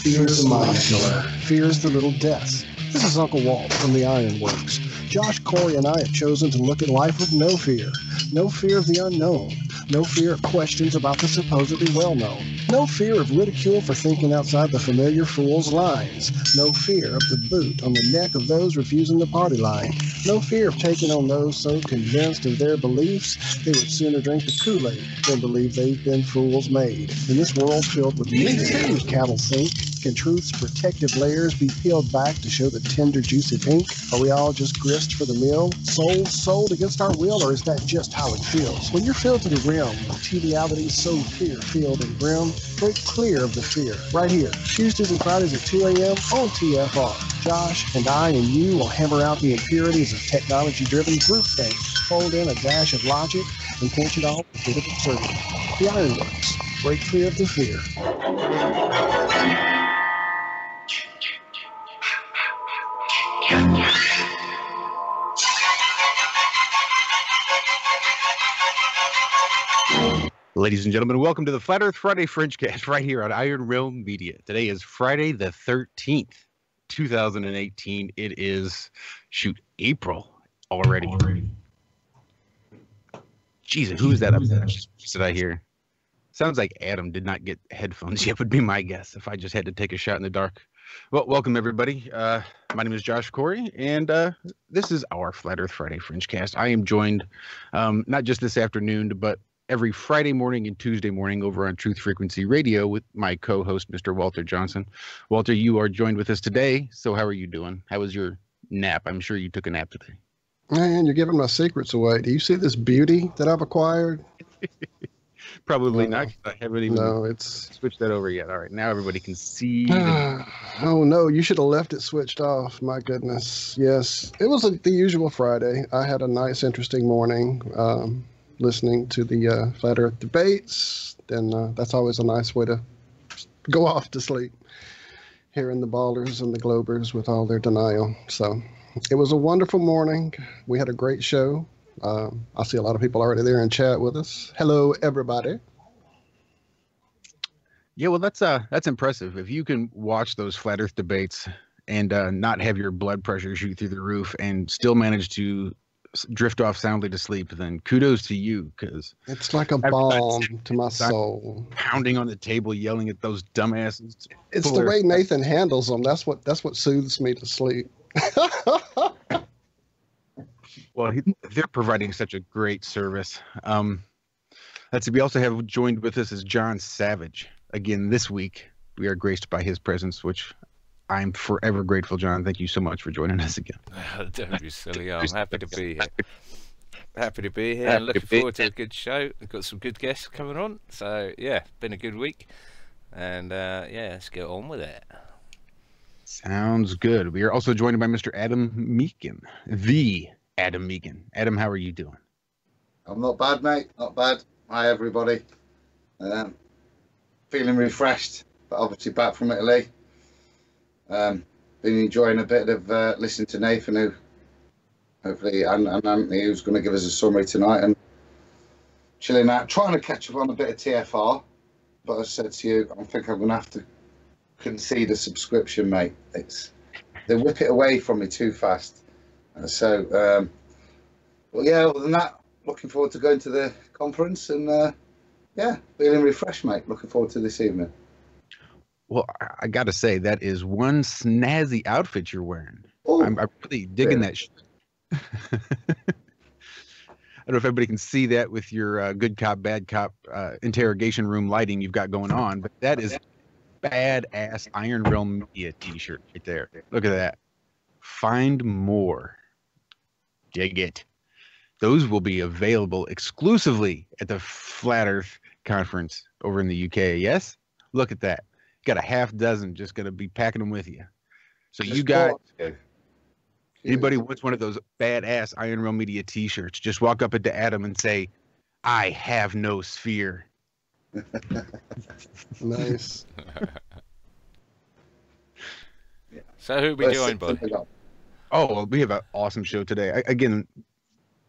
Fear's the mind killer. Fear's the little death. This is Uncle Walt from the Ironworks. Josh, Corey, and I have chosen to look at life with no fear. No fear of the unknown. No fear of questions about the supposedly well-known. No fear of ridicule for thinking outside the familiar fool's lines. No fear of the boot on the neck of those refusing the party line. No fear of taking on those so convinced of their beliefs they would sooner drink the Kool-Aid than believe they've been fools made. In this world filled with Meakin cattle think, can truth's protective layers be peeled back to show the tender, juicy pink? Are we all just grist for the mill? Souls sold against our will, or is that just how it feels? When you're filled to the rim with triviality so fear-filled and grim, break clear of the fear. Right here, Tuesdays and Fridays at 2 a.m. on TFR. Josh and I and you will hammer out the impurities of technology-driven groupthink, fold in a dash of logic, and pinch it all with a bit of absurdity. The Ironworks. Break clear of the fear. Ladies and gentlemen, welcome to the Flat Earth Friday FRINGE-CAST right here on IronRealmMedia. Today is Friday the 13th, 2018. It is, April already. Jesus, who is that up there? Did I hear? Sounds like Adam did not get headphones yet, would be my guess if I just had to take a shot in the dark. Well, welcome everybody. My name is Josh Corey, and this is our Flat Earth Friday FRINGE-CAST. I am joined not just this afternoon, but every Friday morning and Tuesday morning over on Truth Frequency Radio with my co-host, Mr. Walter Johnson. Walter, you are joined with us today. So how are you doing? How was your nap? I'm sure you took a nap today. Man, you're giving my secrets away. Do you see this beauty that I've acquired? Probably not. I haven't even it's switched that over yet. All right, now everybody can see. Oh, no, you should have left it switched off. My goodness. Yes, it was the usual Friday. I had a nice, interesting morning. Listening to the Flat Earth debates, then that's always a nice way to go off to sleep, hearing the ballers and the globers with all their denial. So it was a wonderful morning. We had a great show. I see a lot of people already there in chat with us. Hello, everybody. Yeah, well, that's impressive. If you can watch those Flat Earth debates and not have your blood pressure shoot through the roof and still manage to drift off soundly to sleep, then kudos to you, because it's like a balm to my soul. Pounding on the table, yelling at those dumbasses. It's the way Nathan handles them. That's what soothes me to sleep. Well, they're providing such a great service. We also have joined with us is John Savage. Again, this week we are graced by his presence, which I'm forever grateful, John. Thank you so much for joining us again. Don't be silly. I'm happy to be here. Happy to be here. Looking forward to a good show. We've got some good guests coming on. So, yeah, been a good week. And, yeah, let's get on with it. Sounds good. We are also joined by Mr. Adam Meakin, the Adam Meakin. Adam, how are you doing? I'm not bad, mate. Not bad. Hi, everybody. Feeling refreshed, but obviously back from Italy. Been enjoying a bit of listening to Nathan, who hopefully and Anthony, who's going to give us a summary tonight, and chilling out, trying to catch up on a bit of TFR. but I said to you, I think I'm going to have to concede a subscription, mate. They whip it away from me too fast. So, well, yeah, other than that, looking forward to going to the conference and, yeah, feeling refreshed, mate. Looking forward to this evening. Well, I got to say, that is one snazzy outfit you're wearing. Ooh, I'm really digging that. I don't know if everybody can see that with your good cop, bad cop interrogation room lighting you've got going on, but that is badass Iron Realm Media t-shirt right there. Look at that. Find more. Dig it. Those will be available exclusively at the Flat Earth Conference over in the UK. Yes? Look at that. Got a half dozen just going to be packing them with you. So you got... Anybody wants one of those badass Iron Realm Media t-shirts, just walk up into Adam and say, I have no sphere. Nice. So who we joined by? Oh, well, we have an awesome show today. Again,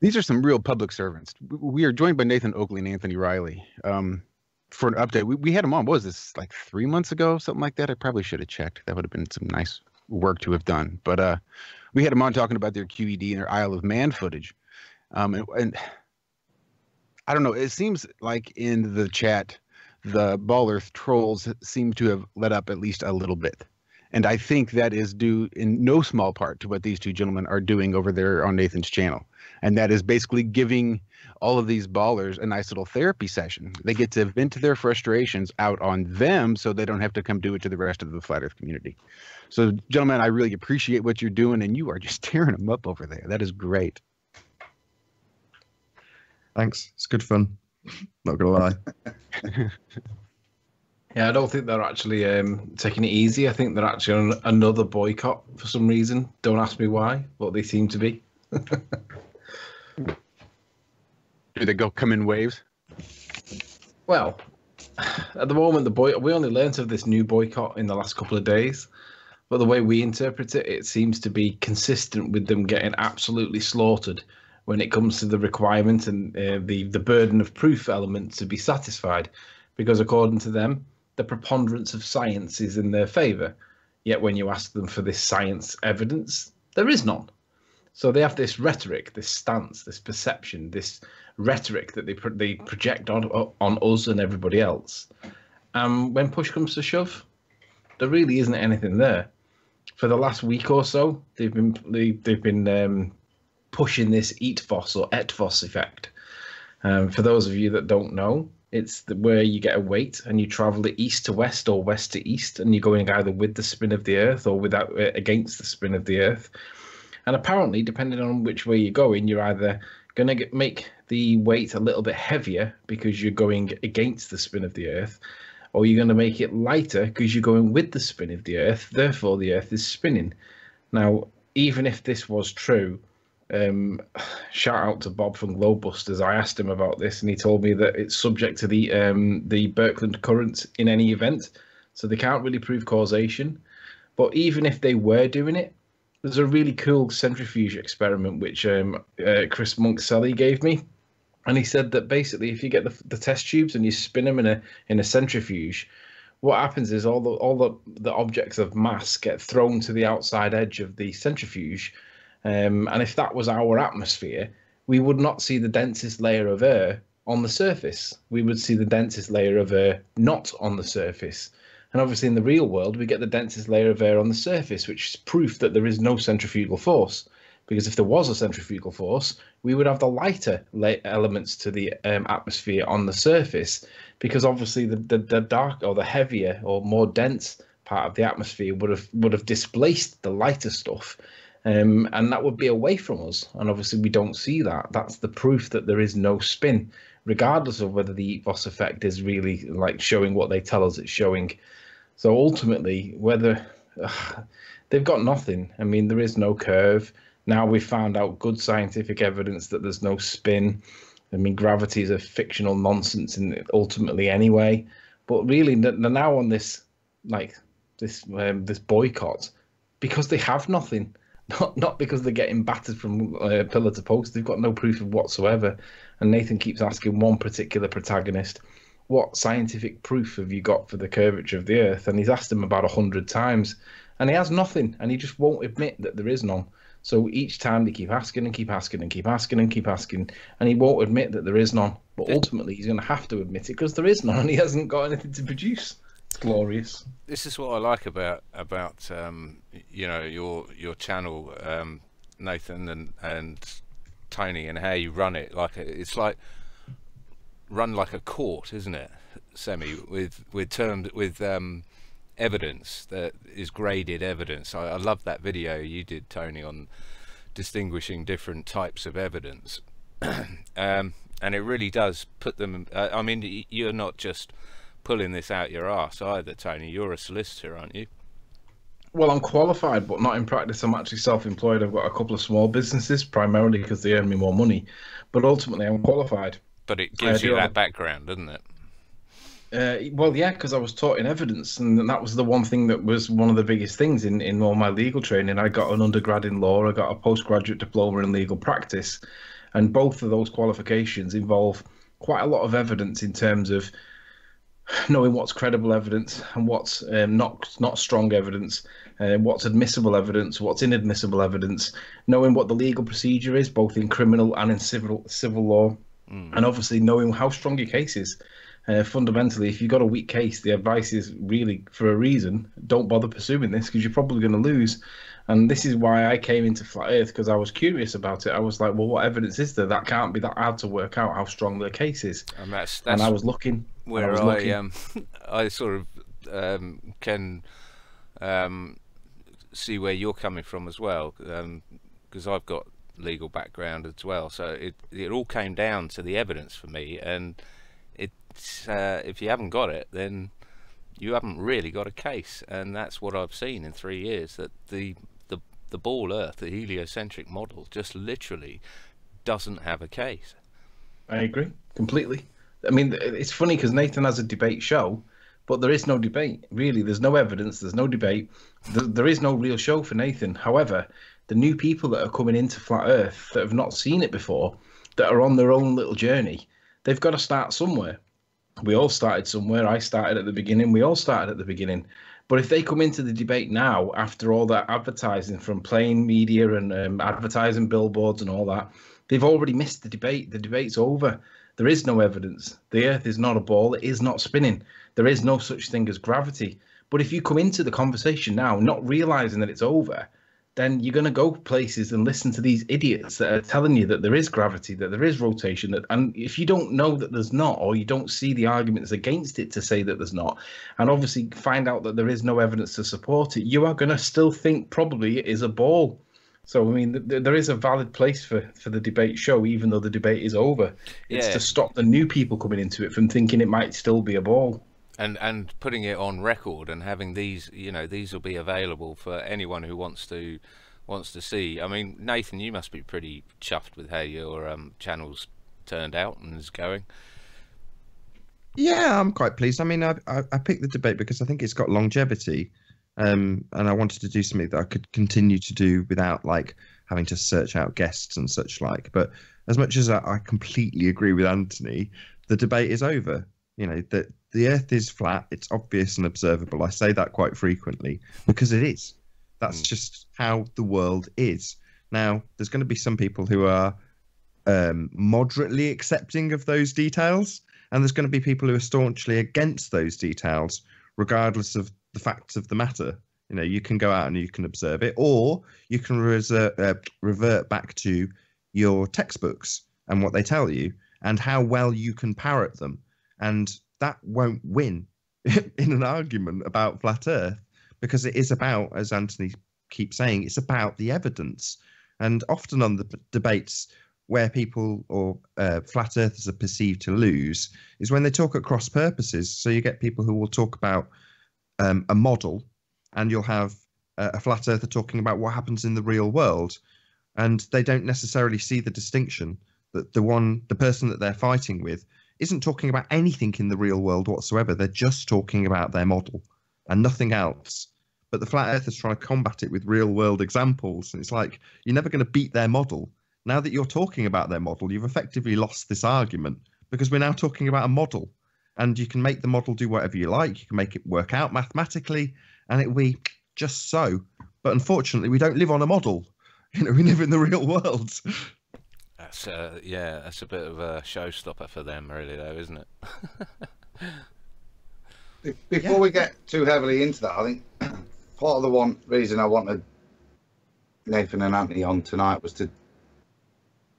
these are some real public servants. We are joined by Nathan Oakley and Anthony Riley for an update. We had them on, what was this, like 3 months ago, something like that? I probably should have checked. That would have been some nice work to have done. But we had them on talking about their QED and their Isle of Man footage. And I don't know, it seems like in the chat, the Ball Earth trolls seem to have let up at least a little bit. And I think that is due in no small part to what these two gentlemen are doing over there on Nathan's channel. And that is basically giving all of these ballers a nice little therapy session. They get to vent their frustrations out on them so they don't have to come do it to the rest of the Flat Earth community. So, gentlemen, I really appreciate what you're doing, and you are just tearing them up over there. That is great. Thanks. It's good fun. Not gonna lie. Yeah, I don't think they're actually taking it easy. I think they're actually on another boycott for some reason. Don't ask me why, but they seem to be. Do they come in waves? Well, at the moment, we only learnt of this new boycott in the last couple of days. But the way we interpret it, it seems to be consistent with them getting absolutely slaughtered when it comes to the requirement and the burden of proof element to be satisfied. Because according to them, the preponderance of science is in their favour. Yet when you ask them for this science evidence, there is none. So they have this rhetoric, this stance, this perception, this rhetoric that they project on us and everybody else. When push comes to shove, there really isn't anything there. For the last week or so, they've been pushing this EATVOS or ETVOS effect. For those of you that don't know, it's where you get a weight and you travel it east to west or west to east, and you're going either with the spin of the Earth or against the spin of the Earth. And apparently, depending on which way you're going, you're either going to make the weight a little bit heavier because you're going against the spin of the Earth, or you're going to make it lighter because you're going with the spin of the Earth, therefore the Earth is spinning. Now, even if this was true, shout out to Bob from Globebusters. I asked him about this, and he told me that it's subject to the Birkeland current in any event, so they can't really prove causation. But even if they were doing it, there's a really cool centrifuge experiment which Chris Monk-Selly gave me, and he said that basically if you get the test tubes and you spin them in a centrifuge, what happens is all the objects of mass get thrown to the outside edge of the centrifuge. And if that was our atmosphere, we would not see the densest layer of air on the surface. We would see the densest layer of air not on the surface. And obviously in the real world, we get the densest layer of air on the surface, which is proof that there is no centrifugal force. Because if there was a centrifugal force, we would have the lighter elements to the atmosphere on the surface. Because obviously the dark or the heavier or more dense part of the atmosphere would have displaced the lighter stuff. And that would be away from us. And obviously we don't see that. That's the proof that there is no spin, regardless of whether the EATVOS effect is really like showing what they tell us it's showing. So ultimately, whether they've got nothing. I mean, there is no curve. Now we've found out good scientific evidence that there's no spin. I mean, gravity is a fictional nonsense ultimately anyway. But really, they're now on this boycott because they have nothing. Not because they're getting battered from pillar to post. They've got no proof of whatsoever. And Nathan keeps asking one particular protagonist, what scientific proof have you got for the curvature of the Earth? And he's asked him about 100 times, and he has nothing, and he just won't admit that there is none. So each time they keep asking and keep asking and keep asking and keep asking, and he won't admit that there is none. But ultimately, he's going to have to admit it because there is none, and he hasn't got anything to produce. It's glorious. This is what I like about you know, your channel, Nathan and Tony, and how you run it. Like it's like run like a court, isn't it, Semi? With terms with evidence that is graded evidence. I love that video you did, Tony, on distinguishing different types of evidence. And it really does put them, I mean, you're not just pulling this out your arse either, Tony. You're a solicitor, aren't you? Well, I'm qualified, but not in practice. I'm actually self-employed. I've got a couple of small businesses, primarily because they earn me more money. But ultimately, I'm qualified. But it gives you that background, doesn't it? Well, yeah, because I was taught in evidence, and that was the one thing that was one of the biggest things in all my legal training. I got an undergrad in law, I got a postgraduate diploma in legal practice, and both of those qualifications involve quite a lot of evidence in terms of knowing what's credible evidence and what's not strong evidence, what's admissible evidence, what's inadmissible evidence, knowing what the legal procedure is, both in criminal and in civil law, and obviously knowing how strong your case is. Fundamentally, if you've got a weak case, the advice is really, for a reason, don't bother pursuing this because you're probably going to lose. And this is why I came into Flat Earth, because I was curious about it. I was like, well, what evidence is there? That can't be that hard to work out how strong their case is. And that's and I was looking. Where I sort of can see where you're coming from as well, because I've got legal background as well. So it all came down to the evidence for me, and if you haven't got it, then you haven't really got a case. And that's what I've seen in 3 years, that the ball Earth, the heliocentric model, just literally doesn't have a case. I agree completely. I mean, it's funny because Nathan has a debate show, but there is no debate, really. There's no evidence, there's no debate, there is no real show for Nathan. However, the new people that are coming into Flat Earth that have not seen it before, that are on their own little journey, they've got to start somewhere. We all started somewhere. I started at the beginning. We all started at the beginning. But if they come into the debate now, after all that advertising from plain media and advertising billboards and all that, they've already missed the debate. The debate's over. There is no evidence. The Earth is not a ball. It is not spinning. There is no such thing as gravity. But if you come into the conversation now, not realizing that it's over, then you're going to go places and listen to these idiots that are telling you that there is gravity, that there is rotation. And if you don't know that there's not, or you don't see the arguments against it to say that there's not, and obviously find out that there is no evidence to support it, you are going to still think probably it is a ball. So, I mean, there is a valid place for the debate show, even though the debate is over. It's to stop the new people coming into it from thinking it might still be a ball. And putting it on record and having these, you know, these will be available for anyone who wants to see. I mean, Nathan, you must be pretty chuffed with how your channel's turned out and is going. Yeah, I'm quite pleased. I mean, I picked the debate because I think it's got longevity, and I wanted to do something that I could continue to do without like having to search out guests and such like. But as much as I completely agree with Anthony, the debate is over. You know, that the Earth is flat. It's obvious and observable. I say that quite frequently because it is. That's just how the world is. Now, there's going to be some people who are moderately accepting of those details, and there's going to be people who are staunchly against those details, regardless of the facts of the matter. You know, you can go out and you can observe it, or you can revert back to your textbooks and what they tell you and how well you can parrot them. And that won't win in an argument about flat Earth, because it is about, as Anthony keeps saying, it's about the evidence. And often on the debates where people or flat earthers are perceived to lose is when they talk at cross purposes. So you get people who will talk about a model, and you'll have a flat earther talking about what happens in the real world, and they don't necessarily see the distinction that the person that they're fighting with isn't talking about anything in the real world whatsoever. They're just talking about their model and nothing else. But the flat earthers try to combat it with real world examples. And it's like, you're never going to beat their model. Now that you're talking about their model, you've effectively lost this argument, because we're now talking about a model. and you can make the model do whatever you like. You can make it work out mathematically, and it will be just so. But unfortunately, we don't live on a model. You know, we live in the real world. That's that's a bit of a showstopper for them, really, though, isn't it? Before we get too heavily into that, I think part of the one reason I wanted Nathan and Anthony on tonight was to,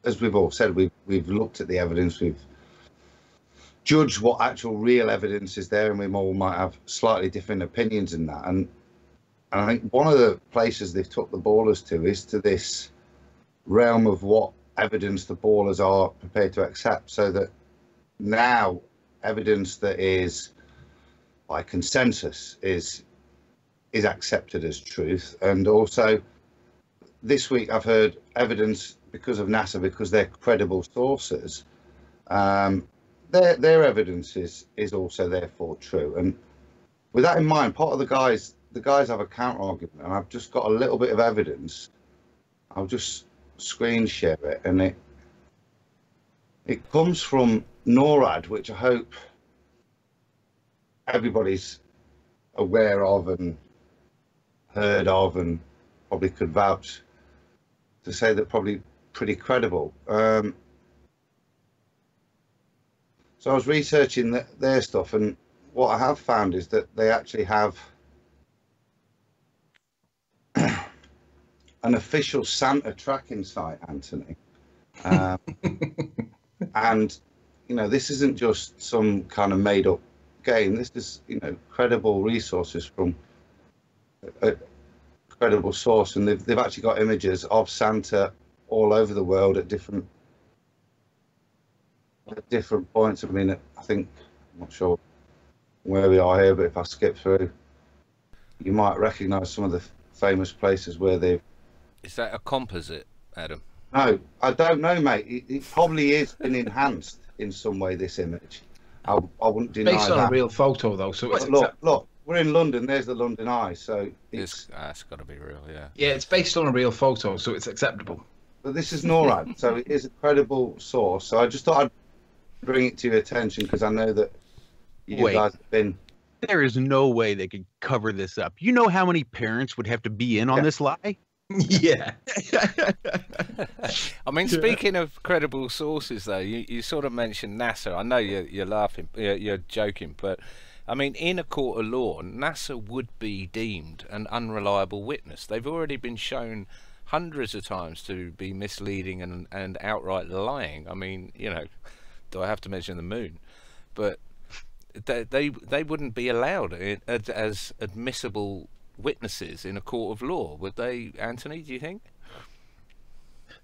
as we've all said, we've looked at the evidence, we've judged what actual real evidence is there, and we all might have slightly different opinions in that. And I think one of the places they've took the ballers to is to this realm of what evidence the ballers are prepared to accept, so that now evidence that is by consensus is accepted as truth. And also this week I've heard evidence because of NASA, because they're credible sources, their evidence is also therefore true. And with that in mind, part of the guys have a counter argument, and I've just got a little bit of evidence. I'll just screen share it, and it comes from NORAD, which I hope everybody's aware of and heard of, and probably could vouch to say they're probably pretty credible. So I was researching their stuff, and what I have found is that they actually have an official Santa tracking site, Anthony. And, you know, this isn't just some kind of made up game. This is, you know, credible resources from a credible source. And they've actually got images of Santa all over the world at different points. I mean, I think, I'm not sure where we are here, but if I skip through, you might recognize some of the famous places where they've... Is that a composite, Adam? No, I don't know, mate. It probably is been enhanced in some way, this image. I wouldn't deny that. Based on a real photo, though, so it's... Look, we're in London. There's the London Eye, so it's got to be real, yeah. Yeah, it's based on a real photo, so it's acceptable. But this is NORAD, so it is a credible source. So I just thought I'd bring it to your attention, because I know that you guys have been... There is no way they could cover this up. You know how many parents would have to be in on this lie? Yeah. I mean, speaking of credible sources, though, you sort of mentioned NASA. I know you're laughing, you're joking, but I mean, in a court of law, NASA would be deemed an unreliable witness. They've already been shown hundreds of times to be misleading and outright lying. I mean, you know, do I have to mention the moon? But they wouldn't be allowed as admissible witnesses in a court of law, would they, Anthony, do you think?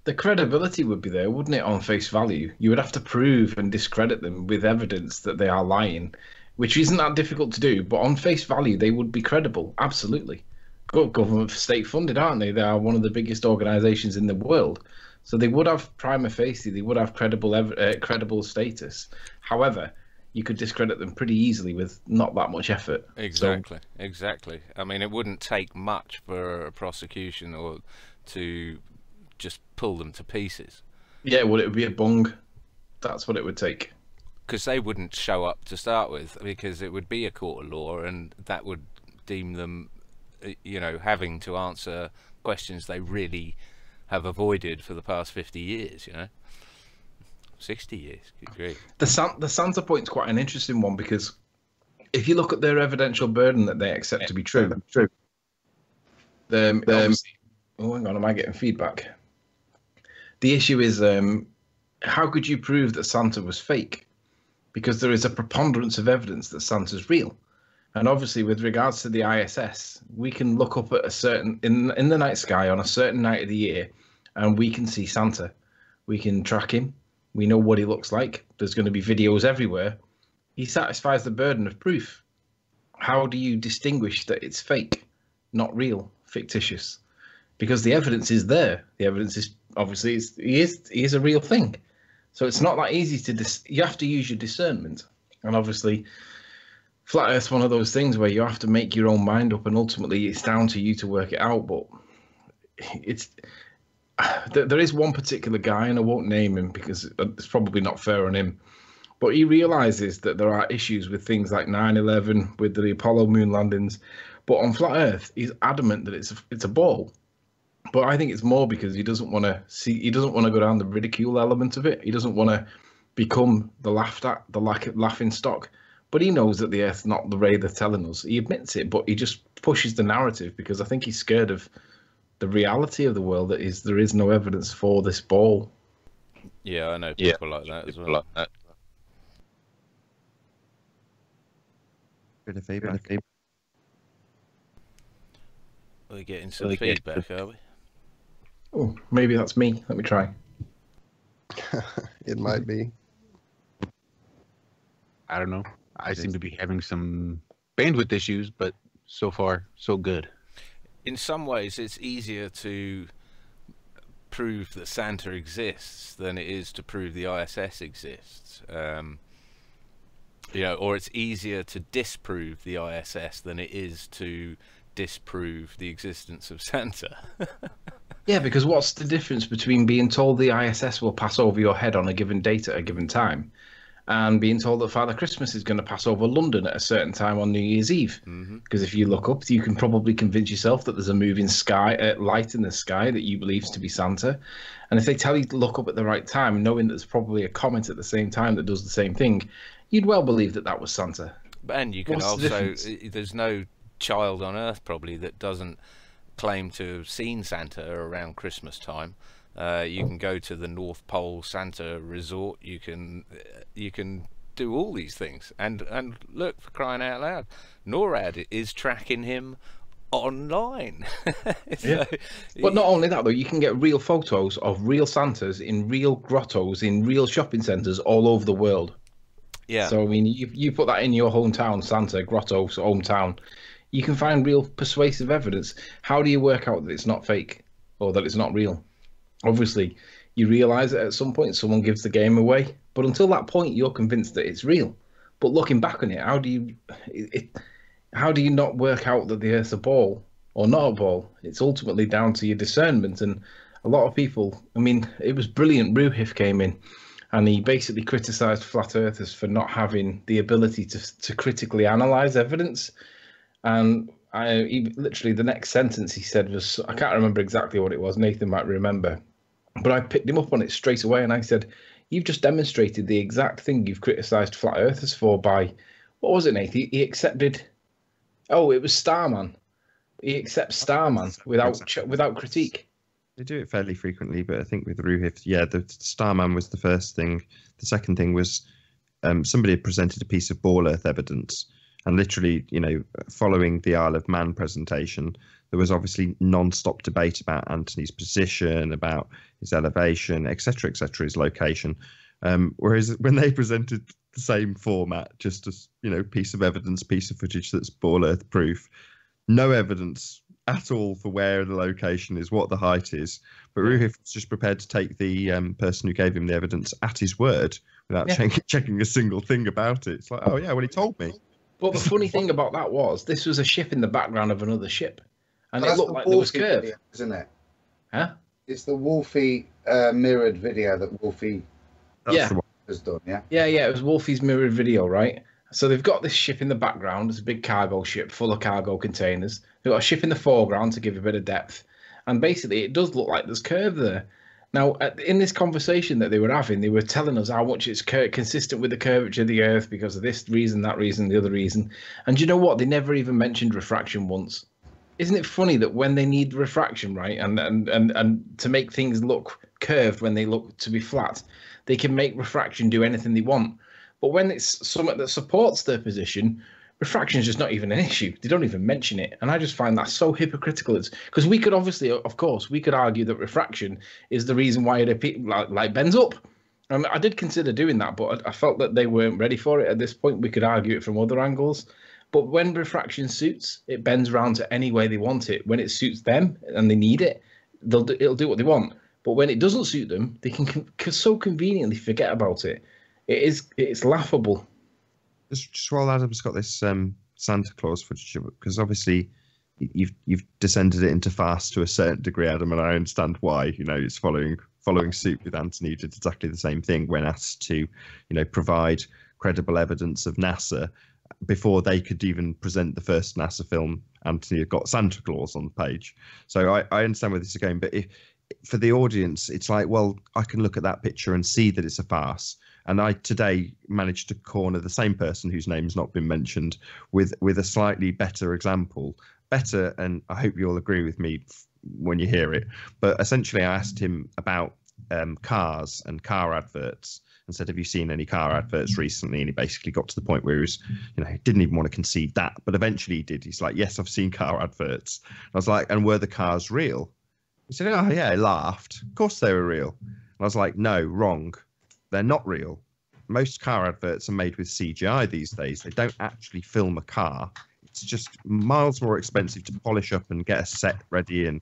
The credibility would be there, wouldn't it, on face value? You would have to prove and discredit them with evidence that they are lying, which isn't that difficult to do, but on face value they would be credible, absolutely. Government state funded, aren't they? They are one of the biggest organisations in the world, so they would have prima facie, they would have credible status. However, you could discredit them pretty easily with not that much effort. Exactly. I mean, it wouldn't take much for a prosecution or to just pull them to pieces. Yeah, well, it would be a bung. That's what it would take. Because they wouldn't show up to start with, because it would be a court of law, and that would deem them, you know, having to answer questions they really have avoided for the past 50 years, you know. 60 years, good grief. The Santa point's quite an interesting one, because if you look at their evidential burden that they accept to be true. Oh, hang on, am I getting feedback? The issue is, how could you prove that Santa was fake? Because there is a preponderance of evidence that Santa's real. And obviously, with regards to the ISS, we can look up at a certain, in the night sky on a certain night of the year, and we can see Santa. We can track him. We know what he looks like. There's going to be videos everywhere. He satisfies the burden of proof. How do you distinguish that it's fake, not real, fictitious? Because the evidence is there. The evidence is obviously he is a real thing. So it's not that easy to you have to use your discernment. And obviously, Flat Earth's one of those things where you have to make your own mind up, and ultimately it's down to you to work it out. But there is one particular guy, and I won't name him because it's probably not fair on him, But he realizes that there are issues with things like 9/11, with the Apollo moon landings. But on flat Earth, he's adamant that it's a ball. But I think it's more because he doesn't want to go down the ridicule element of it. He doesn't want to become the laughed at, the laughing stock. But he knows that the Earth's not the way they're telling us. He admits it, but he just pushes the narrative because I think he's scared of the reality of the world, that is there is no evidence for this ball. Yeah, I know people like that as well. Bit of feedback. We're getting some feedback, are we? Oh, maybe that's me. Let me try. It might be. I don't know. I seem to be having some bandwidth issues, but so far, so good. In some ways, it's easier to prove that Santa exists than it is to prove the ISS exists. Or it's easier to disprove the ISS than it is to disprove the existence of Santa. Yeah, because what's the difference between being told the ISS will pass over your head on a given date at a given time and being told that Father Christmas is going to pass over London at a certain time on New Year's Eve? Because if you look up, you can probably convince yourself that there's a moving light in the sky that you believe to be Santa. And if they tell you to look up at the right time, knowing that there's probably a comet at the same time that does the same thing, you'd well believe that that was Santa. And you can there's no child on Earth probably that doesn't claim to have seen Santa around Christmas time. You can go to the North Pole Santa resort. You can do all these things, and look, for crying out loud, NORAD is tracking him online. Yeah. But not only that though, you can get real photos of real Santas in real grottos in real shopping centres all over the world. Yeah. So I mean, you put that in your hometown, Santa grotto hometown, you can find real persuasive evidence. How do you work out that it's not fake or that it's not real? Obviously, you realise that at some point someone gives the game away, but until that point, you're convinced that it's real. But looking back on it, how do you not work out that the Earth's a ball or not a ball? It's ultimately down to your discernment. And a lot of people, I mean, it was brilliant. Ruhif came in and he basically criticised flat earthers for not having the ability to critically analyse evidence. And literally the next sentence he said was, I can't remember exactly what it was, Nathan might remember, but I picked him up on it straight away and I said, you've just demonstrated the exact thing you've criticised flat earthers for by, what was it, Nathan? He accepted, it was Starman. He accepts Starman without critique. They do it fairly frequently, but I think with Ruhif, the Starman was the first thing. The second thing was somebody had presented a piece of ball Earth evidence. And literally, following the Isle of Man presentation, there was obviously non-stop debate about Anthony's position, about his elevation, etc., his location. Whereas when they presented the same format, just as, piece of evidence, piece of footage that's ball Earth proof, no evidence at all for where the location is, what the height is. But Ruhif was just prepared to take the person who gave him the evidence at his word without checking a single thing about it. It's like, oh yeah, well, he told me. But the funny thing about that was this was a ship in the background of another ship, and it looked like there was curve, video, isn't it? Huh? It's the Wolfie mirrored video that Wolfie has done. Yeah. It was Wolfie's mirrored video, right? So they've got this ship in the background. It's a big cargo ship full of cargo containers. They've got a ship in the foreground to give a bit of depth, and basically it does look like there's curve there. Now, in this conversation that they were having, they were telling us how much it's consistent with the curvature of the Earth because of this reason, that reason, the other reason. And you know what? They never even mentioned refraction once. Isn't it funny that when they need refraction, right, and to make things look curved when they look to be flat, they can make refraction do anything they want. But when it's something that supports their position, refraction is just not even an issue. They don't even mention it. And I just find that so hypocritical. It's because we could obviously, of course, we could argue that refraction is the reason why it bends up. I did consider doing that, but I felt that they weren't ready for it at this point. We could argue it from other angles. But when refraction suits, it bends around to any way they want it. When it suits them and they need it, it'll do what they want. But when it doesn't suit them, they can so conveniently forget about it. It's laughable. Just while Adam's got this Santa Claus footage, because obviously you've descended it into farce to a certain degree, Adam, and I understand why. It's following following suit with Anthony, who did exactly the same thing when asked to, provide credible evidence of NASA. Before they could even present the first NASA film, Anthony had got Santa Claus on the page. So I understand where this is going, but for the audience, it's like, well, I can look at that picture and see that it's a farce. And I today managed to corner the same person whose name's not been mentioned with a slightly better example. Better, and I hope you'll agree with me when you hear it. But essentially, I asked him about cars and car adverts and said, have you seen any car adverts recently? And he basically got to the point where he was, he didn't even want to concede that. But eventually he did. He's like, yes, I've seen car adverts. I was like, and were the cars real? He said, oh, yeah, he laughed. Of course they were real. And I was like, no, wrong. They're not real. Most car adverts are made with CGI these days. They don't actually film a car. It's just miles more expensive to polish up and get a set ready and,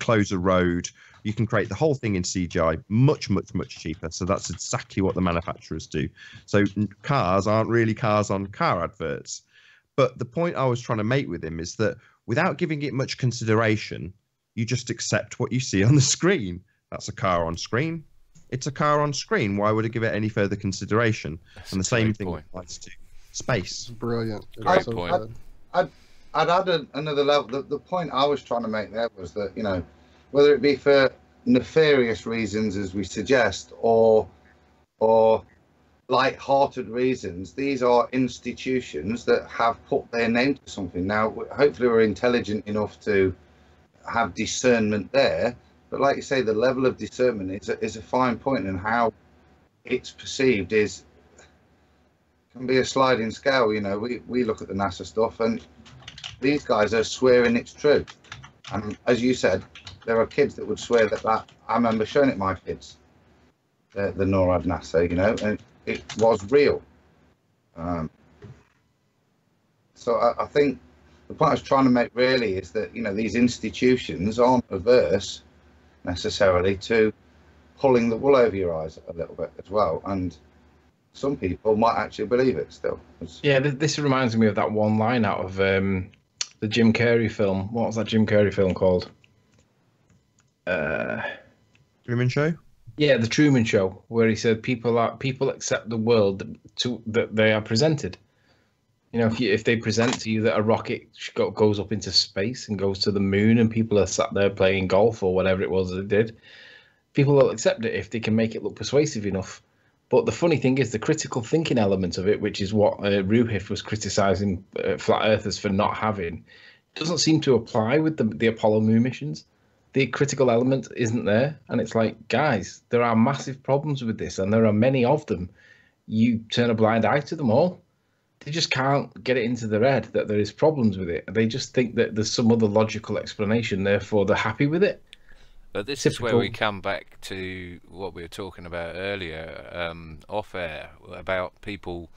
close a road. You can create the whole thing in CGI much, much, much cheaper. So that's exactly what the manufacturers do. So cars aren't really cars on car adverts. But the point I was trying to make with him is that without giving it much consideration, you just accept what you see on the screen. That's a car on screen. It's a car on screen. Why would I give it any further consideration? And the same thing applies to space. Brilliant. Great point. I'd add another level. The point I was trying to make there was that, whether it be for nefarious reasons, as we suggest, or light-hearted reasons, these are institutions that have put their name to something. Now, hopefully we're intelligent enough to have discernment there. But like you say, the level of discernment is a fine point, and how it's perceived can be a sliding scale. We look at the NASA stuff, and these guys are swearing it's true. And as you said, there are kids that would swear that I remember showing it my kids, the NORAD NASA, and it was real. So I think the point I was trying to make really is that, these institutions aren't averse necessarily to pulling the wool over your eyes a little bit as well, and some people might actually believe it still. Yeah, this reminds me of that one line out of the Jim Carrey film. What was that Jim Carrey film called? Truman Show. Yeah, the Truman Show, where he said people accept the world that they are presented. If they present to you that a rocket goes up into space and goes to the moon, and people are sat there playing golf or whatever it was they did, people will accept it if they can make it look persuasive enough. But the funny thing is the critical thinking element of it, which is what Ruhif was criticising flat earthers for not having, doesn't seem to apply with the Apollo moon missions. The critical element isn't there, and it's like, guys, there are massive problems with this, and there are many of them. You turn a blind eye to them all. They just can't get it into their head that there is problems with it. They just think that there's some other logical explanation, therefore they're happy with it. But this is where we come back to what we were talking about earlier, off air, about people.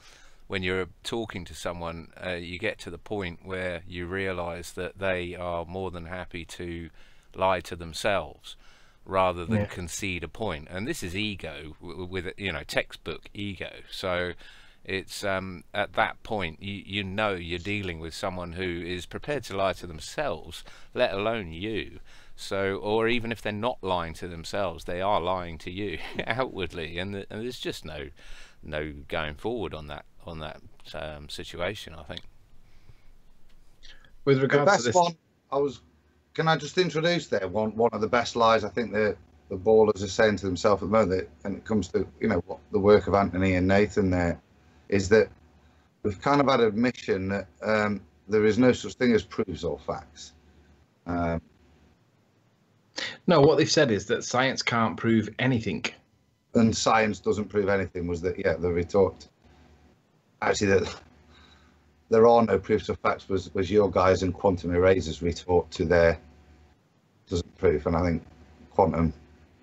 When you're talking to someone, you get to the point where you realise that they are more than happy to lie to themselves rather than concede a point. And this is ego, with textbook ego. So it's at that point you're dealing with someone who is prepared to lie to themselves, let alone you. So, or even if they're not lying to themselves, they are lying to you outwardly, and there's just no going forward on that situation, I think. With regards to this, can I just introduce there one of the best lies I think the ballers are saying to themselves at the moment, and it comes to what the work of Anthony and Nathan there, is that we've kind of had an admission that there is no such thing as proofs or facts. No, what they've said is that science can't prove anything. And science doesn't prove anything was the retort. Actually, that there are no proofs of facts was your guys and quantum erasers retort to their doesn't prove. And I think quantum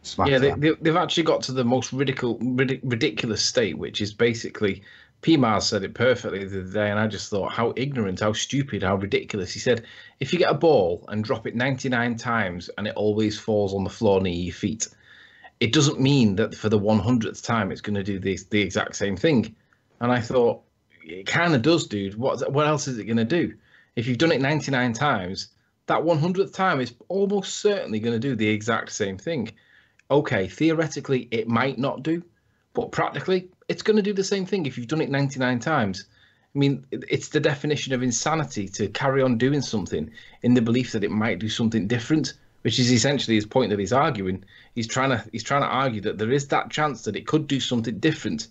smacks that. They've actually got to the most ridiculous state, which is basically, P-Mars said it perfectly the other day, and I just thought, how ignorant, how stupid, how ridiculous. He said, if you get a ball and drop it 99 times and it always falls on the floor near your feet, it doesn't mean that for the 100th time it's going to do the exact same thing. And I thought, it kind of does, dude. What else is it going to do? If you've done it 99 times, that 100th time is almost certainly going to do the exact same thing. okay, theoretically it might not do, but practically it's going to do the same thing if you've done it 99 times. I mean, it's the definition of insanity to carry on doing something in the belief that it might do something different, which is essentially his point that he's arguing. He's trying to argue that there is that chance that it could do something different.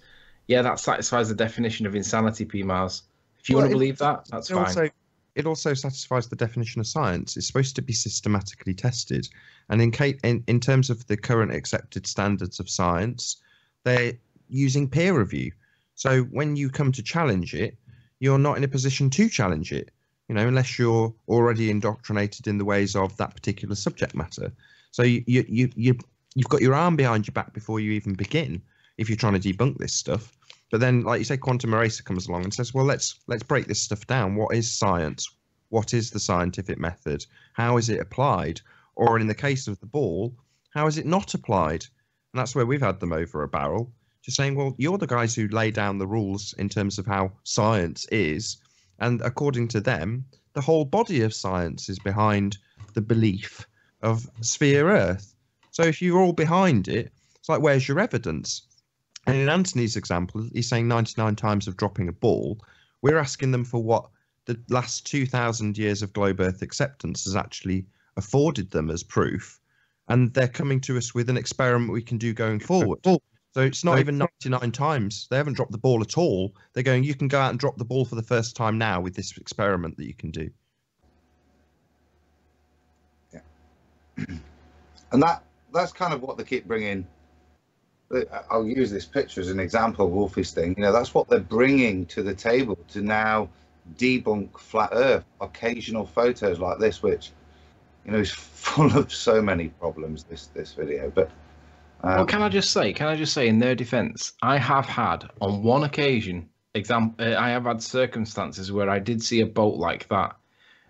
Yeah, that satisfies the definition of insanity, P. Mars. If you want to believe that, that's fine. It also satisfies the definition of science. It's supposed to be systematically tested, and in terms of the current accepted standards of science, they're using peer review. So when you come to challenge it, you're not in a position to challenge it, unless you're already indoctrinated in the ways of that particular subject matter. So you've got your arm behind your back before you even begin if you're trying to debunk this stuff. But then, like you say, Quantum Eraser comes along and says, well, let's break this stuff down. What is science? What is the scientific method? How is it applied? Or in the case of the ball, how is it not applied? And that's where we've had them over a barrel, just saying, well, you're the guys who lay down the rules in terms of how science is. And according to them, the whole body of science is behind the belief of sphere Earth. So if you're all behind it, it's like, where's your evidence? And in Anthony's example, he's saying 99 times of dropping a ball. We're asking them for what the last 2,000 years of globe Earth acceptance has actually afforded them as proof. And they're coming to us with an experiment we can do going forward. So it's not even 99 times. They haven't dropped the ball at all. They're going, you can go out and drop the ball for the first time now with this experiment that you can do. Yeah. And that's kind of what they keep bringing. I'll use this picture as an example of Wolfie's thing. That's what they're bringing to the table to now debunk flat Earth. Occasional photos like this, which, is full of so many problems, this video. But well, can I just say in their defense, I have had on one occasion, I have had circumstances where I did see a boat like that.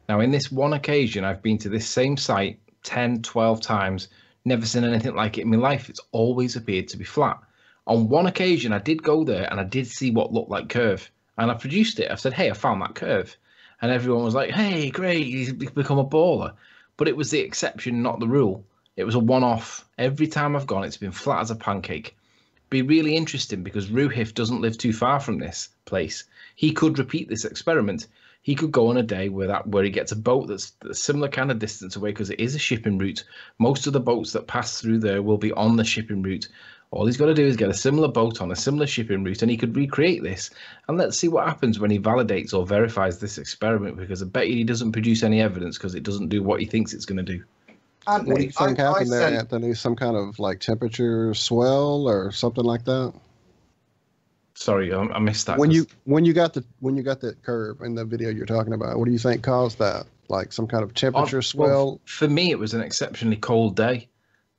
Now, in this one occasion, I've been to this same site 10, 12 times, never seen anything like it in my life. It's always appeared to be flat. On one occasion, I did go there and I did see what looked like curve. And I produced it. I said, hey, I found that curve. And everyone was like, hey, great, you've become a baller. But it was the exception, not the rule. It was a one-off. Every time I've gone, it's been flat as a pancake. Be really interesting because Ruhif doesn't live too far from this place. He could repeat this experiment. He could go on a day where he gets a boat that's a similar kind of distance away because it is a shipping route. Most of the boats that pass through there will be on the shipping route. All he's got to do is get a similar boat on a similar shipping route and he could recreate this. And let's see what happens when he validates or verifies this experiment, because I bet you he doesn't produce any evidence because it doesn't do what he thinks it's going to do. What do you think happened there, Anthony? Some kind of like temperature swell or something like that? Sorry, I missed that. When you got that curve in the video you're talking about, what do you think caused that? Like some kind of temperature swell? Well, for me, it was an exceptionally cold day.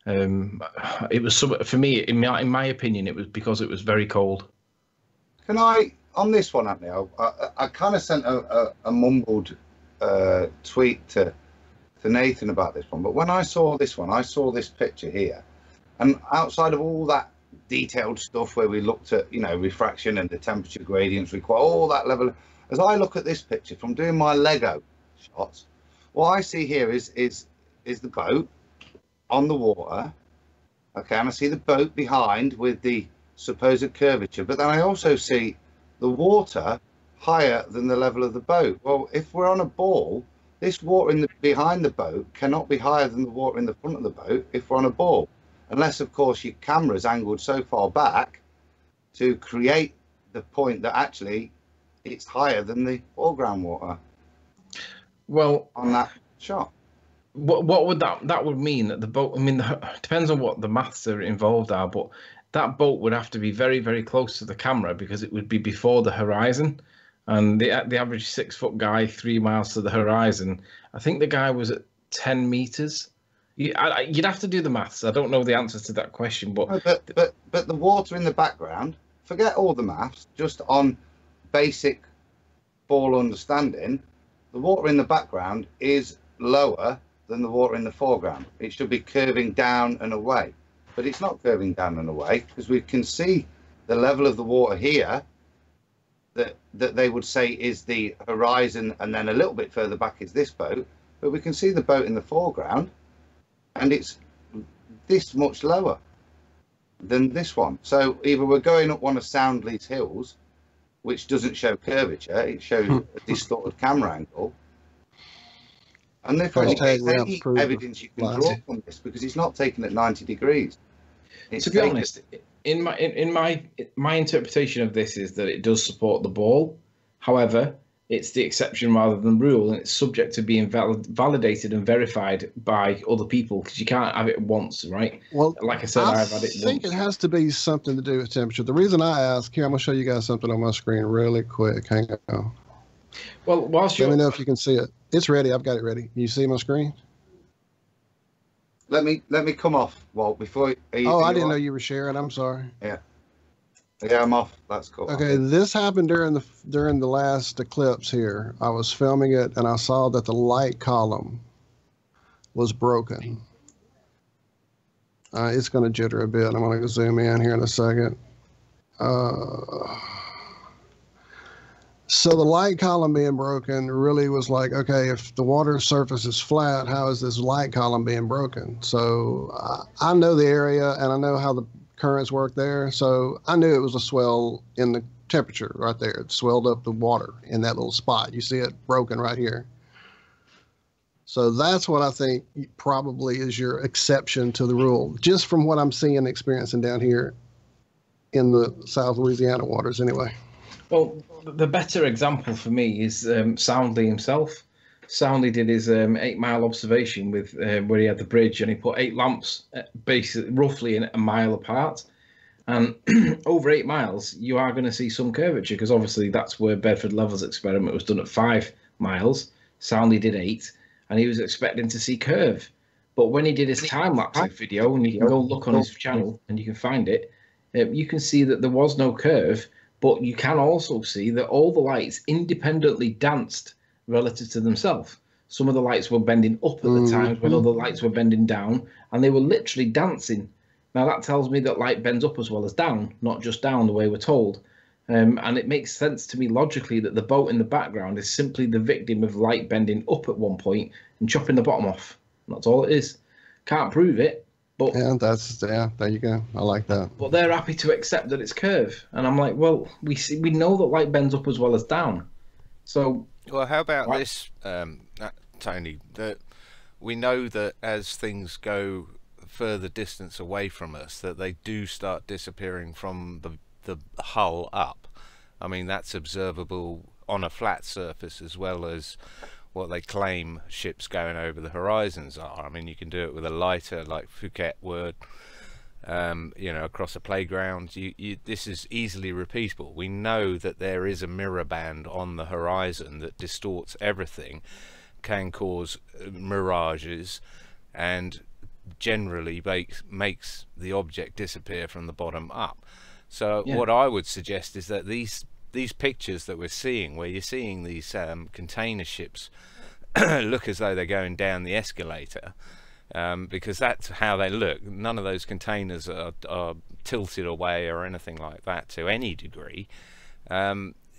It was for me, in my opinion, it was because it was very cold. Can I, on this one, Anthony, I kind of sent a mumbled tweet to Nathan about this one, but when I saw this one, I saw this picture here, and outside of all that detailed stuff where we looked at, refraction and the temperature gradients required, all that level, as I look at this picture from doing my Lego shots, what I see here is the boat on the water, okay, and I see the boat behind with the supposed curvature, but then I also see the water higher than the level of the boat. Well, if we're on a ball, this water behind the boat cannot be higher than the water in the front of the boat if we're on a ball, unless, of course, your camera's angled so far back to create the point that actually it's higher than the foreground water. Well, on that shot. What would that would mean that the boat? I mean, depends on what the maths are involved are, but that boat would have to be very, very close to the camera because it would be before the horizon, and the average 6 foot guy 3 miles to the horizon. I think the guy was at 10 meters. You'd have to do the maths. I don't know the answer to that question, but but the water in the background. Forget all the maths. Just on basic ball understanding, the water in the background is lower than the water in the foreground. It should be curving down and away, but it's not curving down and away because we can see the level of the water here that they would say is the horizon, and then a little bit further back is this boat, but we can see the boat in the foreground and it's this much lower than this one. So either we're going up one of Soundly's hills, which doesn't show curvature, it shows a distorted camera angle. And there's any evidence you can draw from this, because it's not taken at 90 degrees. To be honest, in my interpretation of this is that it does support the ball. However, it's the exception rather than rule, and it's subject to being validated and verified by other people, because you can't have it once, right? Well, like I said, I've had it once. I think it has to be something to do with temperature. The reason I ask, here, I'm going to show you guys something on my screen really quick. Hang on. Well, whilst let me know if you can see it. It's ready. I've got it ready. Can you see my screen? Let me come off, Walt, before. I didn't know you were sharing. I'm sorry. Yeah, I'm off. That's cool. Okay, this happened during the last eclipse here. I was filming it, and I saw that the light column was broken. It's going to jitter a bit. I'm going to zoom in here in a second. So the light column being broken really was like, okay, if the water surface is flat, how is this light column being broken? So I know the area, and I know how the currents work there. So I knew it was a swell in the temperature right there. It swelled up the water in that little spot. You see it broken right here. So that's what I think probably is your exception to the rule, just from what I'm seeing and experiencing down here in the South Louisiana waters anyway. Well, the better example for me is Soundly himself. Soundly did his 8-mile observation with where he had the bridge, and he put 8 lamps basically roughly in a mile apart. And over 8 miles, you are going to see some curvature, because obviously that's where Bedford Level's experiment was done at 5 miles. Soundly did 8, and he was expecting to see curve. But when he did his time-lapse video, and you can go look on his channel and you can find it, you can see that there was no curve. But you can also see that all the lights independently danced relative to themselves. Some of the lights were bending up at the times when other lights were bending down, and they were literally dancing. Now that tells me that light bends up as well as down, not just down the way we're told. And it makes sense to me logically that the boat in the background is simply the victim of light bending up at one point and chopping the bottom off. That's all it is. Can't prove it. But, there you go. I like that. But they're happy to accept that it's curve, and I'm like, well, we know that light bends up as well as down. So, well, how about this, Tony? That we know that as things go further distance away from us, that they do start disappearing from the hull up. I mean, that's observable on a flat surface as well as what they claim ships going over the horizons are. I mean, you can do it with a lighter like Phuket would, across a playground. This is easily repeatable. We know that there is a mirror band on the horizon that distorts everything, can cause mirages, and generally makes the object disappear from the bottom up. So what I would suggest is that these pictures that we're seeing, where you're seeing these container ships look as though they're going down the escalator, because that's how they look. None of those containers are tilted away or anything like that to any degree.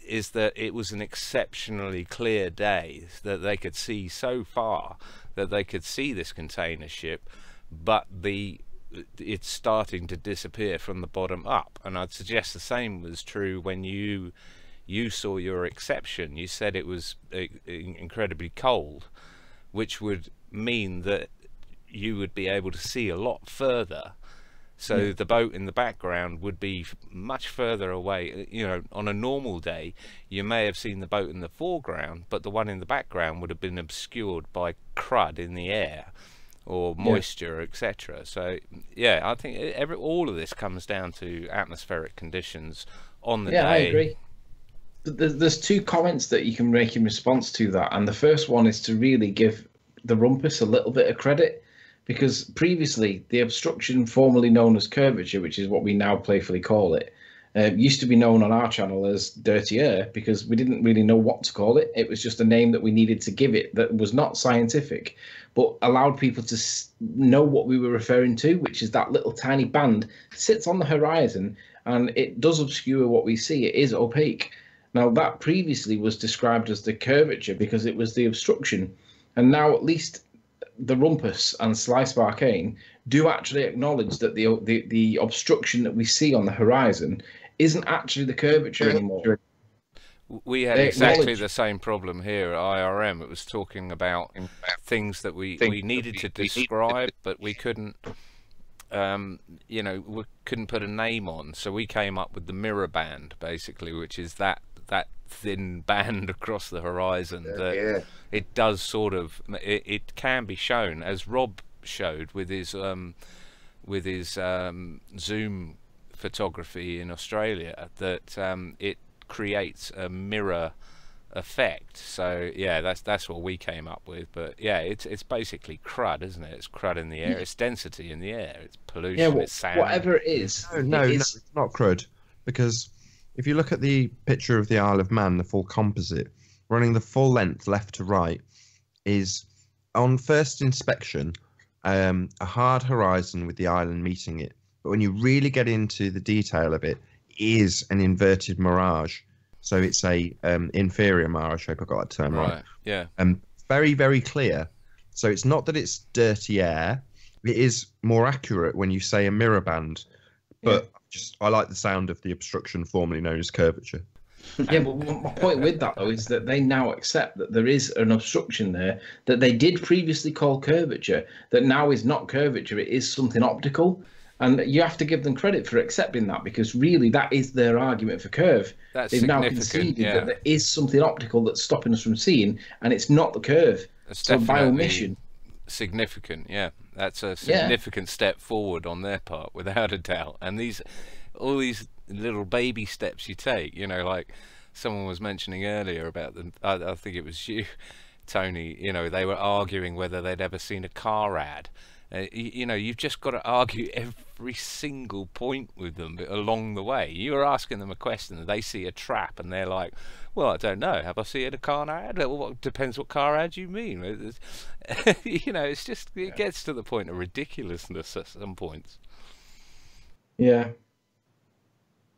Is that it was an exceptionally clear day, that they could see so far that they could see this container ship, but it's starting to disappear from the bottom up. And I'd suggest the same was true when you saw your exception. You said it was incredibly cold, which would mean that you would be able to see a lot further. So the boat in the background would be much further away. On a normal day, you may have seen the boat in the foreground, but the one in the background would have been obscured by crud in the air or moisture, etc. So I think all of this comes down to atmospheric conditions on the day. I agree. There's 2 comments that you can make in response to that, and the first one is to really give the rumpus a little bit of credit, because previously the obstruction, formerly known as curvature, which is what we now playfully call it, used to be known on our channel as dirty air, because we didn't really know what to call it. It was just a name that we needed to give it that was not scientific, but allowed people to know what we were referring to, which is that little tiny band sits on the horizon, and it does obscure what we see. It is opaque. Now, that previously was described as the curvature because it was the obstruction, and now at least the Rumpus and Slice Arcane do actually acknowledge that the obstruction that we see on the horizon isn't actually the curvature anymore. We had exactly the same problem here at IRM. It was talking about things that we needed to describe, but we couldn't, you know, we couldn't put a name on. So we came up with the mirror band, basically, which is that thin band across the horizon that it does sort of, it can be shown, as Rob showed with his zoom photography in Australia, that it creates a mirror effect. So yeah, that's what we came up with. But yeah, it's basically crud, isn't it? It's crud in the air, it's density in the air, it's pollution, it's sound, whatever it is. No, it's not crud, because if you look at the picture of the Isle of Man, the full composite, running the full length left to right, is on first inspection a hard horizon with the island meeting it. But when you really get into the detail of it, is an inverted mirage. So it's a inferior mirage. I hope I got that term right. Yeah. Very, very clear. So it's not that it's dirty air. It is more accurate when you say a mirror band. But I like the sound of the obstruction formerly known as curvature. Yeah, but my point with that, though, is that they now accept that there is an obstruction there that they did previously call curvature, that now is not curvature, it is something optical. And you have to give them credit for accepting that, because really that is their argument for curve. They've now conceded that there is something optical that's stopping us from seeing, and it's not the curve. So by omission. Significant, yeah. That's a significant step forward on their part, without a doubt. And all these little baby steps you take, you know, like someone was mentioning earlier about them, I think it was you, Tony, you know, they were arguing whether they'd ever seen a car ad. You know, you've just got to argue every single point with them along the way. You're asking them a question and they see a trap and they're like, well, I don't know, have I seen a car ad? Well, it depends what car ad you mean. You know, it's just, it gets to the point of ridiculousness at some points. Yeah.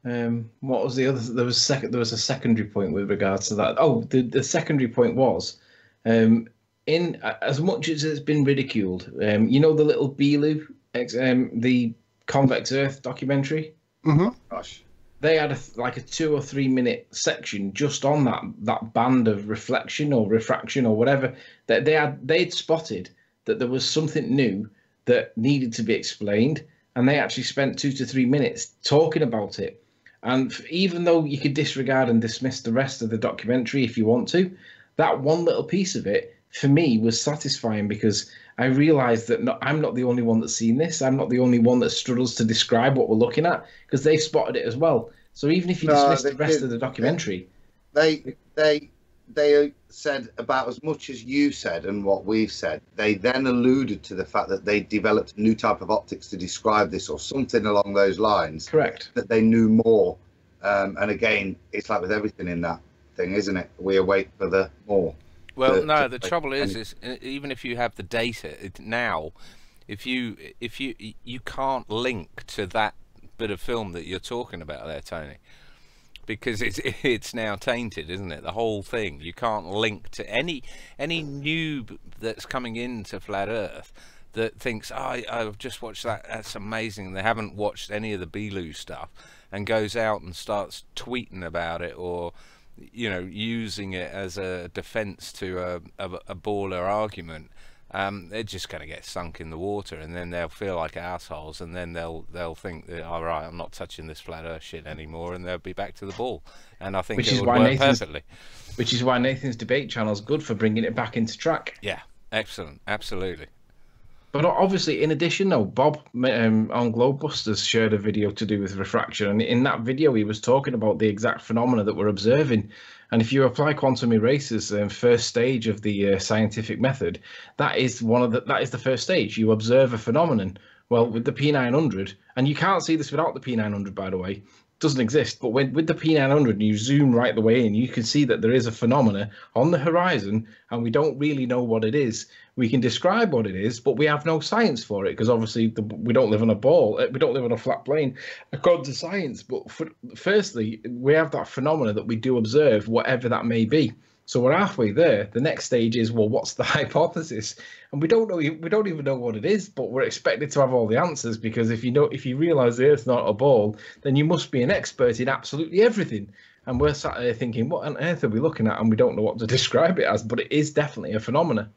What was the other? There was a secondary point with regards to that. Oh, the secondary point was, in as much as it's been ridiculed, you know, the little Beeloo, the Convex Earth documentary. Mm-hmm. Gosh, they had like a 2 or 3 minute section just on that band of reflection or refraction or whatever, that they'd spotted that there was something new that needed to be explained, and they actually spent 2 to 3 minutes talking about it. And even though you could disregard and dismiss the rest of the documentary if you want to, that one little piece of it, for me, was satisfying, because I realised that I'm not the only one that's seen this. I'm not the only one that struggles to describe what we're looking at, because they've spotted it as well. So even if you dismiss the rest of the documentary... They said about as much as you said and what we've said. They then alluded to the fact that they developed a new type of optics to describe this, or something along those lines. Correct. That they knew more. And again, it's like with everything in that thing, isn't it? We await for the more. Well, no, the trouble is even if you have the data now, if you can't link to that bit of film that you're talking about there, Tony, because it's now tainted, isn't it? The whole thing. You can't link to any noob that's coming into Flat Earth that thinks, oh, I've just watched that, that's amazing, and they haven't watched any of the Beeloo stuff, and goes out and starts tweeting about it, or, you know, using it as a defense to a baller argument. They're just going to get sunk in the water, and then they'll feel like assholes, and then they'll think that, all right, I'm not touching this flat earth shit anymore, and they'll be back to the ball. And I think it would work perfectly. Which is why Nathan's debate channel is good for bringing it back into track. Yeah, excellent, absolutely. But obviously, in addition, though, Bob on Globebusters shared a video to do with refraction, and in that video he was talking about the exact phenomena that we're observing. And if you apply quantum erasers, first stage of the scientific method, that is the first stage. You observe a phenomenon. Well, with the P900, and you can't see this without the P900, by the way, doesn't exist. But with the P900, you zoom right the way in, you can see that there is a phenomena on the horizon, and we don't really know what it is. We can describe what it is, but we have no science for it, because obviously we don't live on a ball. We don't live on a flat plane, according to science. But firstly, we have that phenomena that we do observe, whatever that may be. So we're halfway there. The next stage is, well, what's the hypothesis? And we don't know. We don't even know what it is, but we're expected to have all the answers, because if you realise the Earth's not a ball, then you must be an expert in absolutely everything. And we're sat there thinking, what on earth are we looking at? And we don't know what to describe it as, but it is definitely a phenomenon.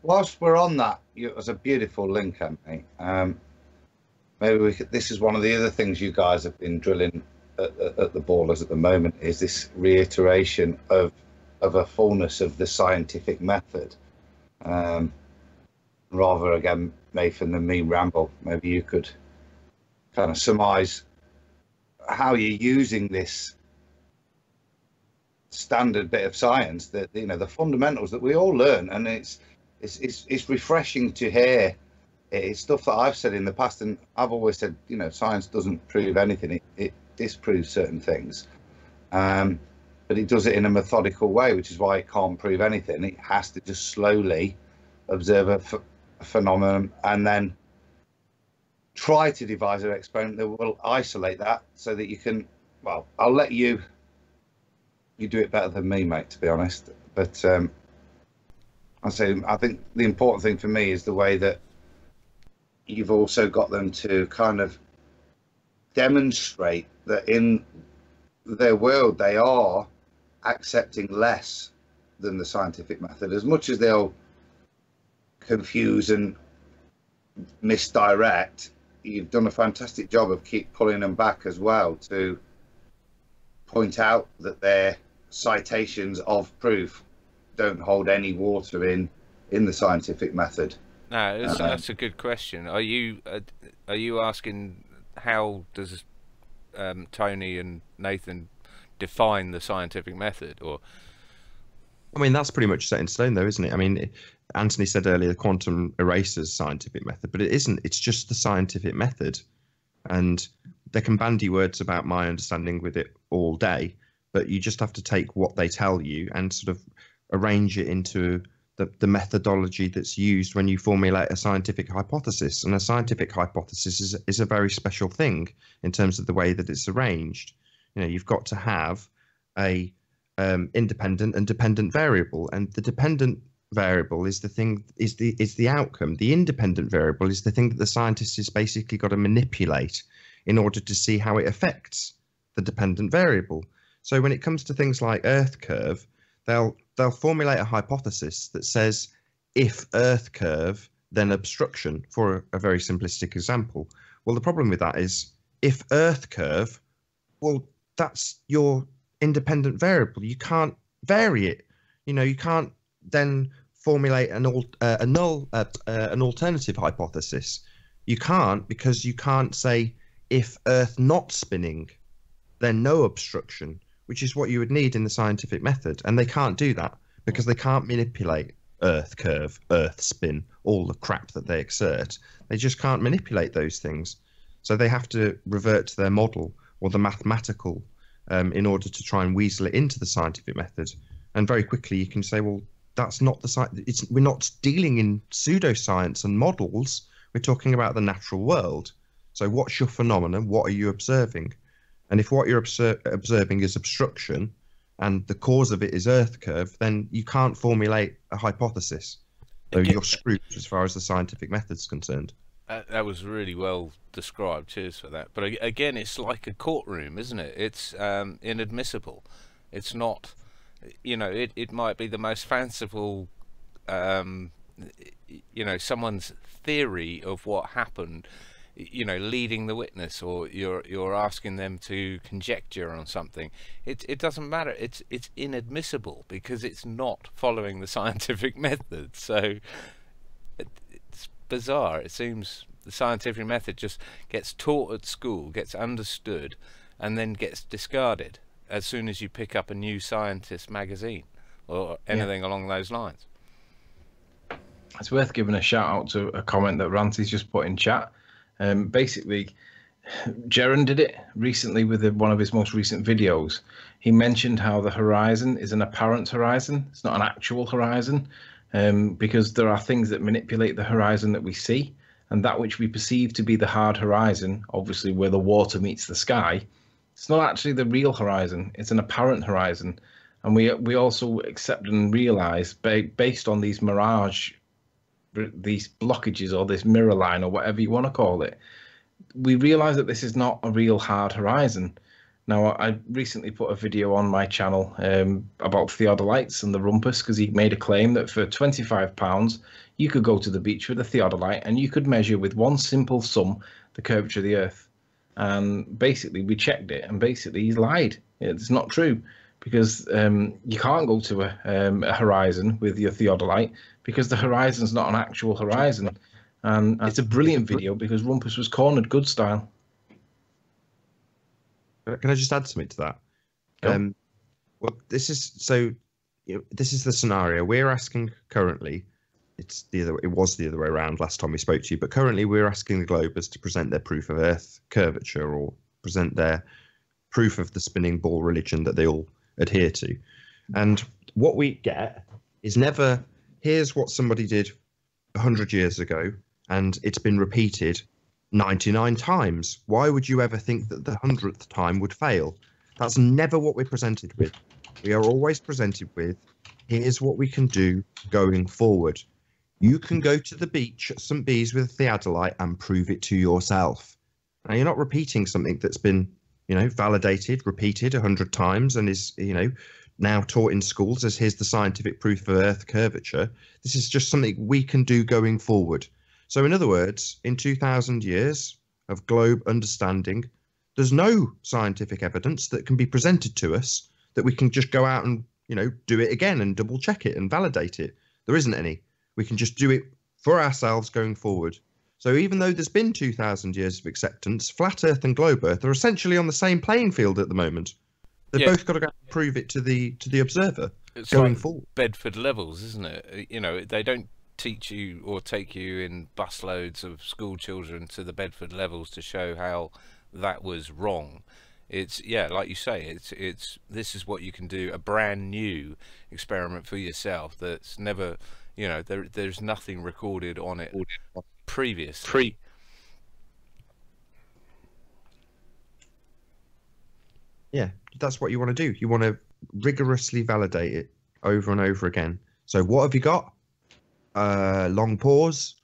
Whilst we're on that, it was a beautiful link, Anthony. Maybe this is one of the other things you guys have been drilling at the ballers at the moment, is this reiteration of a fullness of the scientific method. Rather, again, Nathan, than me ramble, maybe you could kind of surmise how you're using this standard bit of science, that, you know, the fundamentals that we all learn, and it's refreshing to hear. It's stuff that I've said in the past, and I've always said, you know, science doesn't prove anything; it disproves certain things, but it does it in a methodical way, which is why it can't prove anything. It has to just slowly observe a phenomenon and then try to devise an experiment that will isolate that, so that you can. Well, I'll let you do it better than me, mate, to be honest. But I think the important thing for me is the way that you've also got them to kind of demonstrate that in their world they are accepting less than the scientific method. As much as they'll confuse and misdirect, you've done a fantastic job of keep pulling them back as well, to point out that their citations of proof don't hold any water in the scientific method. No, that's a good question. Are you asking how does Tony and Nathan define the scientific method, or? I mean, that's pretty much set in stone, though, isn't it? I mean, Anthony said earlier the quantum eraser's scientific method, but it isn't. It's just the scientific method, and they can bandy words about my understanding with it all day, but you just have to take what they tell you and sort of arrange it into the methodology that's used when you formulate a scientific hypothesis. And a scientific hypothesis is a very special thing in terms of the way that it's arranged. You know, you've got to have a independent and dependent variable, and the dependent variable is the outcome. The independent variable is the thing that the scientist has basically got to manipulate in order to see how it affects the dependent variable. So when it comes to things like Earth curve, they'll formulate a hypothesis that says, if Earth curve, then obstruction, for a very simplistic example. Well, the problem with that is, if Earth curve, well, that's your independent variable. You can't vary it. You know, you can't then formulate an alternative hypothesis. You can't, because you can't say, if Earth not spinning, then no obstruction, which is what you would need in the scientific method. And they can't do that because they can't manipulate Earth curve, Earth spin, all the crap that they exert. They just can't manipulate those things. So they have to revert to their model or the mathematical in order to try and weasel it into the scientific method. And very quickly you can say, well, that's not the science. We're not dealing in pseudoscience and models. We're talking about the natural world. So what's your phenomenon? What are you observing? And if what you're observing is obstruction and the cause of it is Earth curve, then you can't formulate a hypothesis. So you're screwed as far as the scientific method's concerned. That was really well described. Cheers for that. But again, it's like a courtroom, isn't it? It's inadmissible. It's not, you know, it might be the most fanciful, you know, someone's theory of what happened, you know, leading the witness, or you're asking them to conjecture on something. It doesn't matter. It's inadmissible because it's not following the scientific method. So it's bizarre. It seems the scientific method just gets taught at school, gets understood, and then gets discarded as soon as you pick up a new scientist magazine or anything along those lines. It's worth giving a shout out to a comment that Ranty's just put in chat. Basically, Jaren did it recently with one of his most recent videos. He mentioned how the horizon is an apparent horizon. It's not an actual horizon, because there are things that manipulate the horizon that we see, and that which we perceive to be the hard horizon, obviously where the water meets the sky, It's not actually the real horizon. It's an apparent horizon. And we also accept and realize, based on these mirage, these blockages or this mirror line or whatever you want to call it, we realize that this is not a real hard horizon. Now, I recently put a video on my channel about theodolites and the rumpus, because he made a claim that for £25 you could go to the beach with a theodolite and you could measure with one simple sum the curvature of the Earth. And basically we checked it, and basically he's lied. It's not true, because you can't go to a horizon with your theodolite, because the horizon's not an actual horizon. And it's a brilliant video because rumpus was cornered good style. Can I just add something to that? Well, this is the scenario we're asking currently. It was the other way around last time we spoke to you, but currently we're asking the Globers to present their proof of Earth curvature, or present their proof of the spinning ball religion that they all adhere to. And what we get is never, here's what somebody did 100 years ago, and it's been repeated 99 times. Why would you ever think that the 100th time would fail? That's never what we're presented with. We are always presented with, here's what we can do going forward. You can go to the beach at St. Bees with a theodolite and prove it to yourself. Now, you're not repeating something that's been, validated, repeated 100 times and is, now taught in schools as here's the scientific proof of Earth curvature. This is just something we can do going forward. So in other words, in 2,000 years of globe understanding, there's no scientific evidence that can be presented to us that we can just go out and, do it again and double check it and validate it. There isn't any. We can just do it for ourselves going forward. So even though there's been 2,000 years of acceptance, Flat Earth and Globe Earth are essentially on the same playing field at the moment. They've both got to go and prove it to the observer going forward. Bedford levels, isn't it? They don't teach you or take you in busloads of school children to the Bedford levels to show how that was wrong. It's like you say, it's this is what you can do, a brand new experiment for yourself that's never, there's nothing recorded on it previously. Yeah, that's what you want to do. You want to rigorously validate it over and over again. So what have you got? Long pause.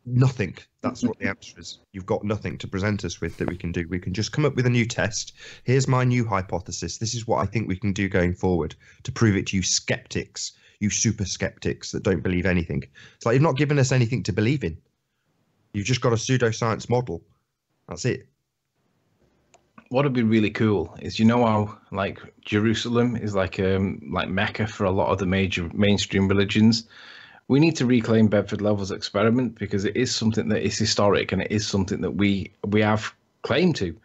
Nothing. That's what the answer is. You've got nothing to present us with that we can do. We can just come up with a new test. Here's my new hypothesis. This is what I think we can do going forward to prove it to you skeptics, you super skeptics that don't believe anything. It's like you've not given us anything to believe in. You've just got a pseudoscience model. That's it. What would be really cool is, how like Jerusalem is like Mecca for a lot of the major mainstream religions. We need to reclaim Bedford Levels experiment, because it is something that is historic and it is something that we have claim to.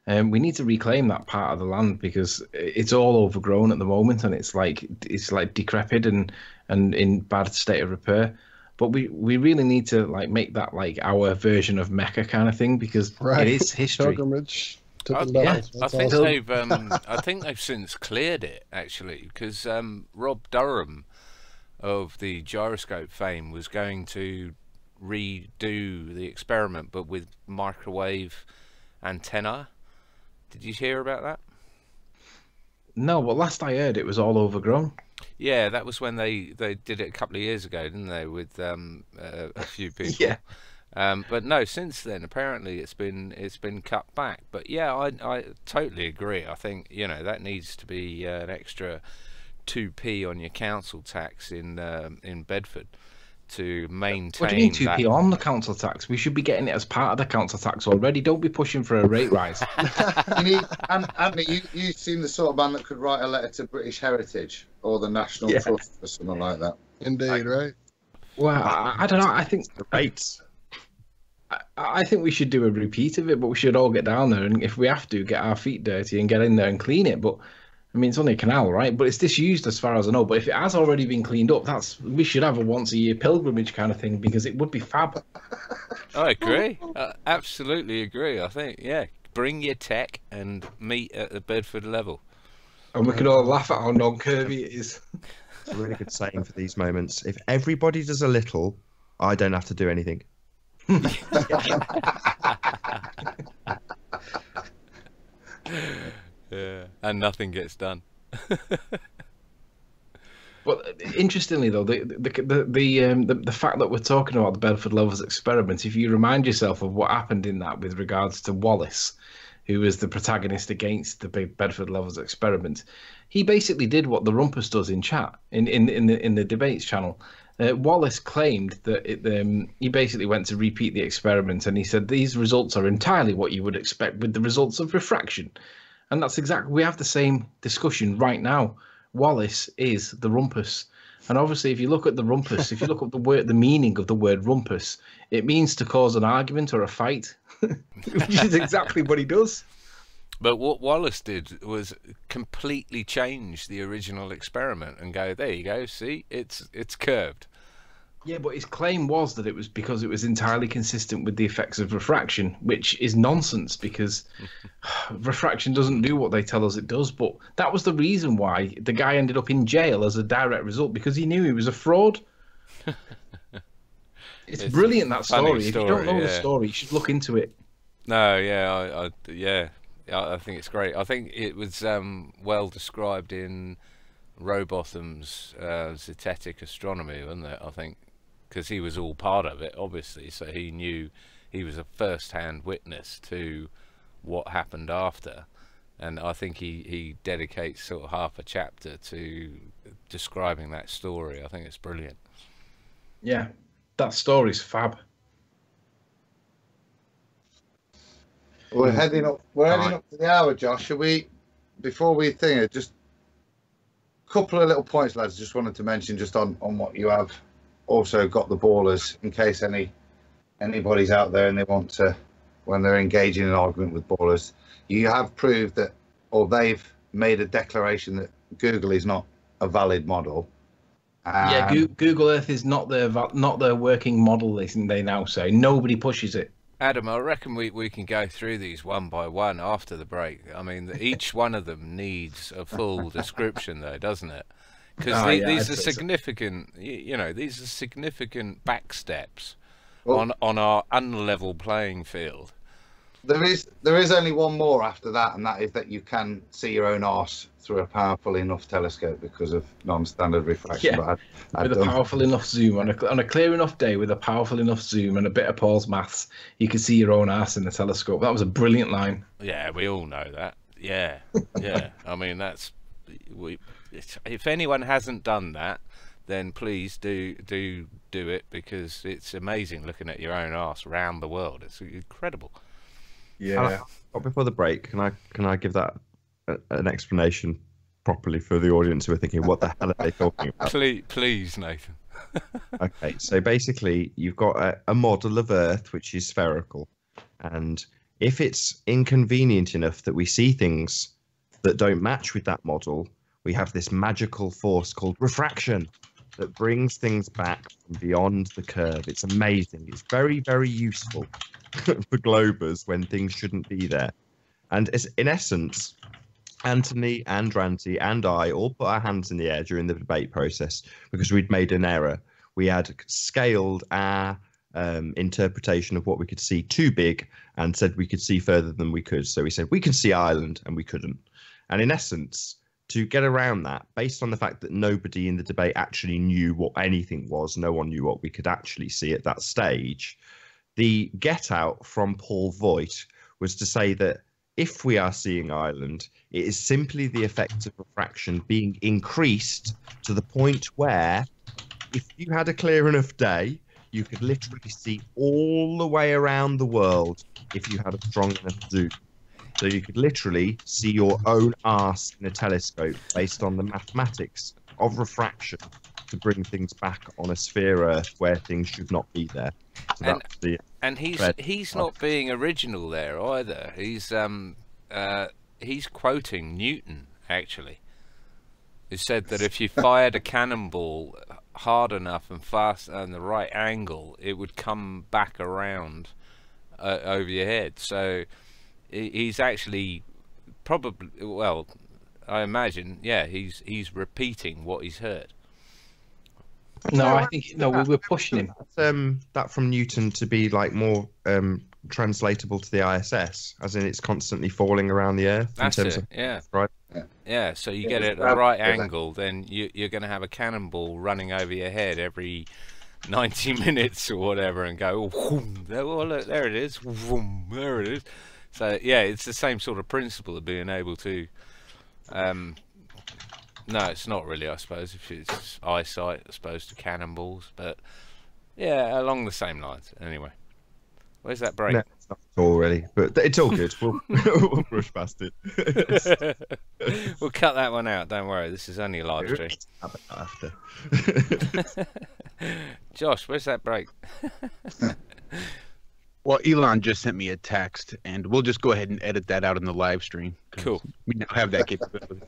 We need to reclaim that part of the land, because it's all overgrown at the moment and it's like decrepit and in bad state of repair. But we really need to make that like our version of Mecca kind of thing, because it is history. Pilgrimage. I think they've since cleared it, actually, because Rob Durham of the gyroscope fame was going to redo the experiment, but with microwave antenna. Did you hear about that? No, but last I heard it was all overgrown. Yeah, that was when they did it a couple of years ago, didn't they, with a few people. Yeah. But no, since then apparently it's been cut back. But yeah, I totally agree. I think that needs to be an extra 2p on your council tax in Bedford to maintain. What do you mean 2p on the council tax? We should be getting it as part of the council tax already. Don't be pushing for a rate rise. Anthony, you've seen the sort of man that could write a letter to British Heritage or the National Trust or something like that. Indeed, right? Well, I don't know. I think the rates. I think we should do a repeat of it, but we should all get down there, and if we have to, get our feet dirty and get in there and clean it. But I mean, it's only a canal, right? But it's disused as far as I know. But if it has already been cleaned up, we should have a once-a-year pilgrimage kind of thing, because it would be fab. I agree. Absolutely agree. I think, bring your tech and meet at the Bedford level. And we can all laugh at how non-curvy it is. It's a really good saying for these moments. If everybody does a little, I don't have to do anything. Yeah, and nothing gets done. Well, interestingly though, the fact that we're talking about the Bedford Lovers experiment, if you remind yourself of what happened in that with regards to Wallace, who was the protagonist against the Bedford Lovers experiment, he basically did what the Rumpus does in chat in the debates channel. Wallace claimed that he basically went to repeat the experiment, and he said these results are entirely what you would expect with the results of refraction, and that's exactly, we have the same discussion right now. Wallace is the Rumpus. And obviously, if you look at the Rumpus, if you look at the meaning of the word Rumpus, it means to cause an argument or a fight, which is exactly what he does. But what Wallace did was completely change the original experiment and go, there you go, see, it's curved. Yeah, but his claim was that it was because it was entirely consistent with the effects of refraction, which is nonsense because refraction doesn't do what they tell us it does. But that was the reason why the guy ended up in jail as a direct result, because he knew he was a fraud. It's brilliant, that story. If you don't know the story, you should look into it. No, I think it's great. I think it was well described in Rowbotham's Zetetic Astronomy, wasn't it? I think, because he was all part of it, obviously, so he knew, he was a first-hand witness to what happened after, and I think he dedicates sort of half a chapter to describing that story. I think it's brilliant. Yeah, that story's fab. We're heading up. We're heading up to the hour, Josh. Should we, before we think it, just a couple of little points, lads. Just wanted to mention just on what you have also got the ballers, in case anybody's out there and they want to, when they're engaging in an argument with ballers, you have proved that, or they've made a declaration that Google is not a valid model. Yeah, Google Earth is not their working model. They now say nobody pushes it. Adam, I reckon we can go through these one by one after the break. I mean, each one of them needs a full description, though, doesn't it? Because these are significant, these are significant back steps on our unlevel playing field. There is only one more after that, and that is that you can see your own arse through a powerful enough telescope because of non-standard refraction. Yeah, but with a powerful enough zoom, on a clear enough day with a powerful enough zoom and a bit of Paul's maths, you can see your own arse in the telescope. That was a brilliant line. Yeah, we all know that. Yeah, yeah. I mean, if anyone hasn't done that, then please do it, because it's amazing looking at your own arse around the world. It's incredible. Yeah. Before the break, can I give that an explanation properly for the audience who are thinking, what the hell are they talking about? Please, Nathan. Okay, so basically you've got a model of Earth which is spherical, and if it's inconvenient enough that we see things that don't match with that model, we have this magical force called refraction that brings things back from beyond the curve. It's amazing. It's very, very useful for globers when things shouldn't be there. And it's, in essence, Anthony and Ranty and I all put our hands in the air during the debate process because we'd made an error. We had scaled our interpretation of what we could see too big and said we could see further than we could. So we said we can see Ireland, and we couldn't. And in essence, to get around that, based on the fact that nobody in the debate actually knew what anything was, no one knew what we could actually see at that stage, the get out from Paul Voigt was to say that if we are seeing Ireland, it is simply the effect of refraction being increased to the point where if you had a clear enough day, you could literally see all the way around the world if you had a strong enough zoom. So you could literally see your own arse in a telescope based on the mathematics of refraction to bring things back on a sphere Earth where things should not be there. So and he's not being original there either. He's quoting Newton, actually, who said that if you fired a cannonball hard enough and fast and the right angle, it would come back around over your head. So he's actually probably, well, I imagine, yeah, he's repeating what he's heard. No, I think we were pushing him. That from Newton to be like more translatable to the ISS, as in it's constantly falling around the Earth. That's in terms it. Of, yeah. right. Yeah. So you get it at the right angle, then you're going to have a cannonball running over your head every 90 minutes or whatever, and go, whoom, oh, look, there it is, whoom, there it is. So yeah, it's the same sort of principle of being able to. No, it's not really, I suppose, if it's eyesight as opposed to cannonballs, but yeah, along the same lines. Anyway, where's that break? No, it's not at all really, but it's all good. We'll brush past it. We'll cut that one out. Don't worry, this is only a live stream. After. Josh, where's that break? Well, Elon just sent me a text, and we'll just go ahead and edit that out in the live stream. Cool. We now have that capability.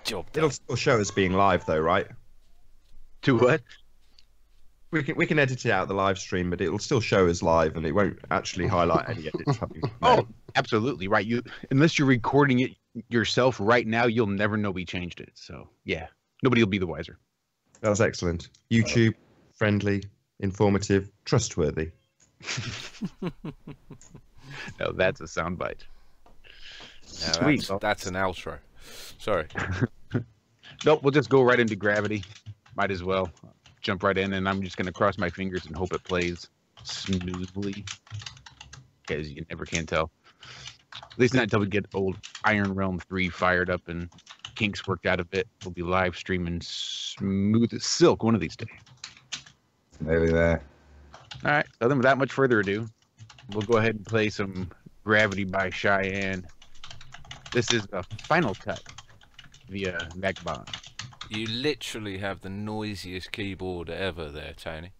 Job done. It'll still show us being live, though, right? To what? We can edit it out of the live stream, but it'll still show us live, and it won't actually highlight any edits. Oh, absolutely right. Unless you're recording it yourself right now, you'll never know we changed it. So yeah, nobody will be the wiser. That was excellent. YouTube, friendly, informative, trustworthy. No, that's a soundbite. No, Sweet. That's an outro. Sorry. Nope, we'll just go right into gravity. Might as well jump right in, and I'm just going to cross my fingers and hope it plays smoothly, because you never can tell. At least not until we get old Iron Realm 3 fired up and kinks worked out of it. We'll be live streaming smooth as silk one of these days. Nearly there. All right, so then without much further ado, we'll go ahead and play some Gravity by Cheyenne. This is a final cut via Meakin. You literally have the noisiest keyboard ever there, Tony.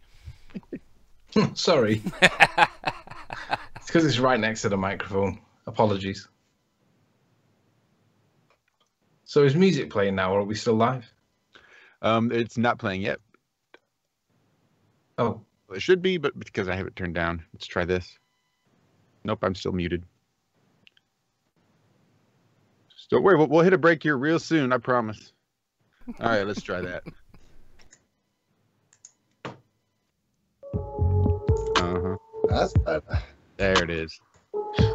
Sorry. It's because it's right next to the microphone. Apologies. So is music playing now, or are we still live? It's not playing yet. Oh. Well, it should be, but because I have it turned down. Let's try this. Nope, I'm still muted. Just don't worry, we'll hit a break here real soon, I promise. All right, let's try that. Uh-huh. That's better. There it is.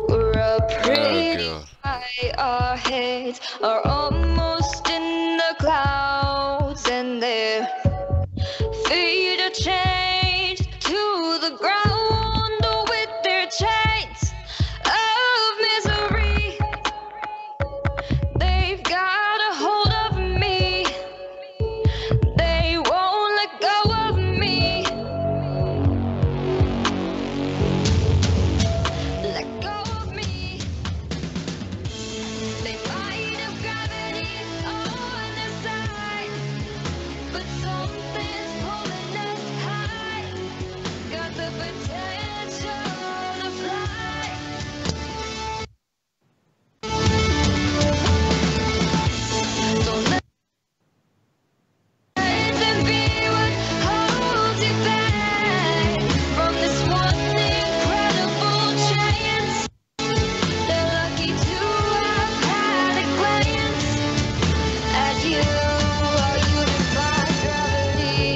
We're up pretty God. high, our heads are almost in the clouds, and their feet are chained to the ground with their chains of misery. They've got a hold of me, they won't let go of me. Let go of me. They might have gravity on their side, but something's pulling us high. Got the potential to fly. Don't let them be what holds you back from this one incredible chance. They're lucky to have had a glance at you. Are you defy gravity?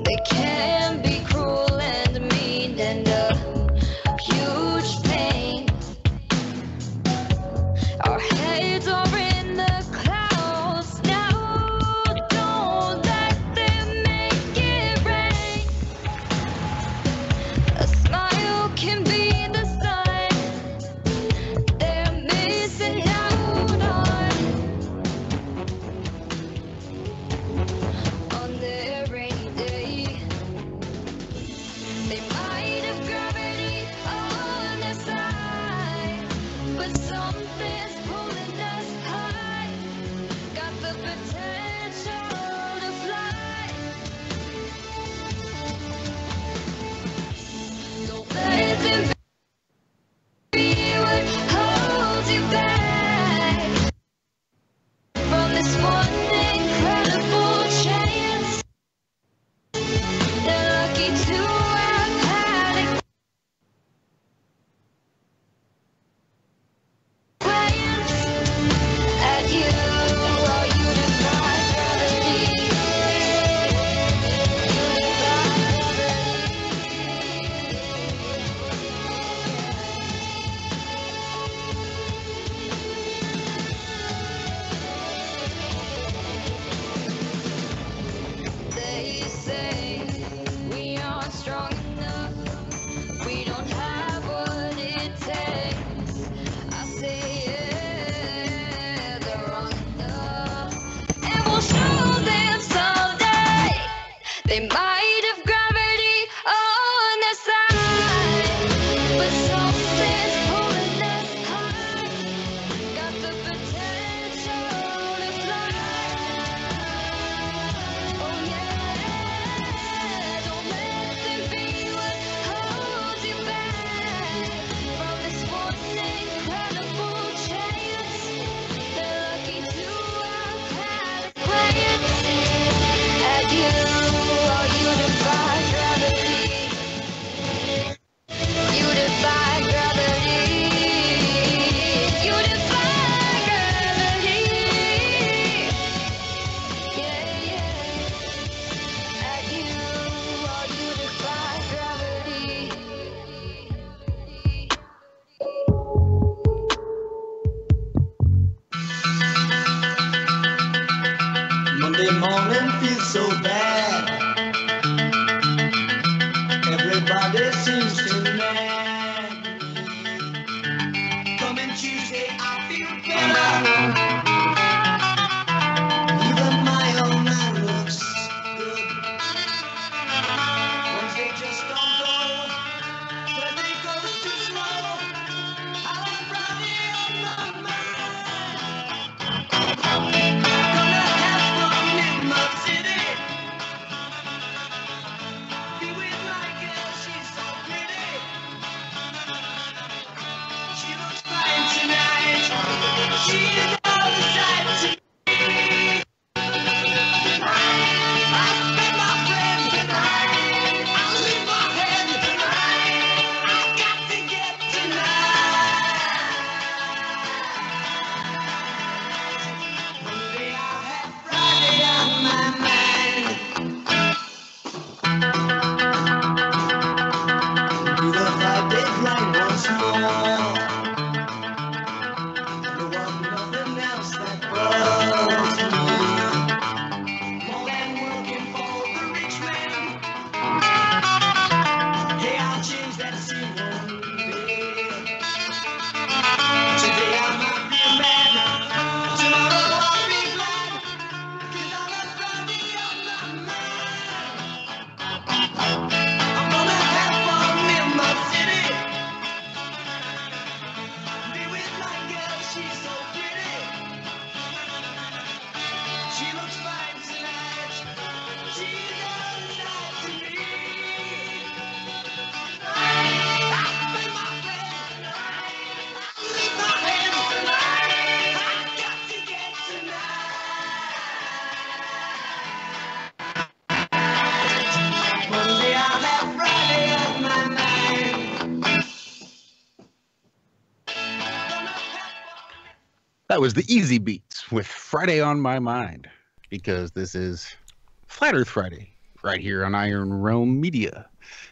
They can be cruel and mean and a huge pain. Our heads are in the clouds now. Don't let them make it rain. A smile can be the sign they're missing out on their rainy day. They might have gravity on their side, but something's pulling us high. Got the potential to fly. Don't let them be what holds you back from this one incredible chance. They're lucky to have had a glance at you. Are you defy gravity? You defy gravity. Sunday morning feels so bad. Everybody seems to nag me. Coming Tuesday, I feel better. Even my own man looks good. Wednesday just don't go. Thursday goes too slow. I like Friday on my mind. Gonna have fun in my city. Be with my girl, she's so pretty. She looks fine tonight. She's all the sight to me. I spend my friend tonight. I'll leave my head tonight. I got to get tonight. Monday I'll have Friday on my mind. Do the 5-day grind once more. There was nothing else that bothers me more than working for the rich man. Hey, I'll change that scene one day. Today I might be mad, tomorrow I'll be glad, 'cause I'm a Friday on my mind. I'm gonna have fun in my city. Be with my girl, she's so pretty. She looks fine tonight. She's all the sight to me. I spend my friend tonight. I leave my hand tonight. I got to get tonight. Monday I'll have Friday on my mind. That was the Easy Beats with Friday on My Mind, because this is Flat Earth Friday right here on IronRealmMedia.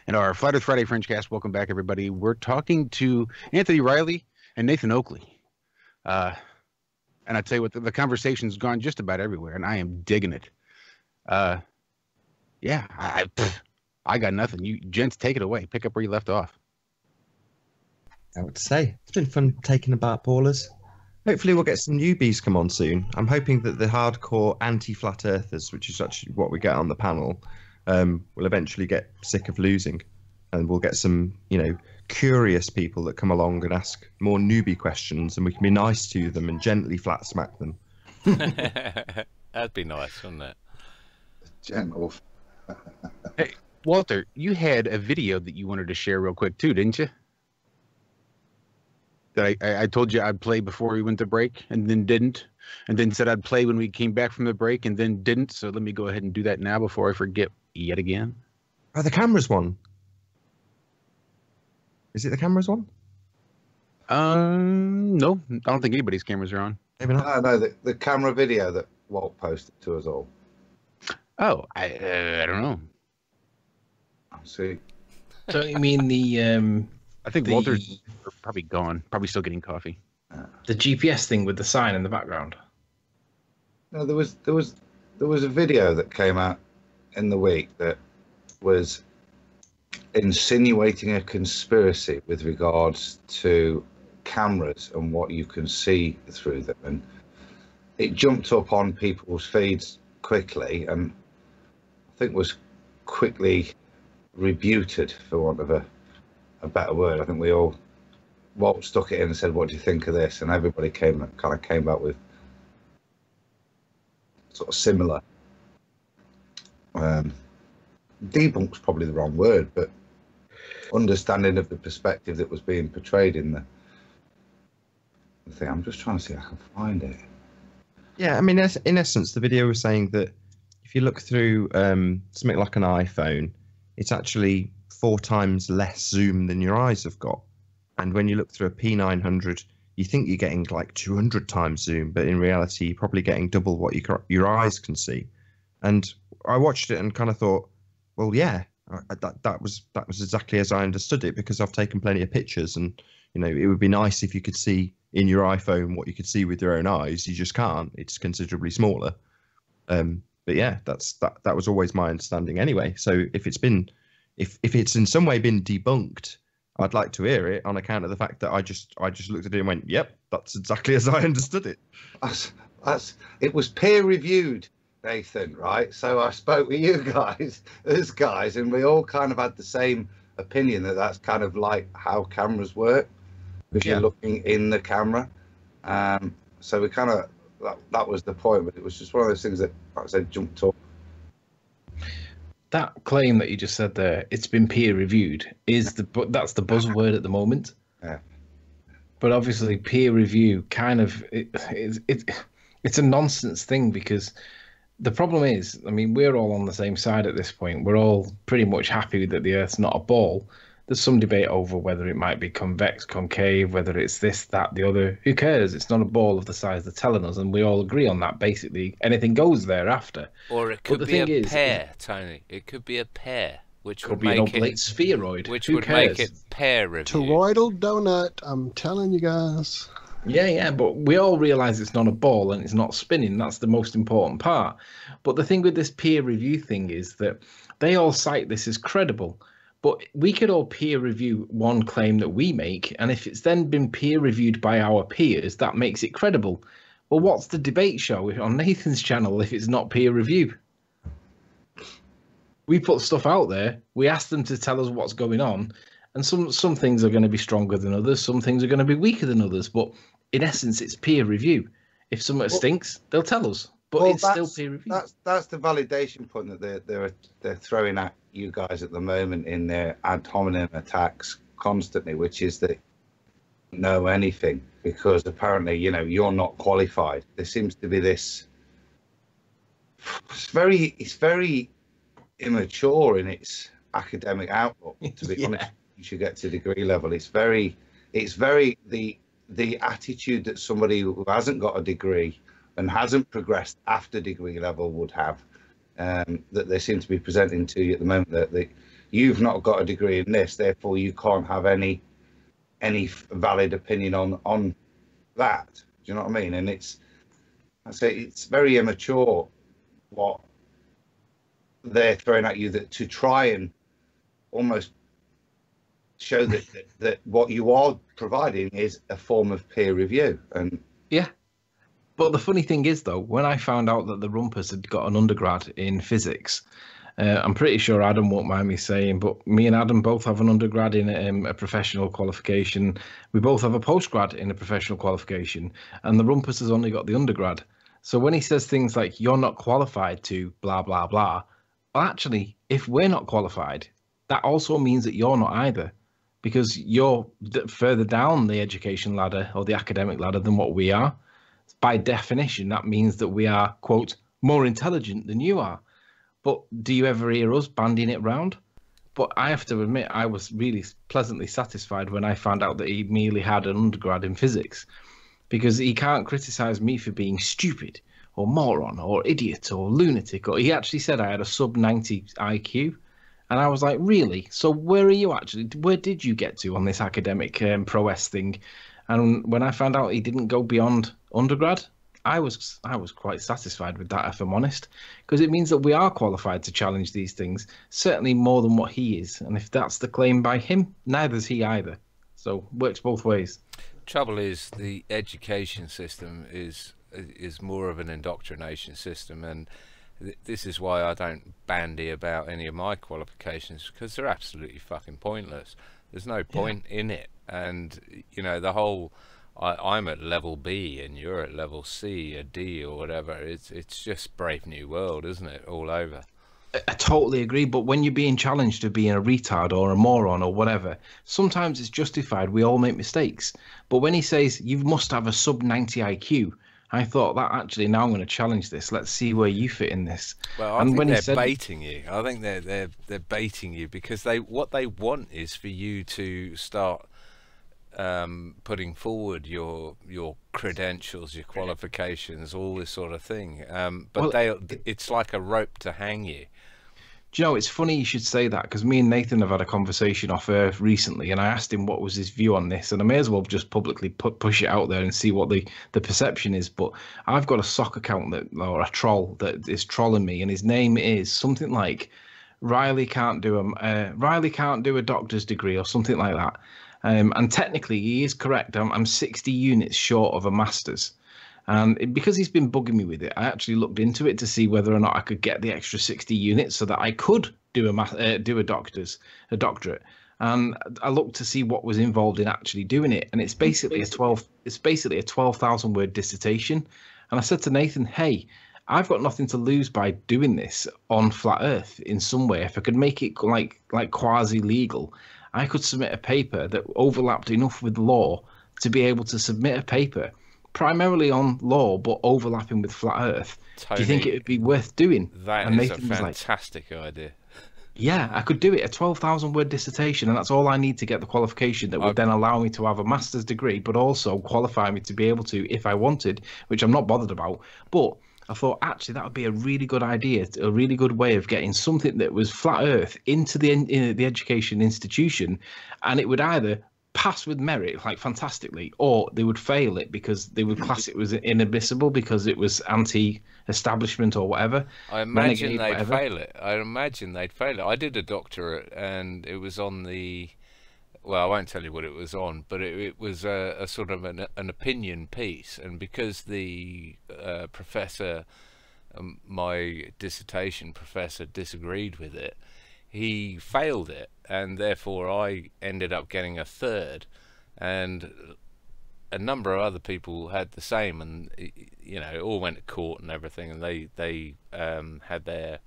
And our Flat Earth Friday FRINGE-CAST, welcome back, everybody. We're talking to Anthony Riley and Nathan Oakley. And I tell you what, the conversation's gone just about everywhere, and I am digging it. Yeah, I got nothing. You gents, take it away. Pick up where you left off. I would say it's been fun taking about ballers. Hopefully we'll get some newbies come on soon. I'm hoping that the hardcore anti-flat earthers, which is actually what we get on the panel, will eventually get sick of losing, and we'll get some, curious people that come along and ask more newbie questions, and we can be nice to them and gently flat smack them. That'd be nice, wouldn't it? Gentle. Hey, Walter, you had a video that you wanted to share real quick too, didn't you? That I told you I'd play before we went to break, and then didn't, and then said I'd play when we came back from the break, and then didn't. So let me go ahead and do that now before I forget yet again. Oh, the cameras one. Is it the cameras one? No, I don't think anybody's cameras are on. Maybe not. No, the camera video that Walt posted to us all. Oh, I don't know. See, Don't you mean the I think Walter's probably gone. Probably still getting coffee. the GPS thing with the sign in the background? no, there was a video that came out in the week that was insinuating a conspiracy with regards to cameras and what you can see through them, and it jumped up on people's feeds quickly, and I think was quickly rebutted, for want of a better word. I think Walt stuck it in and said, "What do you think of this?" And everybody came back with sort of similar. Debunk's probably the wrong word, but understanding of the perspective that was being portrayed in the thing. I'm just trying to see if I can find it. Yeah, I mean, in essence, the video was saying that if you look through something like an iPhone, it's actually 4 times less zoom than your eyes have got. And when you look through a P900, you think you're getting like 200 times zoom, but in reality, you're probably getting double what your eyes can see. And I watched it and kind of thought, well, yeah, that was exactly as I understood it, because I've taken plenty of pictures, and it would be nice if you could see in your iPhone what you could see with your own eyes. You just can't. It's considerably smaller. But yeah, that was always my understanding anyway. So if it's in some way been debunked, I'd like to hear it on account of the fact that I just looked at it and went, yep, that's exactly as I understood it. It was peer reviewed, Nathan, right? So I spoke with you guys as guys, and we all kind of had the same opinion that that's kind of like how cameras work, because you're looking in the camera. So we kind of, that was the point, but it was just one of those things that, like I said, jumped up. That claim that you just said there, it's been peer reviewed, that's the buzzword at the moment. Yeah. But obviously, peer review kind of it's a nonsense thing, because the problem is, I mean, we're all on the same side at this point. We're all pretty much happy that the Earth's not a ball. There's some debate over whether it might be convex, concave, whether it's this, that, the other. Who cares? It's not a ball of the size they're telling us, and we all agree on that. Basically, anything goes thereafter. Or it could be a pear, Tony. It could be a pear, which would be an make oblate it spheroid. which Who would cares? make it pear review. Toroidal donut. I'm telling you guys. Yeah, but we all realise it's not a ball and it's not spinning. That's the most important part. But the thing with this peer review thing is that they all cite this as credible. But we could all peer review one claim that we make, and if it's then been peer reviewed by our peers, that makes it credible. Well, what's the debate show on Nathan's channel if it's not peer review? We put stuff out there, we ask them to tell us what's going on, and some things are going to be stronger than others, some things are going to be weaker than others, but in essence, it's peer review. If something stinks, they'll tell us, but it's still peer review. That's the validation point that they're throwing at you guys at the moment in their ad hominem attacks constantly, which is that you don't know anything because apparently you're not qualified. There seems to be this. It's very immature in its academic outlook. To be honest, you should get to degree level. It's very the attitude that somebody who hasn't got a degree and hasn't progressed after degree level would have, that they seem to be presenting to you at the moment, that you've not got a degree in this, therefore you can't have any valid opinion on that. Do you know what I mean? And it's very immature what they're throwing at you, that to try and almost show that what you are providing is a form of peer review. And yeah, but the funny thing is, though, when I found out that the Rumpus had got an undergrad in physics, I'm pretty sure Adam won't mind me saying, but me and Adam both have an undergrad in a professional qualification. We both have a postgrad in a professional qualification, and the Rumpus has only got the undergrad. So when he says things like, you're not qualified to blah, blah, blah, well, actually, if we're not qualified, that also means that you're not either, because you're further down the education ladder or the academic ladder than what we are. By definition, that means that we are, quote, more intelligent than you are. But do you ever hear us bandying it round? But I have to admit, I was really pleasantly satisfied when I found out that he merely had an undergrad in physics, because he can't criticize me for being stupid or moron or idiot or lunatic. Or he actually said I had a sub 90 IQ. And I was like, really? So where are you actually? Where did you get to on this academic prowess thing? And when I found out he didn't go beyond undergrad, I was quite satisfied with that, if I'm honest, because it means that we are qualified to challenge these things, certainly more than what he is. And if that's the claim by him, neither's he either. So works both ways. Trouble is, the education system is more of an indoctrination system, and this is why I don't bandy about any of my qualifications, because they're absolutely fucking pointless. There's no point in it. And the whole I'm at level B and you're at level C or D or whatever, it's just Brave New World, isn't it, all over? I totally agree, but when you're being challenged to being a retard or a moron or whatever, sometimes it's justified. We all make mistakes. But when he says you must have a sub 90 IQ, I thought that actually, now I'm going to challenge this. Let's see where you fit in this. Well, I think they're baiting you. I think they're baiting you, because what they want is for you to start putting forward your credentials, your qualifications, all this sort of thing. But it's like a rope to hang you. Do you know, it's funny you should say that, because me and Nathan have had a conversation off air recently, and I asked him what was his view on this, and I may as well just publicly push it out there and see what the perception is. But I've got a sock account or a troll that is trolling me, and his name is something like Riley can't do a doctor's degree or something like that. And technically, he is correct. I'm 60 units short of a master's. And because he's been bugging me with it, I actually looked into it to see whether or not I could get the extra 60 units so that I could do a doctorate. And I looked to see what was involved in actually doing it, and it's basically a 12,000 word dissertation. And I said to Nathan, "Hey, I've got nothing to lose by doing this on flat Earth in some way. If I could make it like quasi legal, I could submit a paper that overlapped enough with law to be able to submit a paper." Primarily on law, but overlapping with flat Earth. Tony, Do you think it would be worth doing? That and is Nathan a fantastic idea. Yeah, I could do it, a 12,000 word dissertation, and that's all I need to get the qualification that would then allow me to have a master's degree, but also qualify me to be able to, if I wanted, which I'm not bothered about. But I thought, actually, that would be a really good idea, a really good way of getting something that was flat Earth into the education institution, and it would either pass with merit, like fantastically, or they would fail it because they would class it was inadmissible because it was anti-establishment or whatever. I imagine they'd fail it. I did a doctorate, and it was on the, well, I won't tell you what it was on, but it was a sort of an opinion piece, and because the professor, my dissertation professor, disagreed with it, he failed it, and therefore I ended up getting a third, and a number of other people had the same, and you know, all went to court and everything, and they had their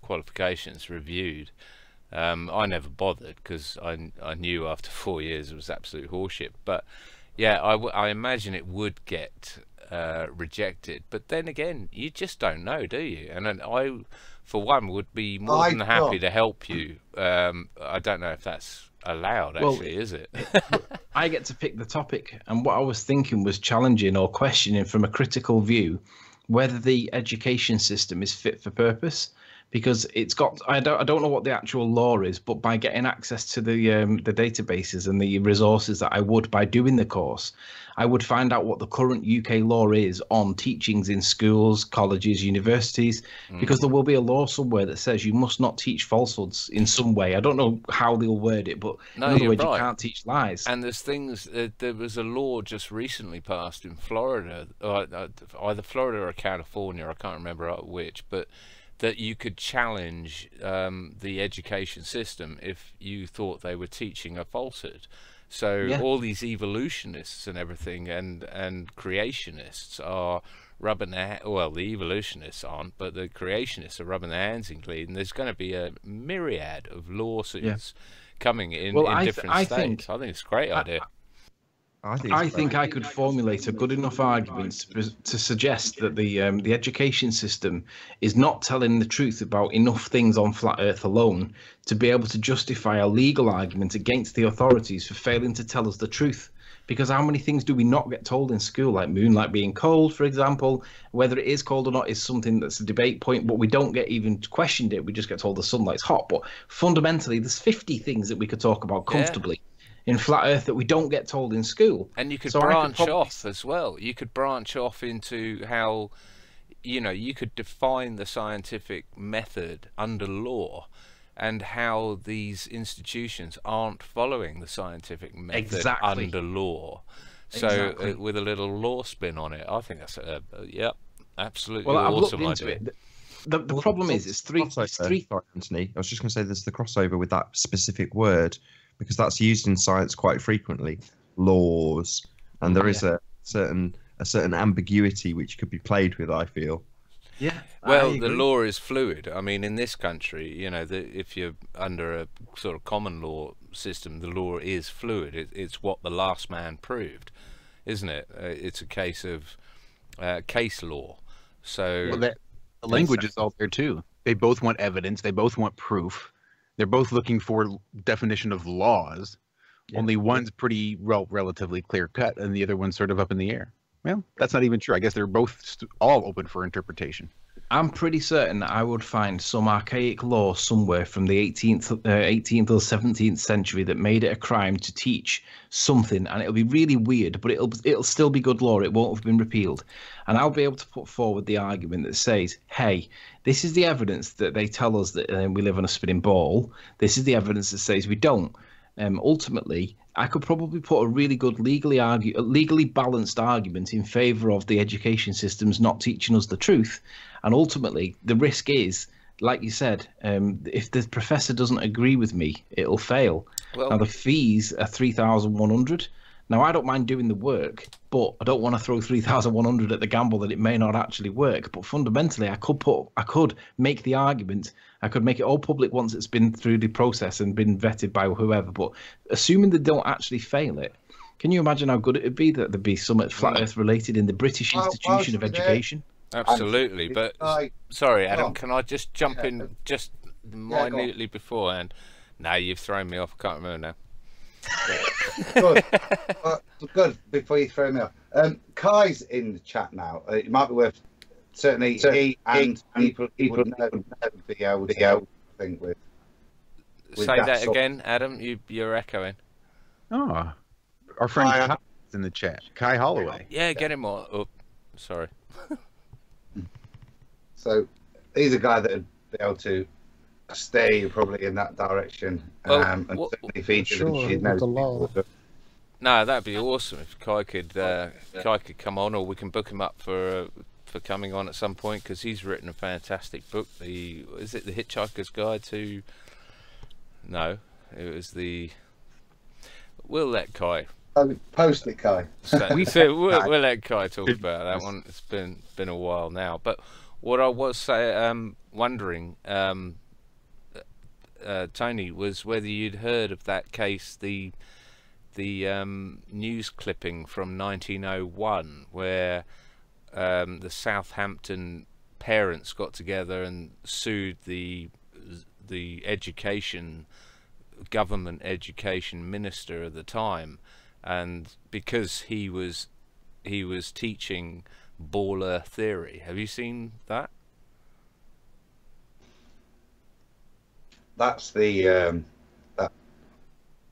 qualifications reviewed. I never bothered because I knew after 4 years it was absolute horseshit. But yeah, I imagine it would get rejected, but then again, you just don't know, do you? And then I, for one, would be more than happy to help you. I don't know if that's allowed, actually, is it? I get to pick the topic, and what I was thinking was challenging or questioning from a critical view whether the education system is fit for purpose, because it's got, I don't know what the actual law is, but by getting access to the databases and the resources that I would by doing the course, I would find out what the current UK law is on teachings in schools, colleges, universities, because there will be a law somewhere that says you must not teach falsehoods in some way. I don't know how they'll word it, but in other words, you can't teach lies. And there's things, there was a law just recently passed in Florida, either Florida or California, I can't remember which, but that you could challenge the education system if you thought they were teaching a falsehood. So all these evolutionists and everything, and creationists are rubbing their, well, the evolutionists aren't, but the creationists are rubbing their hands in glee, and there's going to be a myriad of lawsuits coming in different states. I think it's a great idea. I think I could formulate a good enough argument to suggest that the education system is not telling the truth about enough things on flat Earth alone to be able to justify a legal argument against the authorities for failing to tell us the truth. Because how many things do we not get told in school, like moonlight being cold, for example? Whether it is cold or not is something that's a debate point, but we don't get even questioned it. We just get told the sunlight's hot. But fundamentally, there's 50 things that we could talk about comfortably in flat Earth that we don't get told in school. And you could branch off as well. You could branch off into how, you know, you could define the scientific method under law, and how these institutions aren't following the scientific method under law. So with a little law spin on it, I think that's absolutely awesome idea. The problem is, it's three. Sorry, Anthony. I was just going to say there's the crossover with that specific word, because that's used in science quite frequently. Laws, and there is a certain ambiguity which could be played with, I feel. Yeah. Well, the law is fluid. I mean, in this country, you know, if you're under a sort of common law system, the law is fluid. It's what the last man proved, isn't it? It's a case of case law. So the language is all there too. They both want evidence. They both want proof. They're both looking for definition of laws. Only one's pretty relatively clear cut, and the other one's sort of up in the air. Well, that's not even true. I guess they're both all open for interpretation. I'm pretty certain that I would find some archaic law somewhere from the 18th or 17th century that made it a crime to teach something, and it'll be really weird, but it'll still be good law. It won't have been repealed, and I'll be able to put forward the argument that says, "Hey, this is the evidence that they tell us that we live on a spinning ball. This is the evidence that says we don't." Ultimately, I could probably put a really good legally balanced argument in favour of the education systems not teaching us the truth. And ultimately, the risk is, like you said, if the professor doesn't agree with me, it'll fail. Well, Now, the fees are 3,100. Now, I don't mind doing the work, but I don't want to throw 3,100 at the gamble that it may not actually work. But fundamentally, I could make the argument. I could make it all public once it's been through the process and been vetted by whoever. But assuming they don't actually fail it, can you imagine how good it would be that there'd be something flat Earth related in the British Institution of Education? Absolutely, but sorry, Adam, can I just jump in just minutely beforehand? Now you've thrown me off. I can't remember now. Good. Before you throw me off, Kai's in the chat now. It might be worth certainly he and people would know be able to think with. Say that again, Adam. You're echoing. Oh, our friend Kai is in the chat. Kai Holloway. Yeah, get him on. Oh, sorry. So he's a guy that would be able to stay probably in that direction. Well, And certainly if he didn't, he'd know. the law. No, that'd be awesome if Kai could come on, or we can book him up for coming on at some point, because he's written a fantastic book. Is it The Hitchhiker's Guide to? No, it was the. We'll let Kai. Post it, Kai. We'll let Kai talk about that one. It's been a while now, but what I was wondering, Tony, was whether you'd heard of that case, the news clipping from 1901, where the Southampton parents got together and sued the government education minister at the time, and because he was teaching baller theory. Have you seen that? That's the.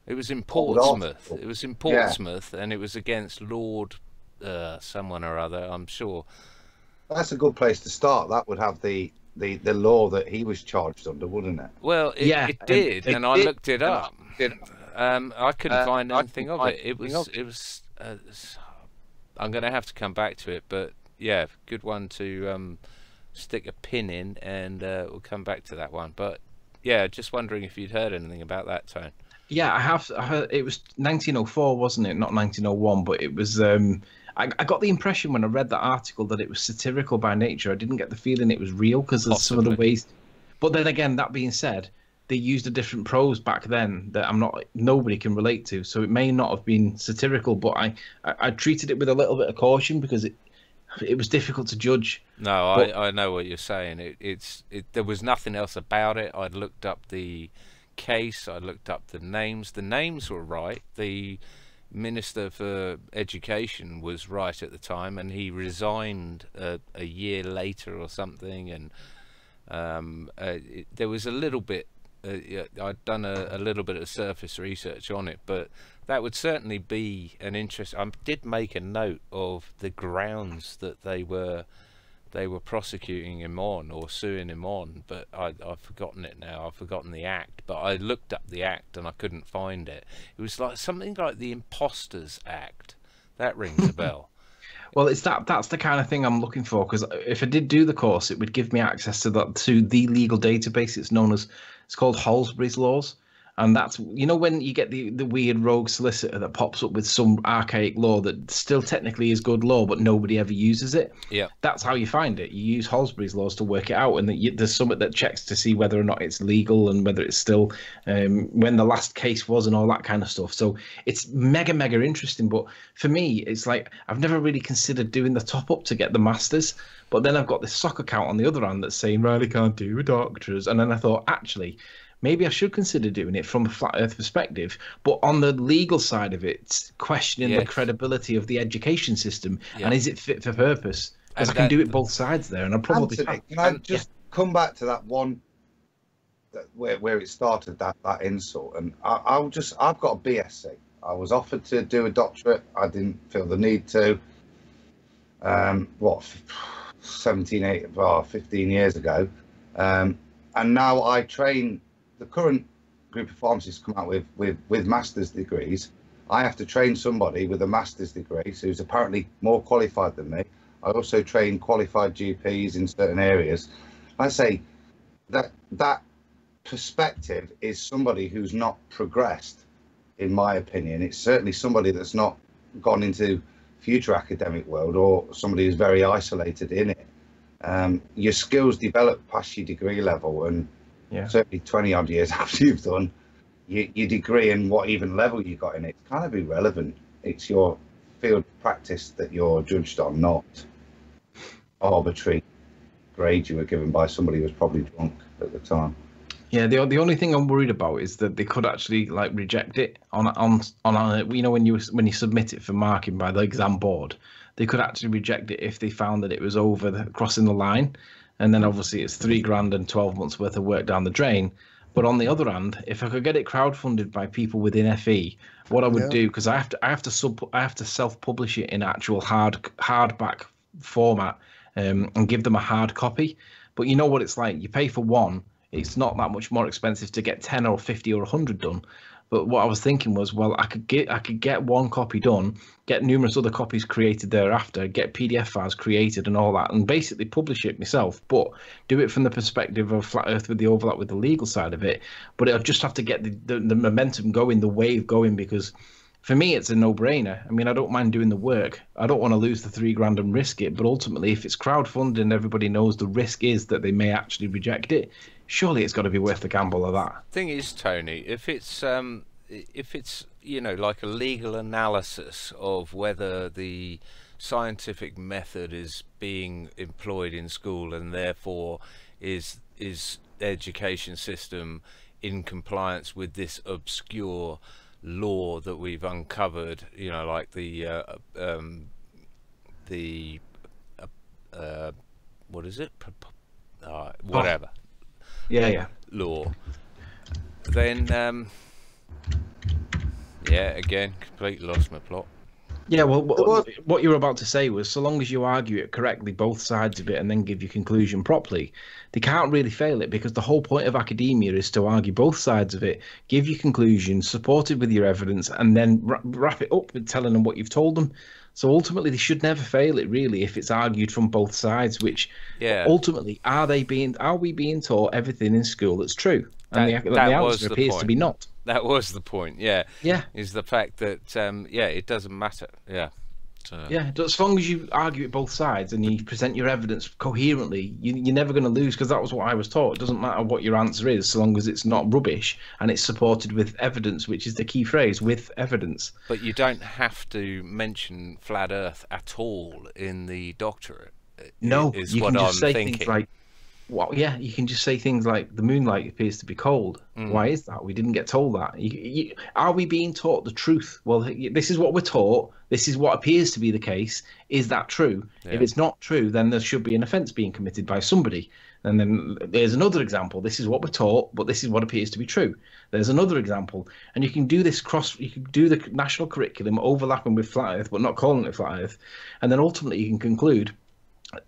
It was in Portsmouth. It was in Portsmouth, and it was against Lord someone or other, I'm sure. That's a good place to start. That would have the law that he was charged under, wouldn't it? Well, it did, and I looked it up. I couldn't find anything of it. It was. I'm going to have to come back to it, but yeah, good one to stick a pin in, and we'll come back to that one. But yeah, just wondering if you'd heard anything about that, Tone. Yeah, I have. I heard it was 1904, wasn't it? Not 1901, but it was. I got the impression when I read that article that it was satirical by nature. I didn't get the feeling it was real because of some of the ways. But then again, that being said, they used a different prose back then that nobody can relate to. So it may not have been satirical, but I treated it with a little bit of caution because it was difficult to judge. No, I know what you're saying. There was nothing else about it. I'd looked up the case. I looked up the names. The names were right. The Minister for Education was right at the time, and he resigned a year later or something. And there was a little bit. I'd done a little bit of surface research on it, but that would certainly be an interest. I did make a note of the grounds that they were prosecuting him on or suing him on, but I've forgotten it now. I've forgotten the act, but I looked up the act and I couldn't find it. It was like something like the Imposters Act. That rings a bell. Well, that's the kind of thing I'm looking for, because if I did do the course, it would give me access to the legal database. It's called Halsbury's Laws. And that's, when you get the weird rogue solicitor that pops up with some archaic law that still technically is good law, but nobody ever uses it. Yeah. That's how you find it. You use Halsbury's Laws to work it out, and there's something that checks to see whether or not it's legal and whether it's still when the last case was and all that kind of stuff. So it's mega, mega interesting. But for me, it's like I've never really considered doing the top up to get the masters. But then I've got this sock account on the other hand that's saying Riley can't do a doctorate. And then I thought, actually, maybe I should consider doing it from a flat Earth perspective. But on the legal side of it, questioning the Yes. credibility of the education system Yeah. and is it fit for purpose? Because I And can that- do it both sides there, and I probably Anthony, have. can I and- just come back to that one where it started, that insult? And I've got a BSc. I was offered to do a doctorate. I didn't feel the need to. 15 years ago, and now I train the current group of pharmacists come out with master's degrees. I have to train somebody with a master's degree who's apparently more qualified than me. I also train qualified GPs in certain areas. I say that perspective is somebody who's not progressed, in my opinion. It's certainly somebody that's not gone into future academic world, or somebody who's very isolated in it. Your skills develop past your degree level, and certainly 20 odd years after you've done your degree and what even level you got in it, it's kind of irrelevant. It's your field practice that you're judged on, not arbitrary grade you were given by somebody who was probably drunk at the time. Yeah, the only thing I'm worried about is that they could actually like reject it on you know, when you submit it for marking by the exam board, they could actually reject it if they found that it was crossing the line, and then obviously it's $3,000 and 12 months worth of work down the drain. But on the other hand, if I could get it crowdfunded by people within FE, what I would do, because I have to self-publish it in actual hardback format, and give them a hard copy. But you know what it's like, you pay for one. It's not that much more expensive to get 10 or 50 or 100 done. But what I was thinking was, well, I could get one copy done, get numerous other copies created thereafter, get PDF files created and all that, and basically publish it myself. But do it from the perspective of Flat Earth with the overlap with the legal side of it. But I'll just have to get the momentum going, the wave going, because for me, it's a no-brainer. I mean, I don't mind doing the work. I don't want to lose the $3,000 and risk it. But ultimately, if it's crowdfunded and everybody knows the risk is that they may actually reject it, surely it's got to be worth the gamble of that. Thing is, Tony, if it's you know, like a legal analysis of whether the scientific method is being employed in school, and therefore is education system in compliance with this obscure law that we've uncovered, you know, like the what is it, whatever law, then yeah, again, completely lost my plot. Yeah, well, what you were about to say was, so long as you argue it correctly, both sides of it, and then give your conclusion properly, they can't really fail it, because the whole point of academia is to argue both sides of it, give your conclusion, support it with your evidence, and then wrap it up with telling them what you've told them. So ultimately, they should never fail it, really, if it's argued from both sides. Which, ultimately, are we being taught everything in school that's true? And the answer appears to be not. That was the point, yeah. Yeah. Is the fact that, it doesn't matter, yeah. So. Yeah, as long as you argue it both sides and you present your evidence coherently, you're never going to lose, because that was what I was taught. It doesn't matter what your answer is, so long as it's not rubbish and it's supported with evidence, which is the key phrase, with evidence. But you don't have to mention flat Earth at all in the doctorate. No, is you what can just I'm say thinking. things like, well, yeah, you can just say things like, the moonlight appears to be cold. Why is that? We didn't get told that. Are we being taught the truth? Well, this is what we're taught. This is what appears to be the case. Is that true? Yeah. If it's not true, then there should be an offence being committed by somebody. And then there's another example. This is what we're taught, but this is what appears to be true. There's another example. And you can do this you can do the national curriculum overlapping with Flat Earth, but not calling it Flat Earth. And then ultimately you can conclude,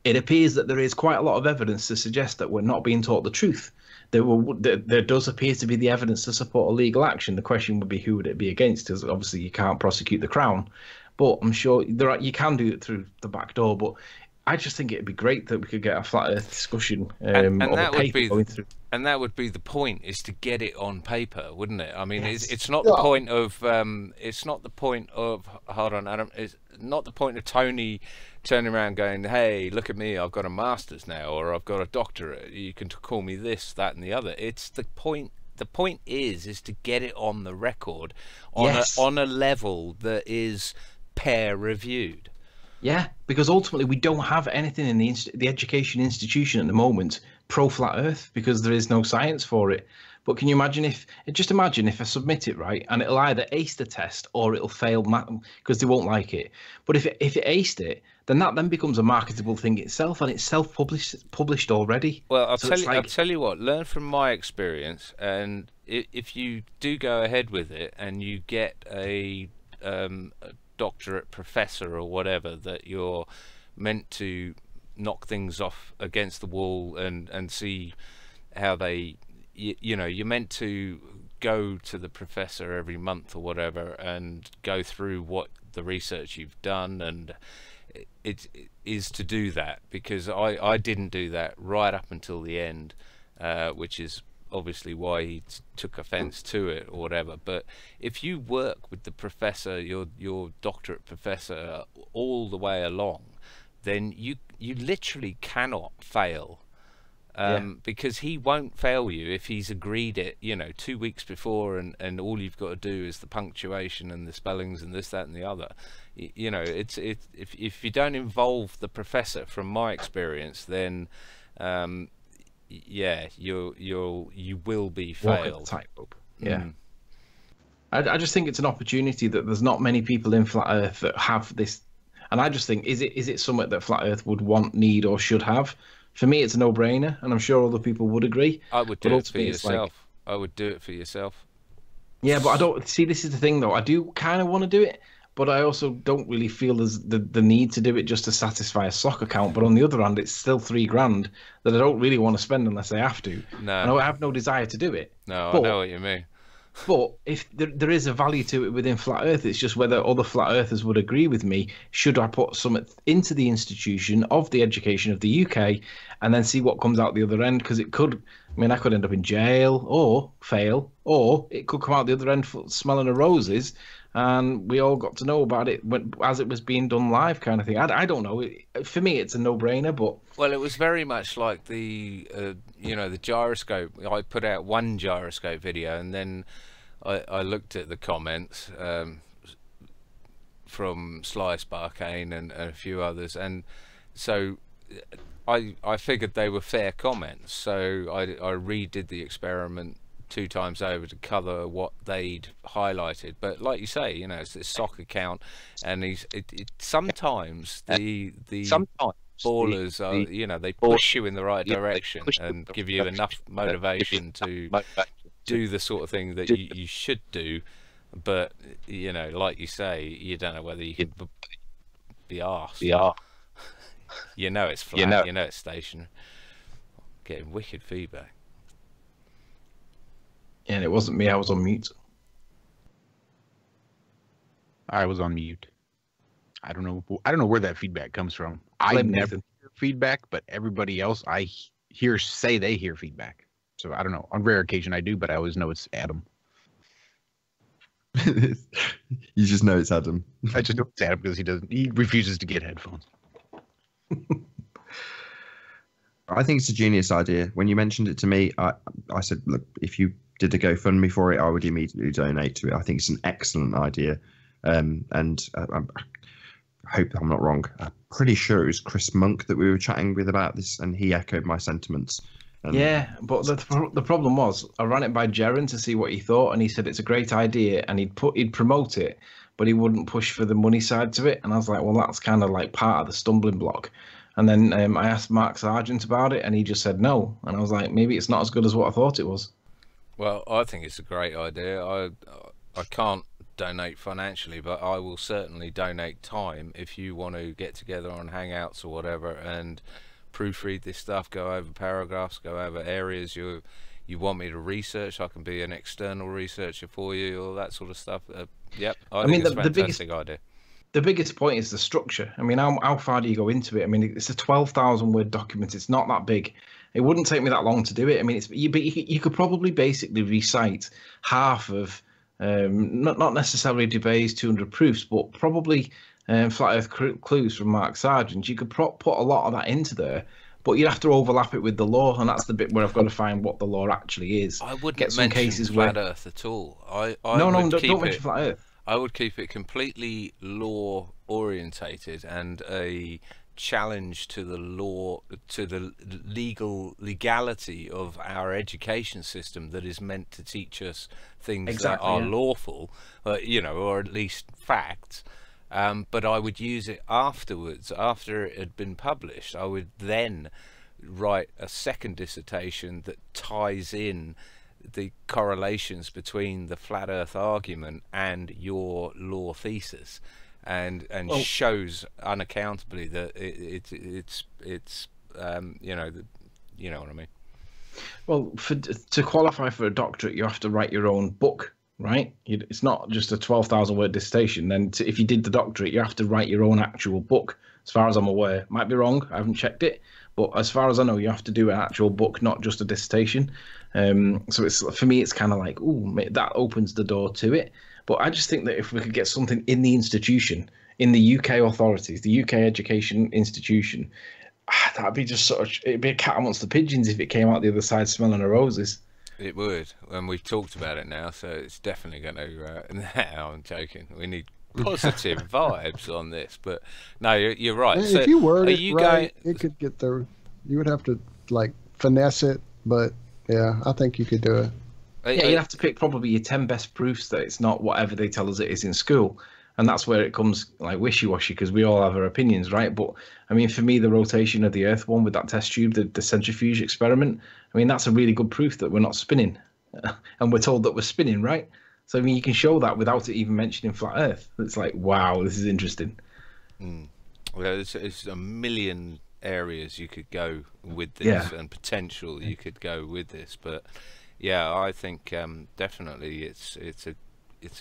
it appears that there is quite a lot of evidence to suggest that we're not being taught the truth. There does appear to be the evidence to support a legal action. The question would be, who would it be against? Because obviously you can't prosecute the Crown, but I'm sure you can do it through the back door. But I just think it'd be great that we could get a Flat Earth discussion and of that a would paper be going through. And that would be the point, is to get it on paper, wouldn't it? I mean, Yes. it's not the point of it's not the point of, hold on, Adam, it's not the point of Tony turning around going, hey, look at me, I've got a master's now, or I've got a doctorate, you can call me this, that and the other. It's the point. The point is to get it on the record on a level that is peer reviewed. Yeah, because ultimately we don't have anything in the education institution at the moment pro Flat Earth, because there is no science for it. But can you imagine if I submit it right, and it'll either ace the test or it'll fail because they won't like it. But if it aced it, then that then becomes a marketable thing itself, and it's self-published already. Well, I'll So tell it's you. I'll tell you what. Learn from my experience, and if you do go ahead with it, and you get a doctorate professor or whatever that you're meant to knock things off against the wall and see how they, you know, you're meant to go to the professor every month or whatever and go through what the research you've done, and it is to do that, because I didn't do that right up until the end, which is obviously why he took offense to it or whatever. But if you work with the professor, your doctorate professor, all the way along, then you literally cannot fail, because he won't fail you if he's agreed it, you know, 2 weeks before, and all you've got to do is the punctuation and the spellings and this, that, and the other. You know, it's if you don't involve the professor, from my experience, then yeah, you will be failed. Tightrope. Yeah. I just think it's an opportunity that there's not many people in Flat Earth that have this, and I just think, is it something that Flat Earth would want, need, or should have? For me, it's a no-brainer, and I'm sure other people would agree. I would do it for yourself. I would do it for yourself. Yeah, but I don't see. This is the thing, though. I do kind of want to do it, but I also don't really feel there's the need to do it just to satisfy a stock account. But on the other hand, it's still $3,000 that I don't really want to spend unless I have to. No, and I have no desire to do it. No, but, I know what you mean. But if there is a value to it within Flat Earth, it's just whether other Flat Earthers would agree with me. Should I put some into the institution of the education of the UK and then see what comes out the other end? Because it could, I mean, I could end up in jail or fail, or it could come out the other end smelling of roses, and we all got to know about it as it was being done live, kind of thing. I don't know. For me, it's a no-brainer, but... Well, it was very much like the, you know, the gyroscope. I put out one gyroscope video, and then I looked at the comments from Sly Sparkane and a few others, and so I figured they were fair comments. So I redid the experiment 2 times over to cover what they'd highlighted. But like you say, you know, it's this sock account, and sometimes the ballers are, you know, they push you in the right direction and give you enough motivation to do the sort of thing that you should do. But, you know, like you say, you don't know whether you can be arsed. You know it's flat, you know it's stationary. Getting wicked feedback. And it wasn't me, I was on mute. I was on mute. I don't know where that feedback comes from. I never hear feedback, but everybody else I hear say they hear feedback. So I don't know. On rare occasion I do, but I always know it's Adam. You just know it's Adam. I just know it's Adam because he refuses to get headphones. I think it's a genius idea. When you mentioned it to me, I said, look, if you did a GoFundMe for it, I would immediately donate to it. I think it's an excellent idea. And I hope I'm not wrong. I'm pretty sure it was Chris Monk that we were chatting with about this, and he echoed my sentiments. Yeah, but the problem was, I ran it by Jaren to see what he thought, and he said it's a great idea, and he'd promote it, but he wouldn't push for the money side to it. And I was like, well, that's kind of like part of the stumbling block. And then I asked Mark Sargent about it, and he just said no. And I was like, maybe it's not as good as what I thought it was. Well, I think it's a great idea. I can't donate financially, but I will certainly donate time if you want to get together on Hangouts or whatever and proofread this stuff, go over paragraphs, go over areas you want me to research. I can be an external researcher for you, all that sort of stuff. Yep, I think it's a fantastic idea. The biggest point is the structure. I mean, how far do you go into it? I mean, it's a 12,000 word document. It's not that big. It wouldn't take me that long to do it. I mean, you could probably basically recite half of, not necessarily Dubé's 200 proofs, but probably Flat Earth Clues from Mark Sargent. You could put a lot of that into there, but you'd have to overlap it with the law, and that's the bit where I've got to find what the law actually is. I wouldn't get some cases Flat Earth at all. Don't mention Flat Earth. I would keep it completely law orientated and a challenge to the law, to the legality of our education system that is meant to teach us things Exactly, that are yeah. lawful, you know, or at least facts. But I would use it afterwards, after it had been published. I would then write a second dissertation that ties in the correlations between the flat Earth argument and your law thesis, and Well- shows unaccountably that it's you know, you know what I mean. Well, to qualify for a doctorate, you have to write your own book, right? It's not just a 12,000 word dissertation. Then, if you did the doctorate, you have to write your own actual book. As far as I'm aware, might be wrong. I haven't checked it, but as far as I know, you have to do an actual book, not just a dissertation. So it's, for me, it's kind of like, ooh, that opens the door to it. But I just think that if we could get something in the institution, in the UK authorities, the UK education institution, that'd be just it'd be a cat amongst the pigeons if it came out the other side smelling of roses. It would, and we've talked about it now, so it's definitely going to. No, I'm joking. We need positive vibes on this, but no, you're right. And So if you word are it you right, going? it could get there. You would have to like finesse it, but yeah, I think you could do it. Yeah, you'd have to pick probably your 10 best proofs that it's not whatever they tell us it is in school. And that's where it comes like wishy-washy, because we all have our opinions, right? But I mean, for me, the rotation of the Earth one with that test tube, the centrifuge experiment, I mean, that's a really good proof that we're not spinning. And we're told that we're spinning, right? So, I mean, you can show that without it even mentioning flat Earth. It's like, wow, this is interesting. Well, it's a million areas you could go with this, and potential you could go with this. But yeah, I think definitely it's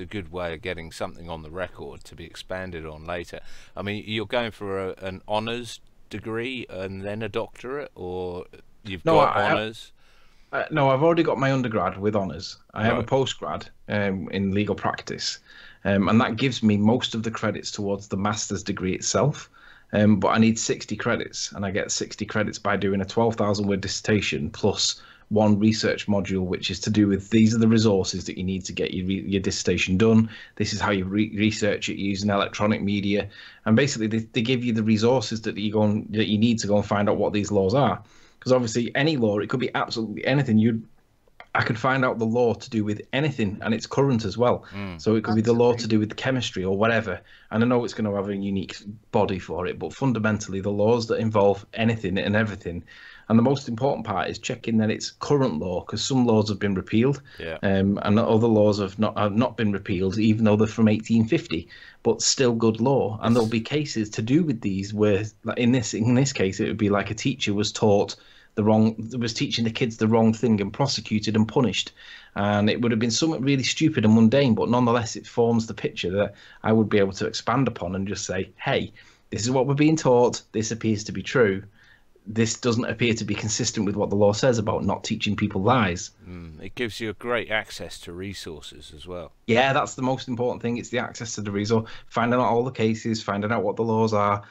a good way of getting something on the record to be expanded on later. I mean, you're going for an honours degree and then a doctorate, or you've got honours? No, I've already got my undergrad with honours. I have a postgrad in legal practice, and that gives me most of the credits towards the master's degree itself. But I need 60 credits, and I get 60 credits by doing a 12,000 word dissertation plus one research module, which is to do with these are the resources that you need to get your dissertation done. This is how you research it using electronic media, and basically they give you the resources that you need to go and find out what these laws are. Because obviously any law, it could be absolutely anything. I could find out the law to do with anything, and it's current as well. So it could be the law to do with chemistry or whatever. And I know it's going to have a unique body for it, but fundamentally the laws that involve anything and everything. And the most important part is checking that it's current law, because some laws have been repealed, and other laws have not been repealed, even though they're from 1850, but still good law. And there'll be cases to do with these where, like in this case, it would be like a teacher was teaching the kids the wrong thing and prosecuted and punished. And it would have been something really stupid and mundane, but nonetheless, it forms the picture that I would be able to expand upon and just say, hey, this is what we're being taught. This appears to be true. This doesn't appear to be consistent with what the law says about not teaching people lies. It gives you a great access to resources as well. Yeah, that's the most important thing. It's the access to the resource, finding out all the cases, finding out what the laws are.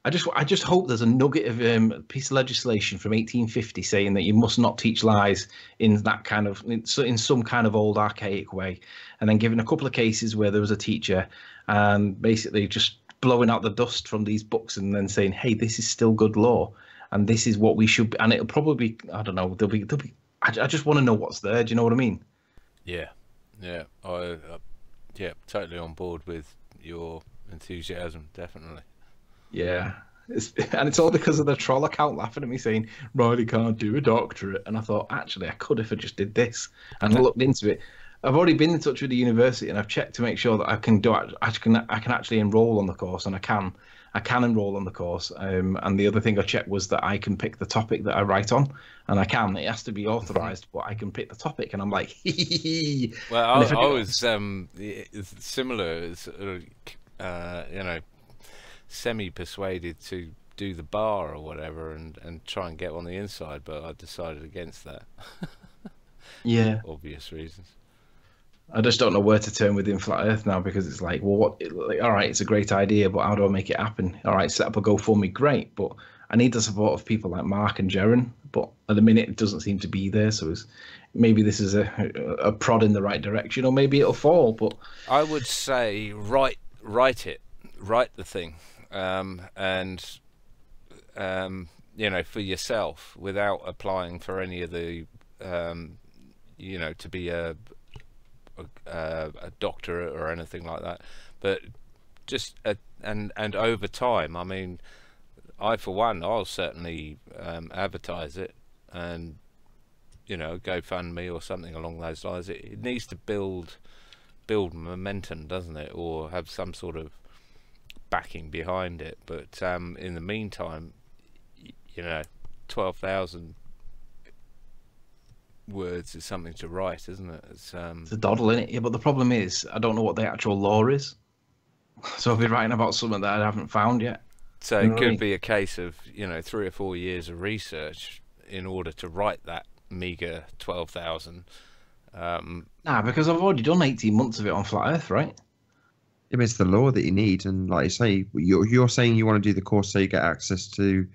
I just hope there's a nugget of a piece of legislation from 1850 saying that you must not teach lies in that kind of in some kind of old archaic way, and then given a couple of cases where there was a teacher and basically just blowing out the dust from these books and then saying, hey, this is still good law. And this is what we should be, and it'll probably, I don't know, there'll be. I just want to know what's there. Do you know what I mean? Yeah, totally on board with your enthusiasm, definitely. Yeah, it's all because of the troll account laughing at me saying Riley can't do a doctorate, and I thought actually I could if I just did this, and I looked into it. I've already been in touch with the university and I've checked to make sure that I can actually enroll on the course, and I can enroll on the course. And the other thing I checked was that I can pick the topic that I write on, and I can. It has to be authorized, but I can pick the topic, and I'm like, well, I was similar, semi-persuaded to do the bar or whatever and try and get on the inside, but I decided against that. Yeah, obvious reasons. I just don't know where to turn within Flat Earth now, because it's like, well, all right, it's a great idea, but how do I make it happen? All right, set up a GoFundMe, great, but I need the support of people like Mark and Jaren, but at the minute it doesn't seem to be there, so maybe this is a prod in the right direction, or maybe it'll fall, but... I would say write the thing, and you know, for yourself without applying for any of the, you know, to be a doctorate or anything like that, but just and over time, I mean, I for one, I'll certainly advertise it, and you know, GoFundMe or something along those lines. It needs to build momentum, doesn't it, or have some sort of backing behind it. But in the meantime, you know, 12,000 words is something to write, isn't it? It's a doddle, isn't it? Yeah, but the problem is, I don't know what the actual law is. So I'll be writing about something that I haven't found yet. So You know it what I could mean? be a case of, you know, 3 or 4 years of research in order to write that meager 12,000. Nah, because I've already done 18 months of it on Flat Earth, right? Yeah, but it's the law that you need, and like you say, you're saying you want to do the course so you get access to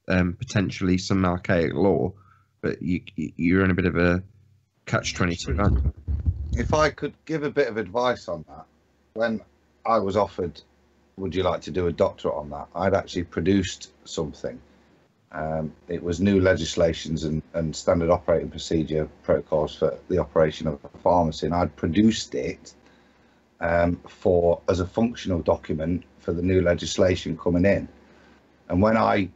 potentially some archaic law, but you're in a bit of a catch-22, aren't you? If I could give a bit of advice on that, when I was offered, would you like to do a doctorate on that, I'd actually produced something. It was new legislations and standard operating procedure protocols for the operation of a pharmacy, and I'd produced it as a functional document for the new legislation coming in. And when I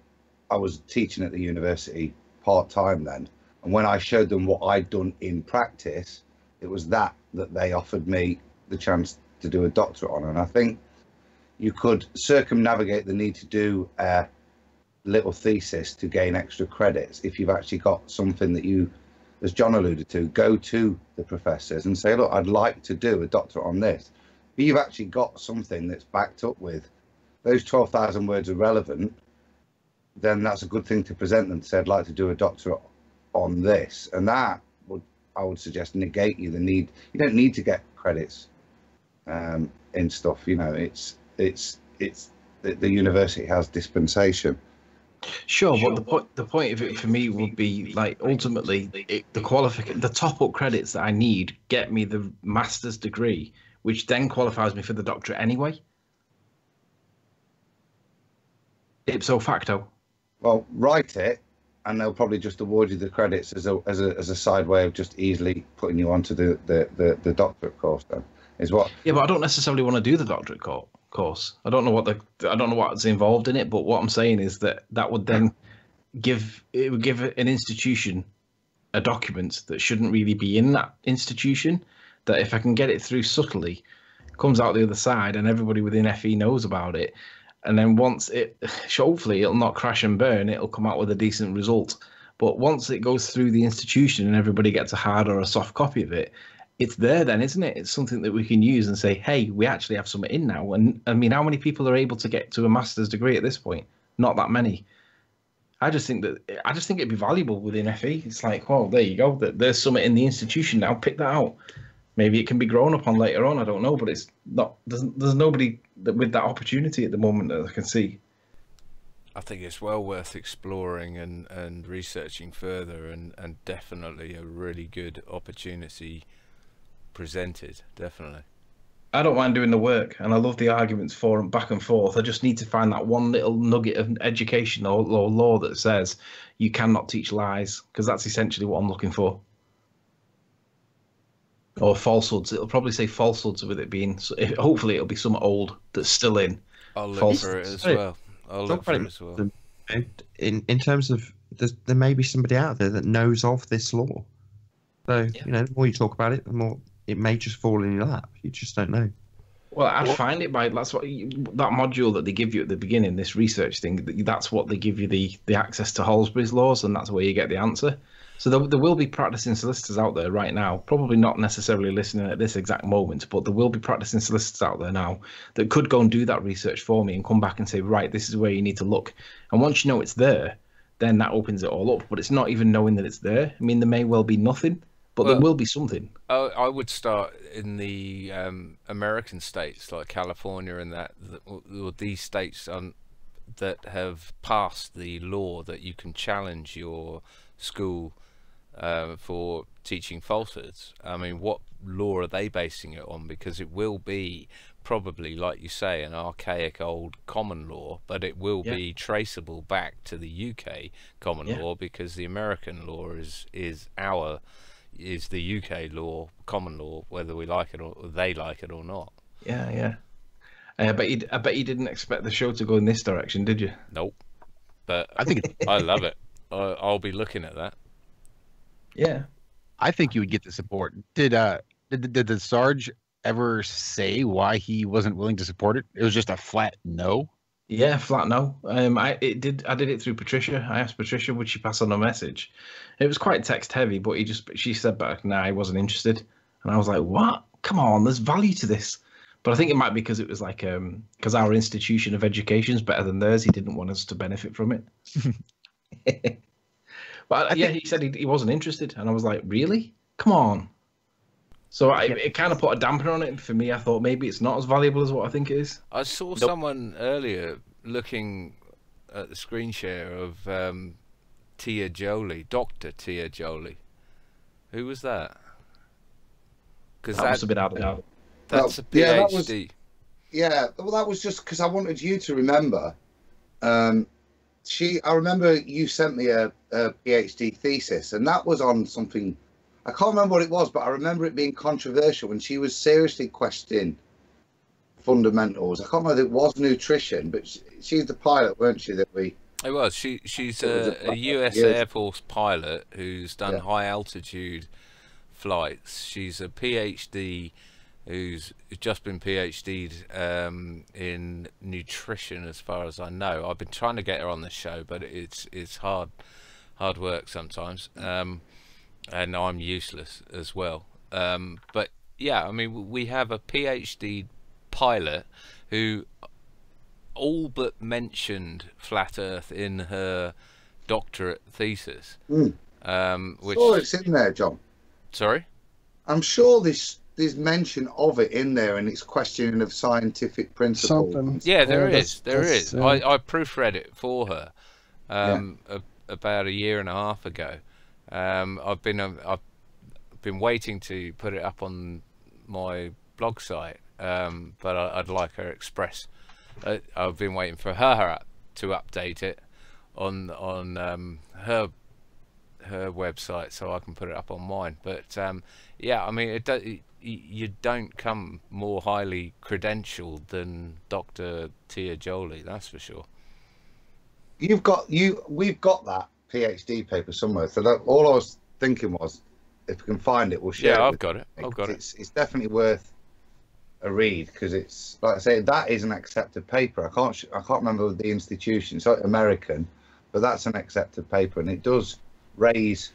was teaching at the university part-time then, and when I showed them what I'd done in practice, it was that they offered me the chance to do a doctorate on. And I think you could circumnavigate the need to do a little thesis to gain extra credits if you've actually got something that you, as John alluded to, go to the professors and say, look, I'd like to do a doctorate on this. But you've actually got something that's backed up with those 12,000 words are relevant, then that's a good thing to present them to say, I'd like to do a doctorate on this. And that would, I would suggest, negate you the need. You don't need to get credits in stuff, you know, it's the university has dispensation. Sure, but the point of it for me would be like ultimately the top up credits that I need get me the master's degree, which then qualifies me for the doctorate anyway. Ipso facto. Well, write it, and they'll probably just award you the credits as a side way of just easily putting you onto the doctorate course. Then is what. Yeah, but I don't necessarily want to do the doctorate course. I don't know what's involved in it, but what I'm saying is that would then give an institution a document that shouldn't really be in that institution. That if I can get it through subtly, comes out the other side, and everybody within FE knows about it, and then once it, hopefully it'll not crash and burn, it'll come out with a decent result. But once it goes through the institution and everybody gets a hard or a soft copy of it, it's there then, isn't it? It's something that we can use and say, hey, we actually have something in now. And I mean, how many people are able to get to a master's degree at this point? Not that many. I just think it'd be valuable within FE. It's like, well, there you go. There's something in the institution now. Pick that out. Maybe it can be grown upon later on. I don't know, but it's not. There's nobody with that opportunity at the moment that I can see. I think it's well worth exploring and researching further, and definitely a really good opportunity presented. Definitely. I don't mind doing the work, and I love the arguments for and back and forth. I just need to find that one little nugget of education or law that says you cannot teach lies, because that's essentially what I'm looking for. Or falsehoods. It'll probably say falsehoods with it being. Hopefully, it'll be some old that's still in. I'll look for it as well. I'll look for it as well. In terms of, there may be somebody out there that knows of this law. So, you know, the more you talk about it, the more it may just fall in your lap. You just don't know. Well, I'd find it by that module that they give you at the beginning, this research thing. That's what they give you the access to Holsbury's laws, and that's where you get the answer. So there will be practicing solicitors out there right now, probably not necessarily listening at this exact moment, but there will be practicing solicitors out there now that could go and do that research for me and come back and say, right, this is where you need to look. And once you know it's there, then that opens it all up. But it's not even knowing that it's there. I mean, there may well be nothing, but there will be something. I would start in the American states like California and or these states that have passed the law that you can challenge your school for teaching falsehoods. I mean, what law are they basing it on? Because it will be probably, like you say, an archaic old common law, but it will be traceable back to the UK common law, because the American law is the UK law, common law, whether we like it or they like it or not. Yeah. I bet you didn't expect the show to go in this direction, did you? Nope. But I think I love it. I'll be looking at that. Yeah. I think you would get the support. Did the Sarge ever say why he wasn't willing to support it? It was just a flat no. Yeah, flat no. I did it through Patricia. I asked Patricia, would she pass on a message? It was quite text heavy, but she said back, nah, I wasn't interested. And I was like, what? Come on, there's value to this. But I think it might be because it was like, because our institution of education is better than theirs. He didn't want us to benefit from it. But yeah, he said he wasn't interested, and I was like, really? Come on. So it kind of put a damper on it for me. I thought maybe it's not as valuable as what I think it is. I saw someone earlier looking at the screen share of Tia Jolie, Dr. Tia Jolie. Who was that? Because That was a bit out of that. That's a PhD. Yeah, that was just because I wanted you to remember. I remember you sent me a PhD thesis, and that was on something. I can't remember what it was, but I remember it being controversial when she was seriously questioning fundamentals. I can't remember if it was nutrition, but she's the pilot, weren't she? It was. She's a US Air Force pilot who's done high altitude flights. She's a PhD who's just been PhD'd in nutrition, as far as I know. I've been trying to get her on the show, but it's hard work sometimes. And I'm useless as well. But yeah, I mean, we have a PhD pilot who all but mentioned flat Earth in her doctorate thesis. Which it's in there, John. Sorry? I'm sure there's mention of it in there, and it's questioning of scientific principles. Something. Yeah, there is. that's, I proofread it for her about a year and a half ago. I've been waiting to put it up on my blog site, but I'd like her express. I've been waiting for her to update it on her website so I can put it up on mine. But yeah, I mean, you don't come more highly credentialed than Dr. Tia Jolie, that's for sure. We've got that PhD paper somewhere. So all I was thinking was, if we can find it, we'll share. Yeah, it I've got it. It's definitely worth a read, because it's, like I say, that is an accepted paper. I can't remember the institution. It's like American, but that's an accepted paper, and it does raise,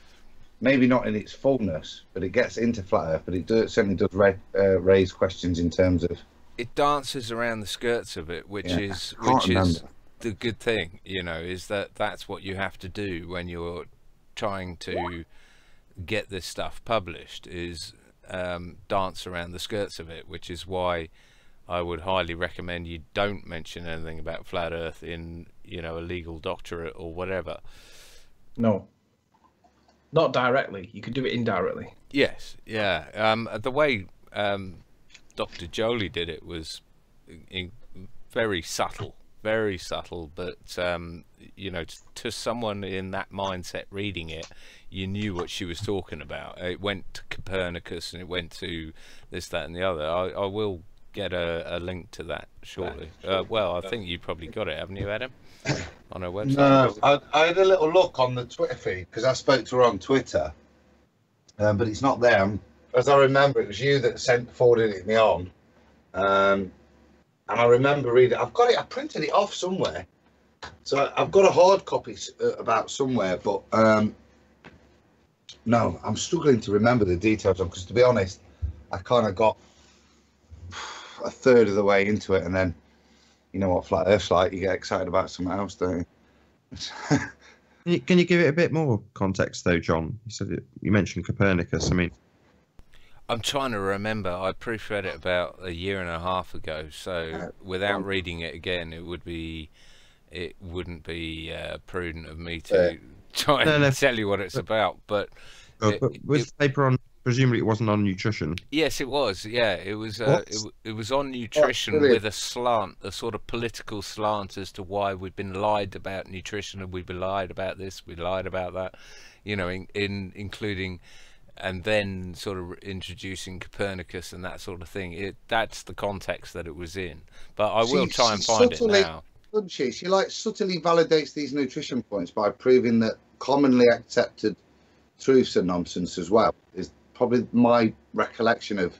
maybe not in its fullness, but it gets into flat Earth. But it certainly does raise questions in terms of. It dances around the skirts of it, which is the good thing, is that's what you have to do when you're trying to get this stuff published, is dance around the skirts of it, which is why I would highly recommend you don't mention anything about flat Earth in a legal doctorate or whatever. No, not directly. You could do it indirectly. Yes, yeah. The way Dr. Jolie did it was very subtle, but to someone in that mindset reading it, you knew what she was talking about. It went to Copernicus, and it went to this, that, and the other. I will get a link to that shortly. Well, I think you probably got it, haven't you, Adam? On her website. No, I had a little look on the Twitter feed, because I spoke to her on Twitter, but it's not there. As I remember, it was you that forwarded it me on. And I remember reading. I've got it. I printed it off somewhere, so I've got a hard copy about somewhere. But no, I'm struggling to remember the details of, because, to be honest, I kind of got a third of the way into it, and then you know what flat Earth's like. You get excited about something else, don't you? Can you give it a bit more context, though, John? You mentioned Copernicus. I mean, I'm trying to remember. I proofread it about a year and a half ago, so without reading it again, it wouldn't be prudent of me to try and tell you what it's about. But with the paper on presumably it wasn't on nutrition. Yes, it was. Yeah, it was. What? It was on nutrition brilliant. with a slant, a sort of political slant as to why we've been lied about nutrition, and we've been lied about this, we lied about that. You know, in including, and then sort of introducing Copernicus and that sort of thing. That's the context that it was in. But I will try and find it now. Doesn't she? She like subtly validates these nutrition points by proving that commonly accepted truths are nonsense as well. Is probably my recollection of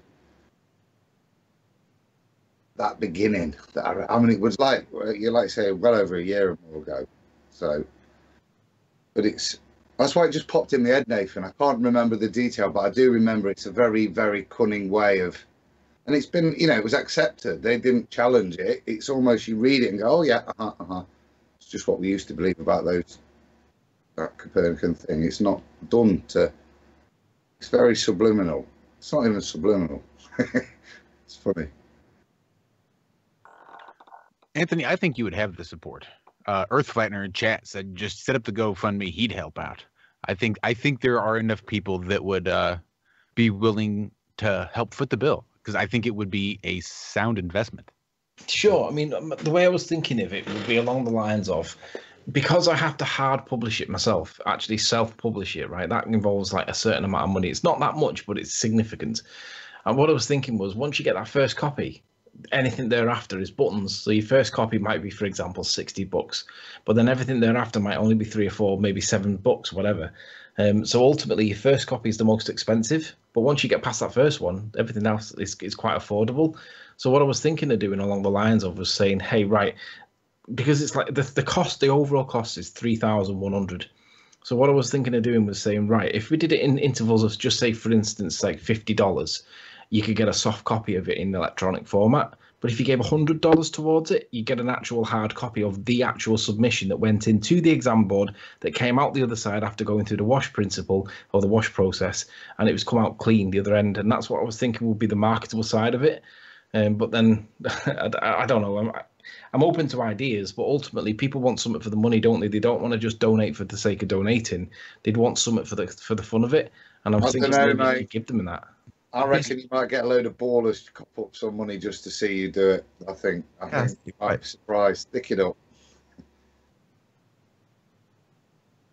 that beginning. I mean, it was like you like say well over a year or more ago. So, but that's why it just popped in my head, Nathan. I can't remember the detail, but I do remember it's a very, very cunning way of. And it's been, it was accepted. They didn't challenge it. It's almost you read it and go, oh yeah, It's just what we used to believe about that Copernican thing. It's not done to. It's very subliminal. It's not even subliminal. It's funny. Anthony, I think you would have the support. Earth Flattener in chat said just set up the GoFundMe. He'd help out. I think there are enough people that would be willing to help foot the bill, because I think it would be a sound investment. Sure. I mean, the way I was thinking of it would be along the lines of, because I have to hard publish it myself, actually self-publish it, right? That involves like a certain amount of money. It's not that much, but it's significant. And what I was thinking was, once you get that first copy, anything thereafter is buttons. So your first copy might be, for example, $60, but then everything thereafter might only be $3 or $4, maybe $7, whatever. So ultimately, your first copy is the most expensive, but once you get past that first one, everything else is quite affordable. So what I was thinking of doing along the lines of was saying, hey, right, because it's like the overall cost is $3,100. So what I was thinking of doing was saying, right, if we did it in intervals of just say, for instance, like $50, you could get a soft copy of it in electronic format. But if you gave $100 towards it, you get an actual hard copy of the actual submission that went into the exam board that came out the other side after going through the wash principle or the wash process, and it was come out clean the other end. And that's what I was thinking would be the marketable side of it. But then I don't know. I'm open to ideas, but ultimately people want something for the money, don't they? They don't want to just donate for the sake of donating. They'd want something for the fun of it. And I was thinking maybe give them that. I reckon you might get a load of ballers to cop up some money just to see you do it. I think you might be surprised. Stick it up.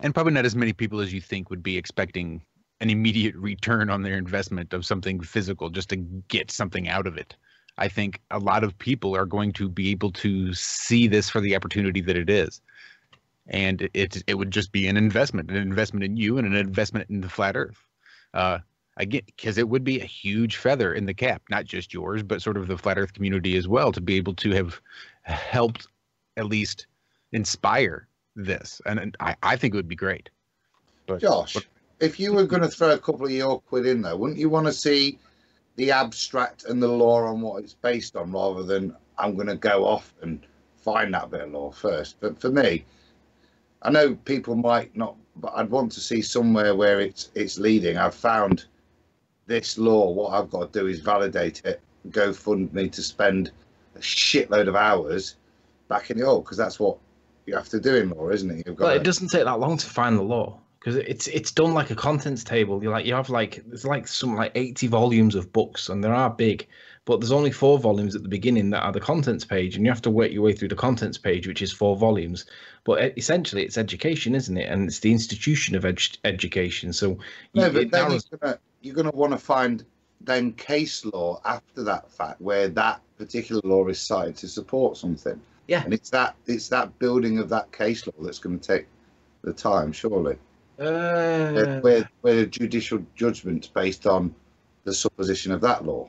And probably not as many people as you think would be expecting an immediate return on their investment of something physical just to get something out of it. I think a lot of people are going to be able to see this for the opportunity that it is. And it would just be an investment in you and an investment in the flat earth. Again, because it would be a huge feather in the cap, not just yours, but sort of the flat earth community as well, to be able to have helped at least inspire this. And I think it would be great. But, Josh, if you were going to throw a couple of your quid in there, wouldn't you want to see the abstract and the law on what it's based on, rather than I'm going to go off and find that bit of law first? But for me, I know people might not, but I'd want to see somewhere where it's leading. I've found this law. What I've got to do is validate it, go fund me to spend a shitload of hours back in the old, because that's what you have to do in law, isn't it? It doesn't take that long to find the law, because it's done like a contents table. There's like 80 volumes of books, and they are big, but there's only 4 volumes at the beginning that are the contents page, and you have to work your way through the contents page, which is 4 volumes. But essentially, it's education, isn't it? And it's the institution of education. So no, but then you're going to want to find then case law after that fact, where that particular law is cited to support something. Yeah, and it's that building of that case law that's going to take the time, surely. Where judicial judgment's based on the supposition of that law.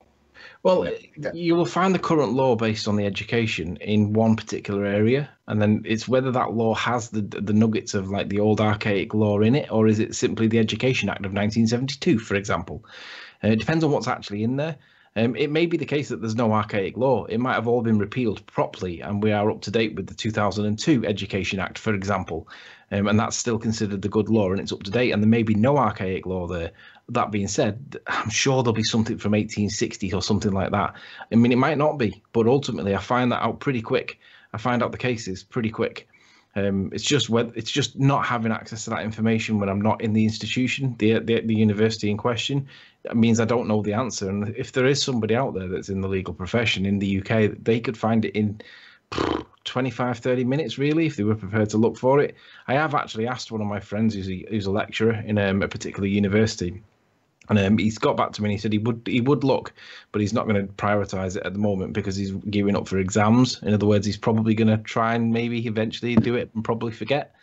Well, you will find the current law based on the education in one particular area, and then it's whether that law has the nuggets of like the old archaic law in it, or is it simply the Education Act of 1972, for example. It depends on what's actually in there. It may be the case that there's no archaic law. It might have all been repealed properly, and we are up to date with the 2002 Education Act, for example. And that's still considered the good law, and it's up to date, and there may be no archaic law there. That being said, I'm sure there'll be something from 1860 or something like that. I mean, it might not be, but ultimately I find that out pretty quick. I find out the cases pretty quick. It's just not having access to that information when I'm not in the institution, the university in question. That means I don't know the answer. And if there is somebody out there that's in the legal profession in the UK, they could find it in 25, 30 minutes, really, if they were prepared to look for it. I have actually asked one of my friends who's a lecturer in a particular university. And he's got back to me and he said he would look, but he's not going to prioritize it at the moment because he's gearing up for exams. In other words, he's probably going to try and maybe eventually do it and probably forget.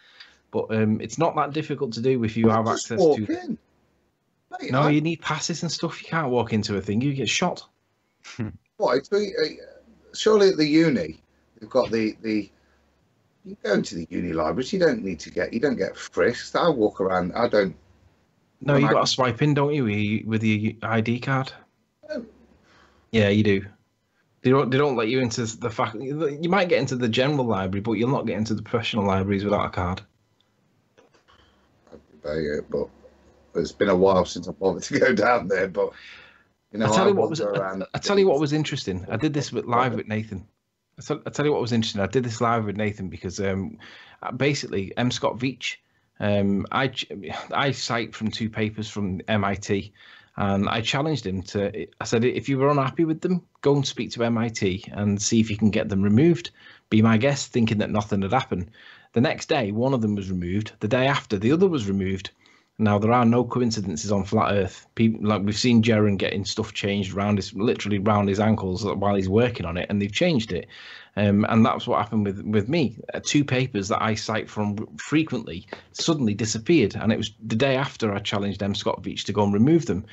But it's not that difficult to do if you have Just access walk to. in. Mate, No, you need passes and stuff. You can't walk into a thing. You get shot. What? Surely at the uni, they've got the. You go into the uni libraries. You don't get frisked. I walk around. I don't. No, you got to swipe in, don't you, with your ID card? Oh. Yeah, you do. They don't let you into the faculty. You might get into the general library, but you'll not get into the professional libraries without a card. I'd debate it, but it's been a while since I bothered to go down there. But you know, I tell you what was interesting. I did this live with Nathan. I tell you what was interesting. I did this live with Nathan because basically M. Scott Veitch. I cite from 2 papers from MIT, and I challenged him to. I said, if you were unhappy with them, go and speak to MIT and see if you can get them removed. Be my guest, thinking that nothing had happened. The next day, one of them was removed. The day after, the other was removed. Now, there are no coincidences on Flat Earth. People, like we've seen Jaren getting stuff changed literally round his ankles while he's working on it, and they've changed it. And that's what happened with me. 2 papers that I cite from frequently suddenly disappeared, and it was the day after I challenged M. Scott Veitch to go and remove them.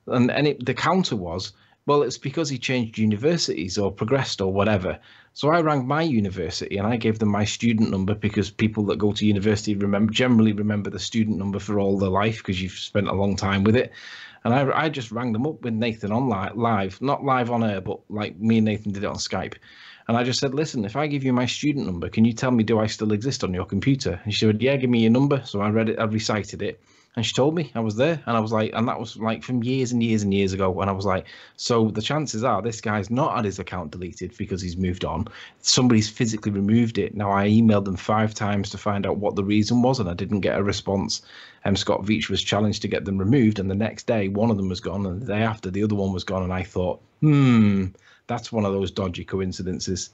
And the counter was, well, it's because he changed universities or progressed or whatever. So I rang my university and I gave them my student number because people that go to university generally remember the student number for all their life because you've spent a long time with it. And I just rang them up with Nathan on live, not live on air, but like me and Nathan did it on Skype. And I just said, listen, if I give you my student number, can you tell me, do I still exist on your computer? And she said, yeah, give me your number. So I read it, I recited it. And she told me I was there. And I was like, and that was like from years and years and years ago. And I was like, so the chances are this guy's not had his account deleted because he's moved on. Somebody's physically removed it. Now, I emailed them 5 times to find out what the reason was, and I didn't get a response. Scott Veitch was challenged to get them removed. And the next day, one of them was gone. And the day after, the other one was gone. And I thought, that's one of those dodgy coincidences.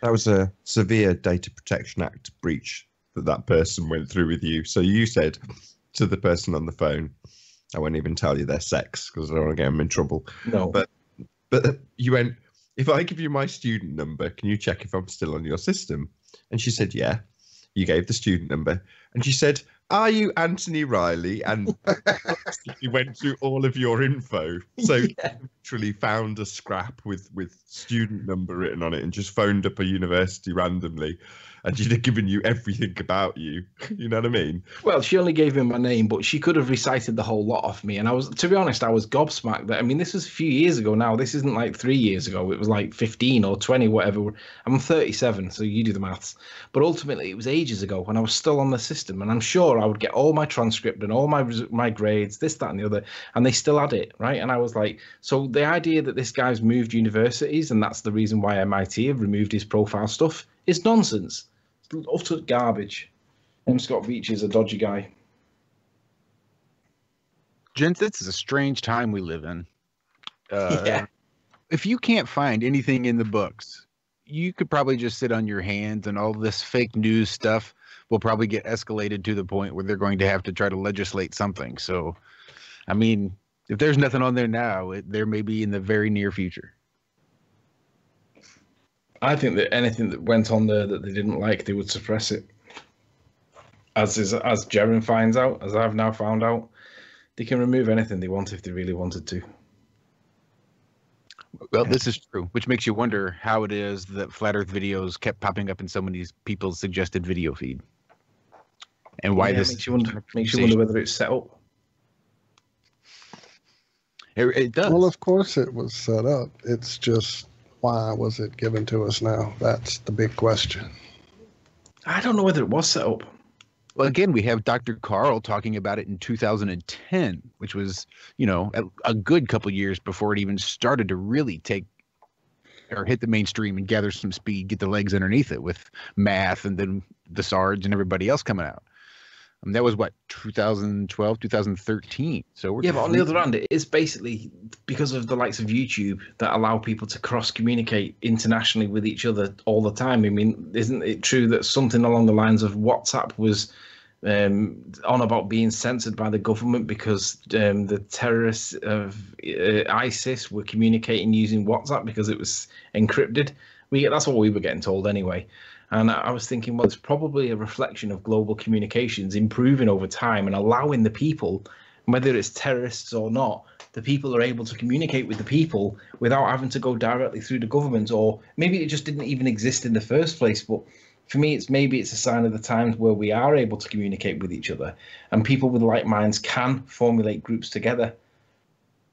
That was a severe Data Protection Act breach that person went through with you. So you said to the person on the phone, I won't even tell you their sex because I don't want to get them in trouble. No. But you went, if I give you my student number, can you check if I'm still on your system? And she said, yeah. You gave the student number. And she said, are you Anthony Riley? And you went through all of your info. So you literally found a scrap with student number written on it and just phoned up a university randomly. And she'd have given you everything about you. You know what I mean? Well, she only gave him my name, but she could have recited the whole lot off me. And I was, to be honest, I was gobsmacked. I mean, this was a few years ago now. This isn't like 3 years ago. It was like 15 or 20, whatever. I'm 37, so you do the maths. But ultimately, it was ages ago when I was still on the system. And I'm sure I would get all my transcript and all my grades, this, that, and the other. And they still had it, right? And I was like, so the idea that this guy's moved universities and that's the reason why MIT have removed his profile stuff is nonsense. Utter garbage. M. Scott Veitch is a dodgy guy. Gents, this is a strange time we live in. Yeah. If you can't find anything in the books, you could probably just sit on your hands, and all this fake news stuff will probably get escalated to the point where they're going to have to try to legislate something. So, I mean, if there's nothing on there now, there may be in the very near future. I think that anything that went on there that they didn't like, they would suppress it. As Jaren finds out, as I've now found out, they can remove anything they want if they really wanted to. Well, this is true, which makes you wonder how it is that Flat Earth videos kept popping up in so many people's suggested video feed. And why this makes you wonder whether it's set up. It does. Well, of course it was set up. It's just, why was it given to us now? That's the big question. I don't know whether it was set up. Well, again, we have Dr. Carl talking about it in 2010, which was, a good couple years before it even started to really take or hit the mainstream and gather some speed, get the legs underneath it with math, and then the Sarge and everybody else coming out. That was what, 2012, 2013. So we're Yeah, but on the other hand, it is basically because of the likes of YouTube that allow people to cross-communicate internationally with each other all the time. I mean, isn't it true that something along the lines of WhatsApp was on about being censored by the government because the terrorists of ISIS were communicating using WhatsApp because it was encrypted? That's what we were getting told anyway. And I was thinking, well, it's probably a reflection of global communications improving over time and allowing the people, whether it's terrorists or not, the people are able to communicate with the people without having to go directly through the government. Or maybe it just didn't even exist in the first place. But for me, it's a sign of the times where we are able to communicate with each other and people with like minds can formulate groups together.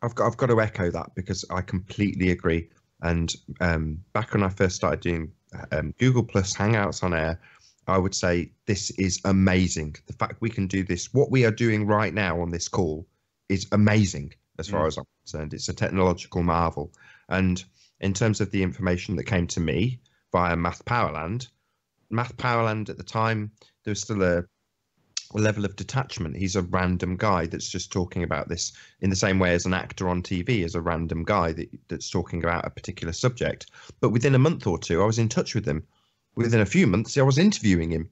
I've got to echo that because I completely agree. And back when I first started doing Google Plus Hangouts on air, I would say this is amazing. The fact we can do this, what we are doing right now on this call, is amazing as far as I'm concerned. It's a technological marvel. And in terms of the information that came to me via Math Powerland at the time, there was still a level of detachment. He's a random guy that's just talking about this in the same way as an actor on TV is a random guy that's talking about a particular subject. But within a month or two, I was in touch with him. Within a few months, I was interviewing him.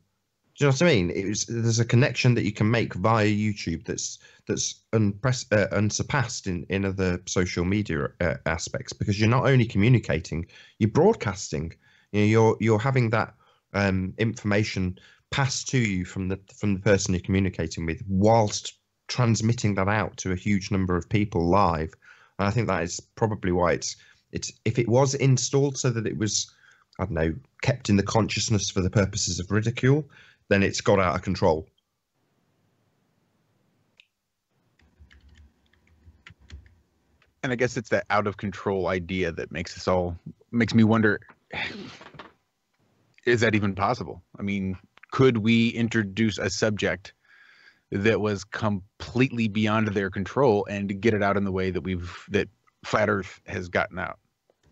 Do you know what I mean? There's a connection that you can make via YouTube that's unsurpassed in other social media aspects, because you're not only communicating, you're broadcasting. You're having that information passed to you from the person you're communicating with, whilst transmitting that out to a huge number of people live. And I think that is probably why it's if it was installed so that it was, I don't know, kept in the consciousness for the purposes of ridicule, then it's got out of control. And I guess it's that out of control idea that makes me wonder, is that even possible? I mean, could we introduce a subject that was completely beyond their control and get it out in the way that Flat Earth has gotten out?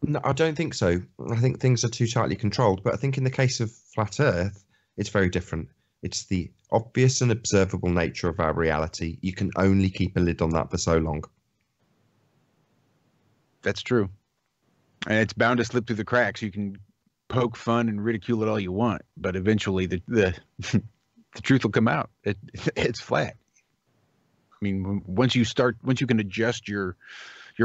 No, I don't think so. I think things are too tightly controlled. But I think in the case of Flat Earth, it's very different. It's the obvious and observable nature of our reality. You can only keep a lid on that for so long. That's true. And it's bound to slip through the cracks. You can poke fun and ridicule it all you want, but eventually the the truth will come out. It's flat. I mean, once you can adjust your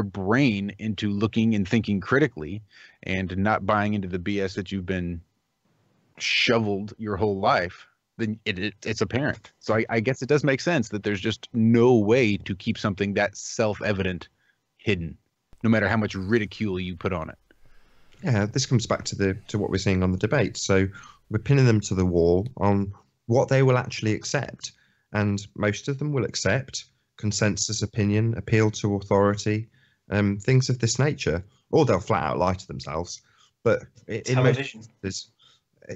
brain into looking and thinking critically and not buying into the BS that you've been shoveled your whole life, then it's apparent. So I guess it does make sense that there's just no way to keep something that self-evident hidden, no matter how much ridicule you put on it. Yeah, this comes back to what we're seeing on the debate. So we're pinning them to the wall on what they will actually accept, and most of them will accept consensus opinion, appeal to authority, things of this nature, or they'll flat out lie to themselves. But in most cases,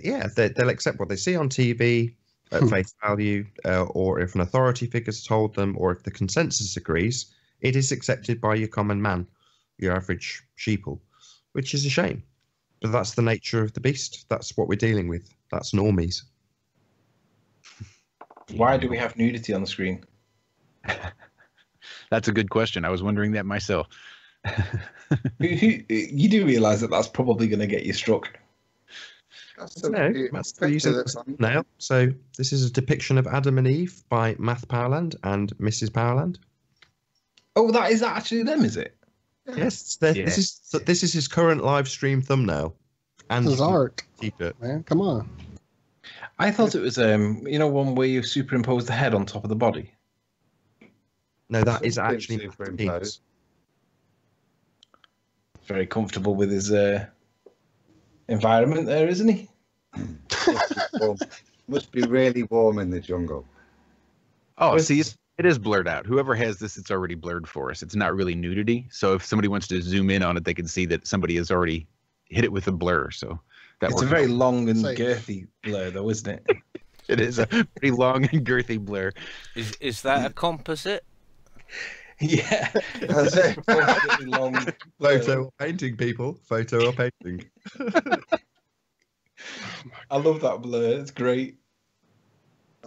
yeah, they'll accept what they see on TV at face value, or if an authority figure's told them, or if the consensus agrees, it is accepted by your common man, your average sheeple. Which is a shame, but that's the nature of the beast. That's what we're dealing with. That's normies. Why do we have nudity on the screen? That's a good question. I was wondering that myself. You do realise that that's probably going to get you struck. That's the use of the thumbnail. So this is a depiction of Adam and Eve by Math Powerland and Mrs. Powerland. Oh, is that actually them, is it? Yes, this is his current live stream thumbnail. And This is art, T-shirt. man. Come on. I thought it was one where you superimpose the head on top of the body. No, that is actually superimposed. Very comfortable with his environment there, isn't he? Must be really warm in the jungle. Oh, see, it is blurred out. Whoever has this, it's already blurred for us. It's not really nudity. So if somebody wants to zoom in on it, they can see that somebody has already hit it with a blur. So It's a very long and girthy blur, though, isn't it? It is a pretty long and girthy blur. Is that a composite? Yeah. That's it. Proportionately long. Photo or painting, people. Photo or painting. I love that blur. It's great.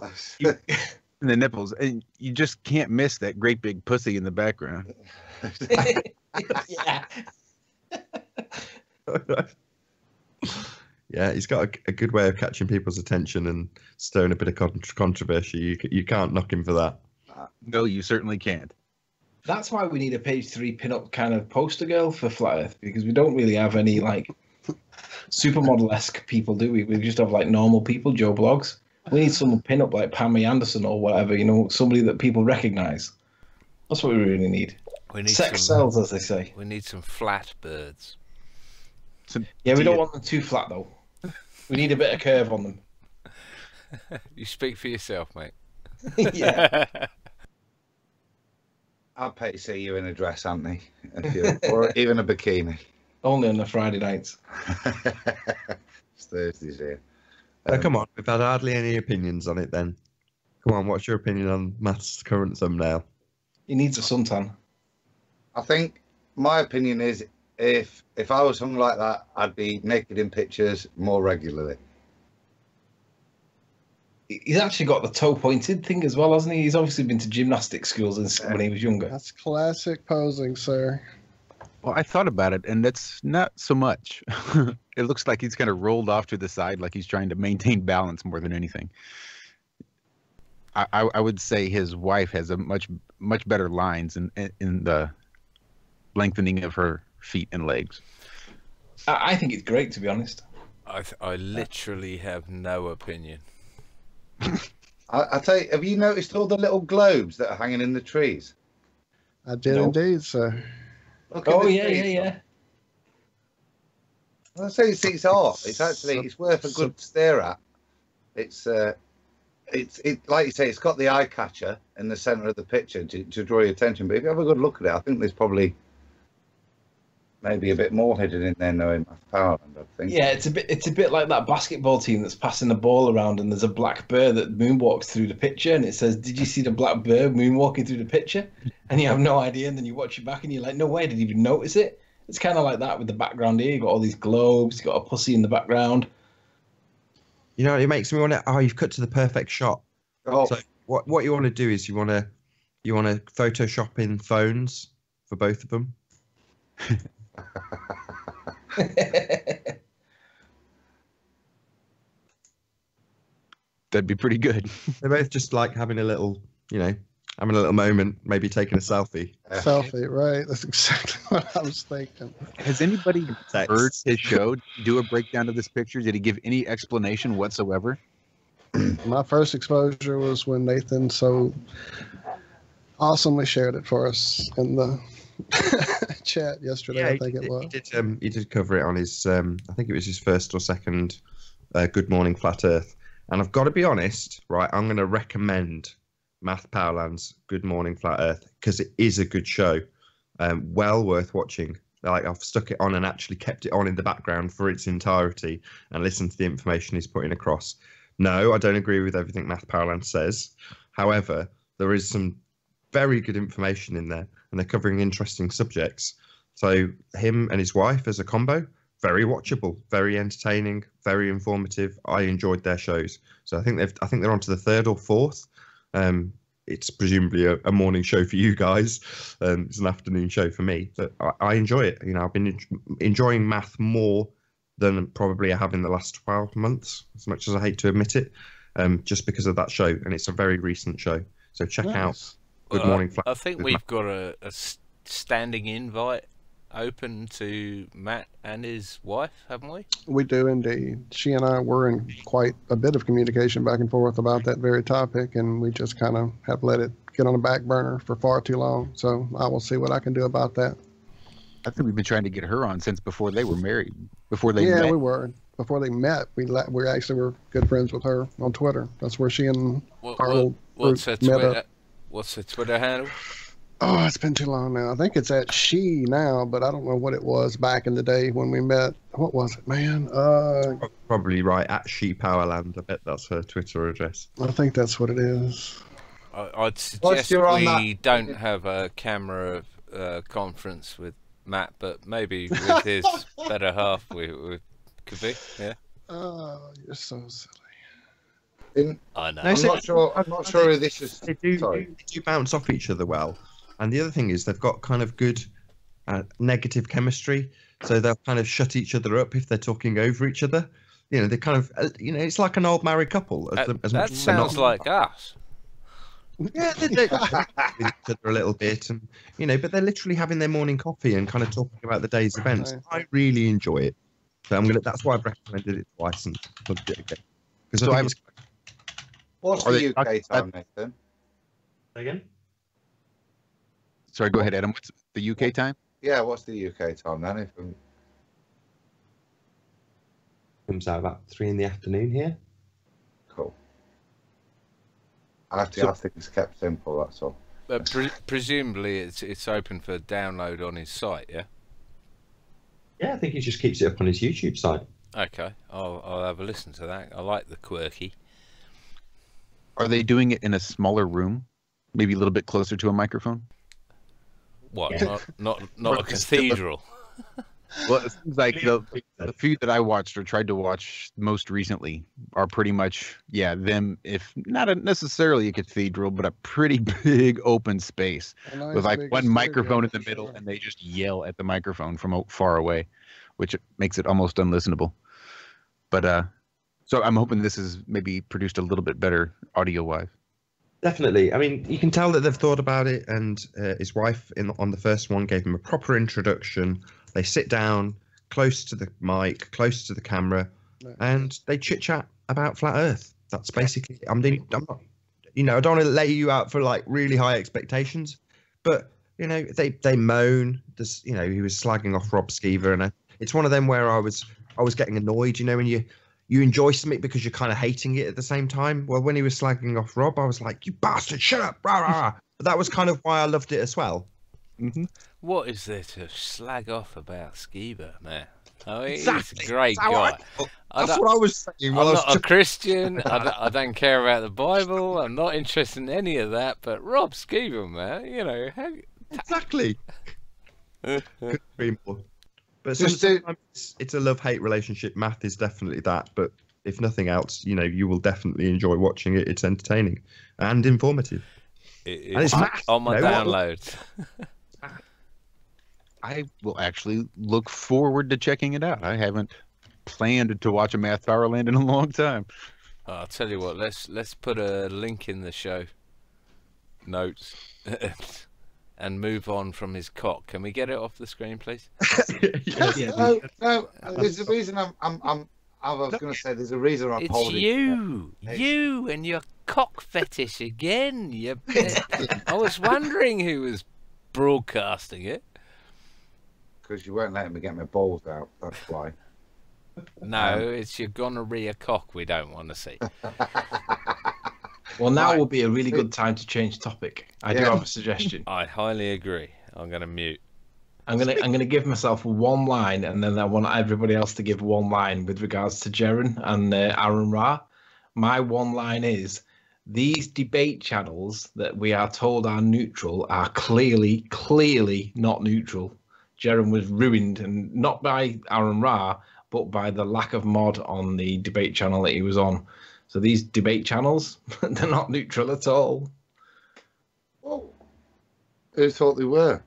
And the nipples, and you just can't miss that great big pussy in the background. Yeah. Yeah, he's got a good way of catching people's attention and stirring a bit of controversy. You can't knock him for that. No, you certainly can't. That's why we need a page 3 pin-up kind of poster girl for Flat Earth, because we don't really have any like supermodel-esque people, do we? We just have like normal people, Joe Blogs. We need someone pin-up like Pammy Anderson or whatever, you know, somebody that people recognise. That's what we really need. We need Sex some, sells, as they say. We need some flat birds. Yeah, we don't want them too flat though. We need a bit of curve on them. You speak for yourself, mate. Yeah. I'd pay to see you in a dress, Anthony, or even a bikini. Only on the Friday nights. It's Thursdays here. Now, come on, we've had hardly any opinions on it then. Come on, what's your opinion on Matt's current thumbnail? He needs a suntan. I think my opinion is if I was hung like that, I'd be naked in pictures more regularly. He's actually got the toe pointed thing as well, hasn't he? He's obviously been to gymnastic schools when he was younger. That's classic posing, sir. Well, I thought about it, and that's not so much. It looks like he's kind of rolled off to the side, like he's trying to maintain balance more than anything. I would say his wife has a much better lines in the lengthening of her feet and legs. I think it's great, to be honest. I literally have no opinion. I tell you, have you noticed all the little globes that are hanging in the trees? I did No. indeed, sir. Look at Oh, the yeah, trees. yeah. I say it's art. It's actually it's worth a good stare at. It's like you say, it's got the eye catcher in the centre of the picture to draw your attention. But if you have a good look at it, I think there's probably maybe a bit more hidden in there knowing Powerland, I think. Yeah, it's a bit like that basketball team that's passing the ball around and there's a black bird that moonwalks through the picture and it says, "Did you see the black bird moonwalking through the picture?" And you have no idea, and then you watch it back and you're like, "No way, did you even notice it?" It's kind of like that with the background here. You've got all these globes, you've got a pussy in the background. You know, it makes me want to. Oh, you've cut to the perfect shot. Oh, So what you want to do is you want to Photoshop in phones for both of them. That'd be pretty good. They're both just like having a little moment, maybe taking a selfie. Selfie, right? That's exactly what I was thinking. Has anybody Text. heard his show do a breakdown of this picture? Did he give any explanation whatsoever? My first exposure was when Nathan so awesomely shared it for us in the chat yesterday. I think it was. He did cover it on his. I think it was his first or second Good Morning Flat Earth. And I've got to be honest, right? I'm going to recommend Matt Powerland's Good Morning Flat Earth because it is a good show, well worth watching. Like I've stuck it on and actually kept it on in the background for its entirety and listened to the information he's putting across. No, I don't agree with everything Matt Powerland says. However, there is some very good information in there, and they're covering interesting subjects. So him and his wife as a combo, very watchable, very entertaining, very informative. I enjoyed their shows. So I think they're on to the third or fourth. It's presumably a morning show for you guys. It's an afternoon show for me, but I enjoy it. You know, I've been enjoying math more than probably I have in the last 12 months, as much as I hate to admit it, just because of that show. And it's a very recent show. So check out Good Morning Flat. I think we've got a standing invite open to Matt and his wife, haven't we? We do indeed. She and I were in quite a bit of communication back and forth about that very topic, and we just kind of have let it get on the back burner for far too long. So I will see what I can do about that. I think we've been trying to get her on since before they were married, before they Yeah, met. we were. Before they met, we actually were good friends with her on Twitter. That's where she and Arnold What's her met Twitter? up. What's her Twitter handle? Oh, it's been too long now. I think it's at she now, but I don't know what it was back in the day when we met. What was it, man? Probably right at She Powerland. I bet that's her Twitter address. I think that's what it is. I'd suggest you're on we that- don't have a camera conference with Matt, but maybe with his better half, we could be. Yeah, Oh, you're so silly. I know. No, I'm so- not sure. I'm not sure who this is. They do, Sorry. they do bounce off each other well. And the other thing is they've got kind of good negative chemistry. So they'll kind of shut each other up if they're talking over each other. You know, they kind of, it's like an old married couple. As That much as they're sounds not- like us. Yeah, they with each other a little bit, and but they're literally having their morning coffee and kind of talking about the day's events. Right. I really enjoy it, so that's why I've recommended it twice and plugged it again. Because So I I think What's Are the they- UK time, Nathan? again. Sorry, go ahead, Adam. What's the UK time? Yeah, what's the UK time then? If I'm... Comes out about 3 PM here. Cool. I have to have things kept simple. That's all. But presumably it's open for download on his site. Yeah. Yeah, I think he just keeps it up on his YouTube site. Okay, I'll have a listen to that. I like the quirky. Are they doing it in a smaller room? Maybe a little bit closer to a microphone? What? Yeah. Not a cathedral. Well, it seems like the few that I watched or tried to watch most recently are pretty much, them, if not necessarily a cathedral, but a pretty big open space A nice with like big one studio, microphone in the for middle, sure. and they just yell at the microphone from far away, which makes it almost unlistenable. But so I'm hoping this is maybe produced a little bit better audio-wise. Definitely. I mean, you can tell that they've thought about it, and his wife on the first one gave him a proper introduction. They sit down close to the mic, close to the camera, Right. and they chit chat about flat Earth. That's basically. I'm not. I don't want to lay you out for like really high expectations, but they moan. There's, he was slagging off Rob Skeever, and it's one of them where I was getting annoyed. When you enjoy something because you're kind of hating it at the same time. Well, when he was slagging off Rob, I was like, "You bastard, shut up!" Rah, rah, rah. But that was kind of why I loved it as well. Mm-hmm. What is there to slag off about Skeever, man? I mean, Exactly. he's a great That's how I guy. felt. I That's don't- what I was saying. I'm While I was not a Christian. I don't care about the Bible. I'm not interested in any of that. But Rob Skeever, man, exactly. Couldn't agree more. But Just sometimes it's a love-hate relationship. Math is definitely that. But if nothing else, you will definitely enjoy watching it. It's entertaining and informative. And it's math, on my you know, downloads. I will actually look forward to checking it out. I haven't planned to watch a Math Towerland in a long time. I'll tell you what. Let's put a link in the show notes and move on from his cock. Can we get it off the screen, please? No. There's a reason I was going to say there's a reason I'm It's holding. you and your cock fetish again. I was wondering who was broadcasting it. Because you won't let me get my balls out. That's why. No, it's your gonorrhea cock we don't want to see. Well, now will be a really good time to change topic. I do Yeah. have a suggestion. I highly agree. I'm going to mute. I'm gonna give myself one line, and then I want everybody else to give one line with regards to Jaren and Aaron Ra. My one line is: these debate channels that we are told are neutral are clearly not neutral. Jaren was ruined, and not by Aaron Ra, but by the lack of mod on the debate channel that he was on. So these debate channels, they're not neutral at all. Well, who thought they were?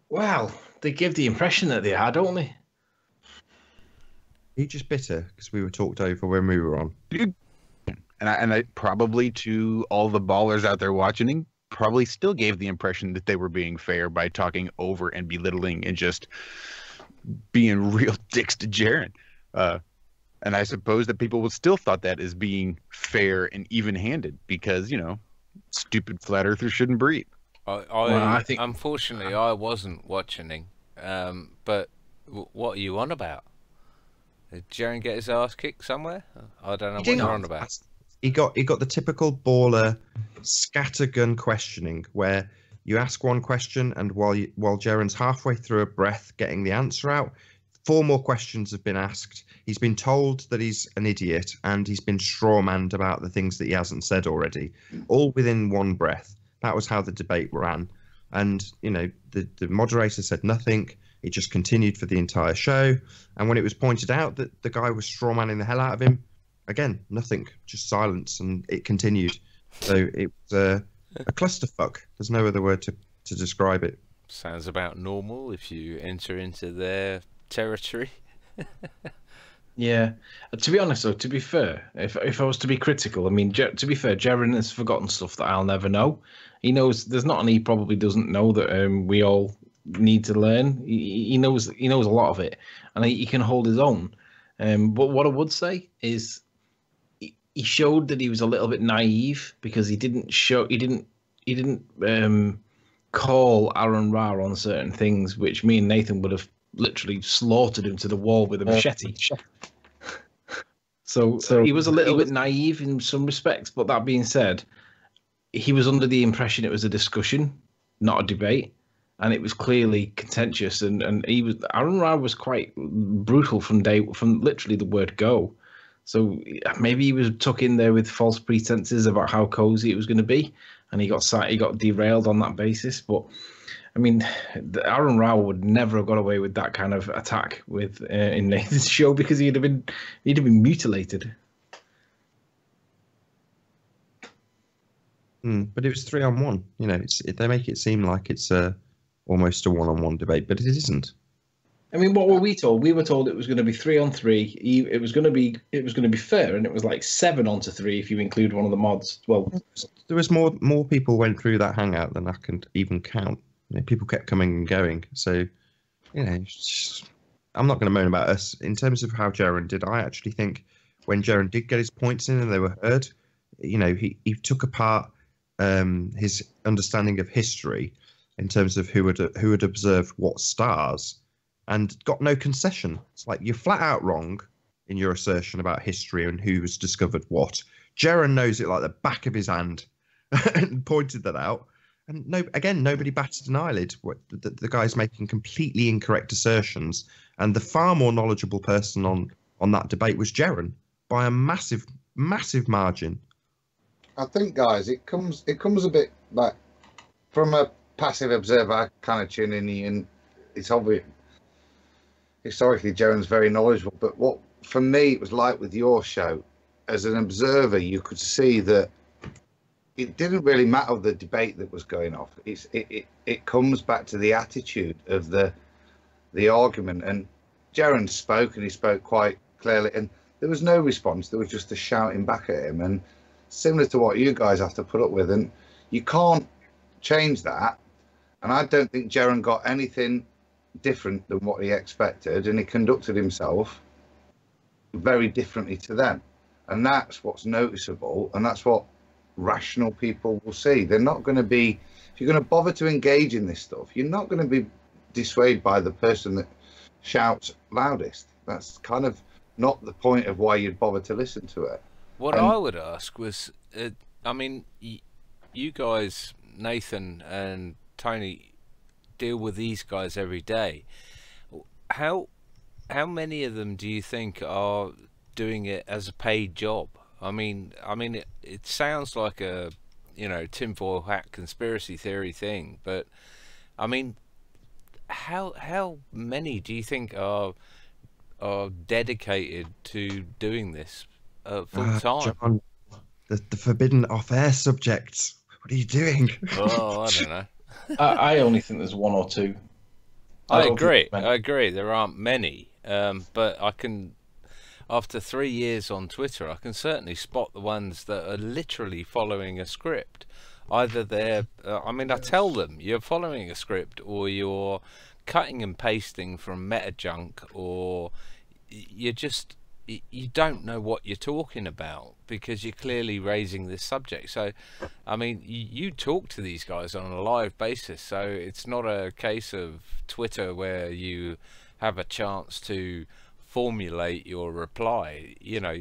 Well, they give the impression that they are, don't they? You're just bitter because we were talked over when we were on. And I probably, to all the ballers out there watching, probably still gave the impression that they were being fair by talking over and belittling and just being real dicks to Jaren. And I suppose that people would still thought that as being fair and even-handed because, stupid flat earthers shouldn't breathe. I think, unfortunately, I wasn't watching. But what are you on about? Did Jaren get his ass kicked somewhere? I don't know what you're on about. He got the typical baller scattergun questioning where you ask one question and while Jaren's halfway through a breath getting the answer out, 4 more questions have been asked. He's been told that he's an idiot, and he's been strawmanned about the things that he hasn't said already, all within one breath. That was how the debate ran. And, you know, the moderator said nothing. It just continued for the entire show. And when it was pointed out that the guy was strawmanning the hell out of him, again, nothing, just silence, and it continued. So it was a clusterfuck. There's no other word to describe it. Sounds about normal if you enter into their territory. Yeah. To be honest, though, to be fair, if I was to be critical, I mean, to be fair, Jaren has forgotten stuff that I'll never know. He knows there's not, and he probably doesn't know that we all need to learn. He knows a lot of it, and he can hold his own. But what I would say is he showed that he was a little bit naive because he didn't call Aaron Ra on certain things, which me and Nathan would have literally slaughtered him to the wall with a machete. So he was a little bit naive in some respects, but that being said, he was under the impression it was a discussion, not a debate, and it was clearly contentious. And Aaron Ra was quite brutal from literally the word go. So maybe he was tucked in there with false pretenses about how cozy it was going to be, and he got derailed on that basis. But I mean, Aaron Ra would never have got away with that kind of attack with in Nathan's show because he'd have been mutilated. But it was 3-on-1. You know, they make it seem like it's almost a 1-on-1 debate, but it isn't. I mean, what were we told? We were told it was going to be 3-on-3. It was going to be fair, and it was like 7-on-3 if you include one of the mods. Well, there was more people went through that hangout than I can even count. You know, people kept coming and going. So, you know, I'm not going to moan about us. In terms of how Jaren did, I actually think when Jaren did get his points in and they were heard, you know, he took apart his understanding of history in terms of who had observed what stars, and got no concession. It's like, you're flat out wrong in your assertion about history and who has discovered what. Jaren knows it like the back of his hand and pointed that out. And nobody batted an eyelid. The guy's making completely incorrect assertions, and the far more knowledgeable person on that debate was Jaren by a massive margin. I think, guys, it comes a bit like from a passive observer. I kind of tune in, and it's obvious. Historically, Jaren's very knowledgeable, but what for me it was like with your show, as an observer, you could see that it didn't really matter the debate that was going off. It comes back to the attitude of the argument, and Jaren spoke, and he spoke quite clearly, and there was no response. There was just a shouting back at him, and similar to what you guys have to put up with, and you can't change that. And I don't think Jaren got anything different than what he expected, and he conducted himself very differently to them, and that's what's noticeable, and that's what rational people will see. They're not going to be, if you're going to bother to engage in this stuff, you're not going to be dissuaded by the person that shouts loudest. That's kind of not the point of why you'd bother to listen to it. What I would ask was, I mean, you guys, Nathan and Tony, deal with these guys every day. How many of them do you think are doing it as a paid job? I mean, it sounds like a, you know, tinfoil hat conspiracy theory thing, but I mean, how many do you think are dedicated to doing this full time? John, the forbidden off-air subjects. What are you doing? Oh, I don't know. I only think there's 1 or 2. I agree. There aren't many, but I can. After 3 years on Twitter, I can certainly spot the ones that are literally following a script. Either they're, I mean, I tell them you're following a script, or you're cutting and pasting from meta junk, or you don't know what you're talking about because you're clearly raising this subject. So, I mean, you talk to these guys on a live basis, so it's not a case of Twitter where you have a chance to formulate your reply. You know,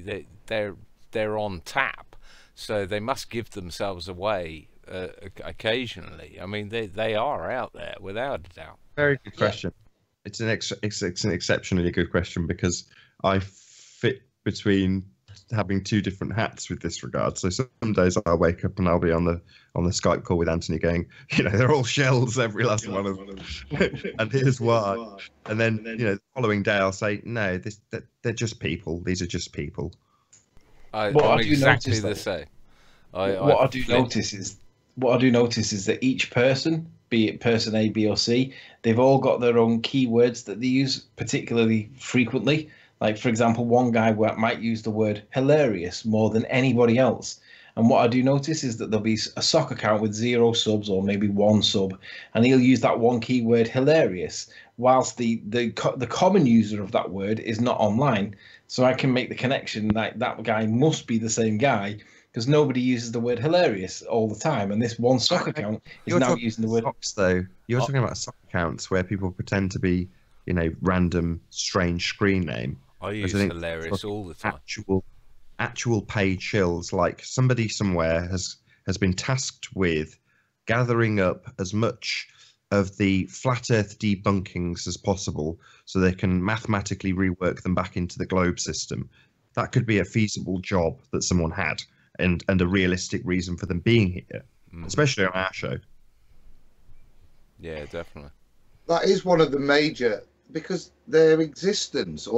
they're on tap, so they must give themselves away occasionally. I mean, they are out there without a doubt. Very good question. It's an exceptionally good question because I fit between having two different hats with this regard. So some days I'll wake up and I'll be on the Skype call with Anthony going, they're all shells, every last one of them, and here's why. And then the following day I'll say, no, they're just people. These are just people. I'm What I do exactly notice, the though, same. What I do notice is that each person, be it person A, B, or C, they've all got their own keywords that they use particularly frequently. Like, for example, one guy might use the word hilarious more than anybody else. And what I do notice is that there'll be a sock account with 0 subs or maybe 1 sub, and he'll use that one keyword hilarious, whilst the common user of that word is not online. So I can make the connection that that guy must be the same guy, because nobody uses the word hilarious all the time. And this one sock account is now using the word. Socks, though. You're talking about sock accounts where people pretend to be, random, strange screen name. I use hilarious all the time. Actual paid shills, like somebody somewhere has been tasked with gathering up as much of the flat Earth debunkings as possible so they can mathematically rework them back into the globe system. That could be a feasible job that someone had and a realistic reason for them being here, especially on our show. Yeah, definitely. That is one of the major, because their existence,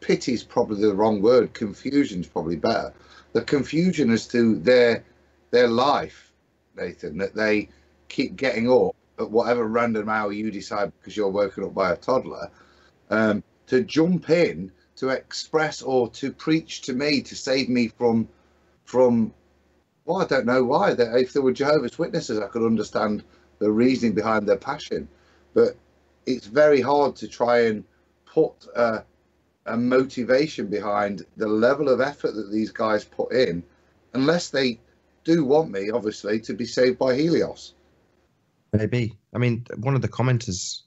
pity's probably the wrong word, confusion's probably better. The confusion as to their life, Nathan, that they keep getting up at whatever random hour you decide because you're woken up by a toddler, to jump in to express or to preach to me to save me from well, I don't know why. If there were Jehovah's Witnesses, I could understand the reasoning behind their passion, but it's very hard to try and put a motivation behind the level of effort that these guys put in, unless they do want me, obviously, to be saved by Helios. Maybe. I mean, one of the commenters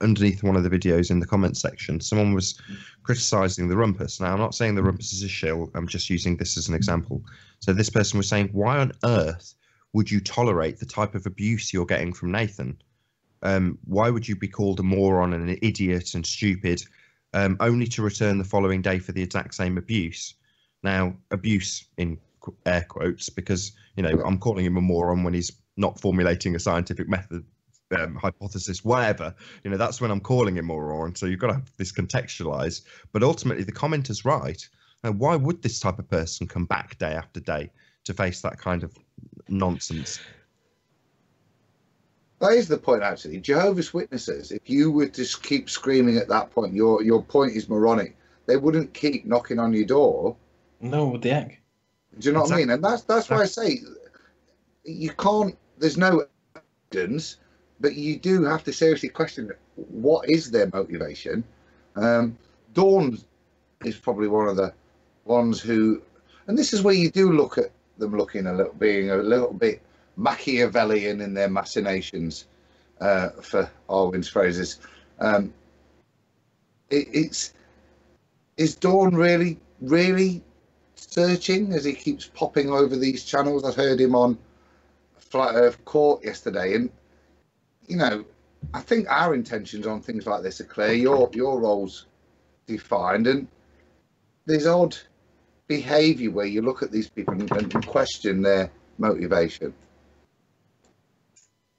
underneath one of the videos in the comment section, someone was criticizing the rumpus. Now, I'm not saying the rumpus is a shill. I'm just using this as an example. So this person was saying, why on earth would you tolerate the type of abuse you're getting from Nathan? Why would you be called a moron and an idiot and stupid, only to return the following day for the exact same abuse? Now, abuse in air quotes, because, I'm calling him a moron when he's not formulating a scientific method, hypothesis, whatever. That's when I'm calling him moron. So you've got to have this contextualized. But ultimately, the commenter's right. Why would this type of person come back day after day to face that kind of nonsense? That is the point, actually. Jehovah's Witnesses, if you were to keep screaming at that point, your point is moronic, they wouldn't keep knocking on your door. No, what the heck? Do you know what I mean? And that's why I say you can't, there's no evidence, but you do have to seriously question what is their motivation. Dawn is probably one of the ones who, and this is where you do look at them being a little bit Machiavellian in their machinations, for Arwen's phrases. Is Dawn really searching as he keeps popping over these channels? I heard him on Flat Earth Court yesterday, and I think our intentions on things like this are clear. Your role's defined, and there's odd behaviour where you look at these people and question their motivation.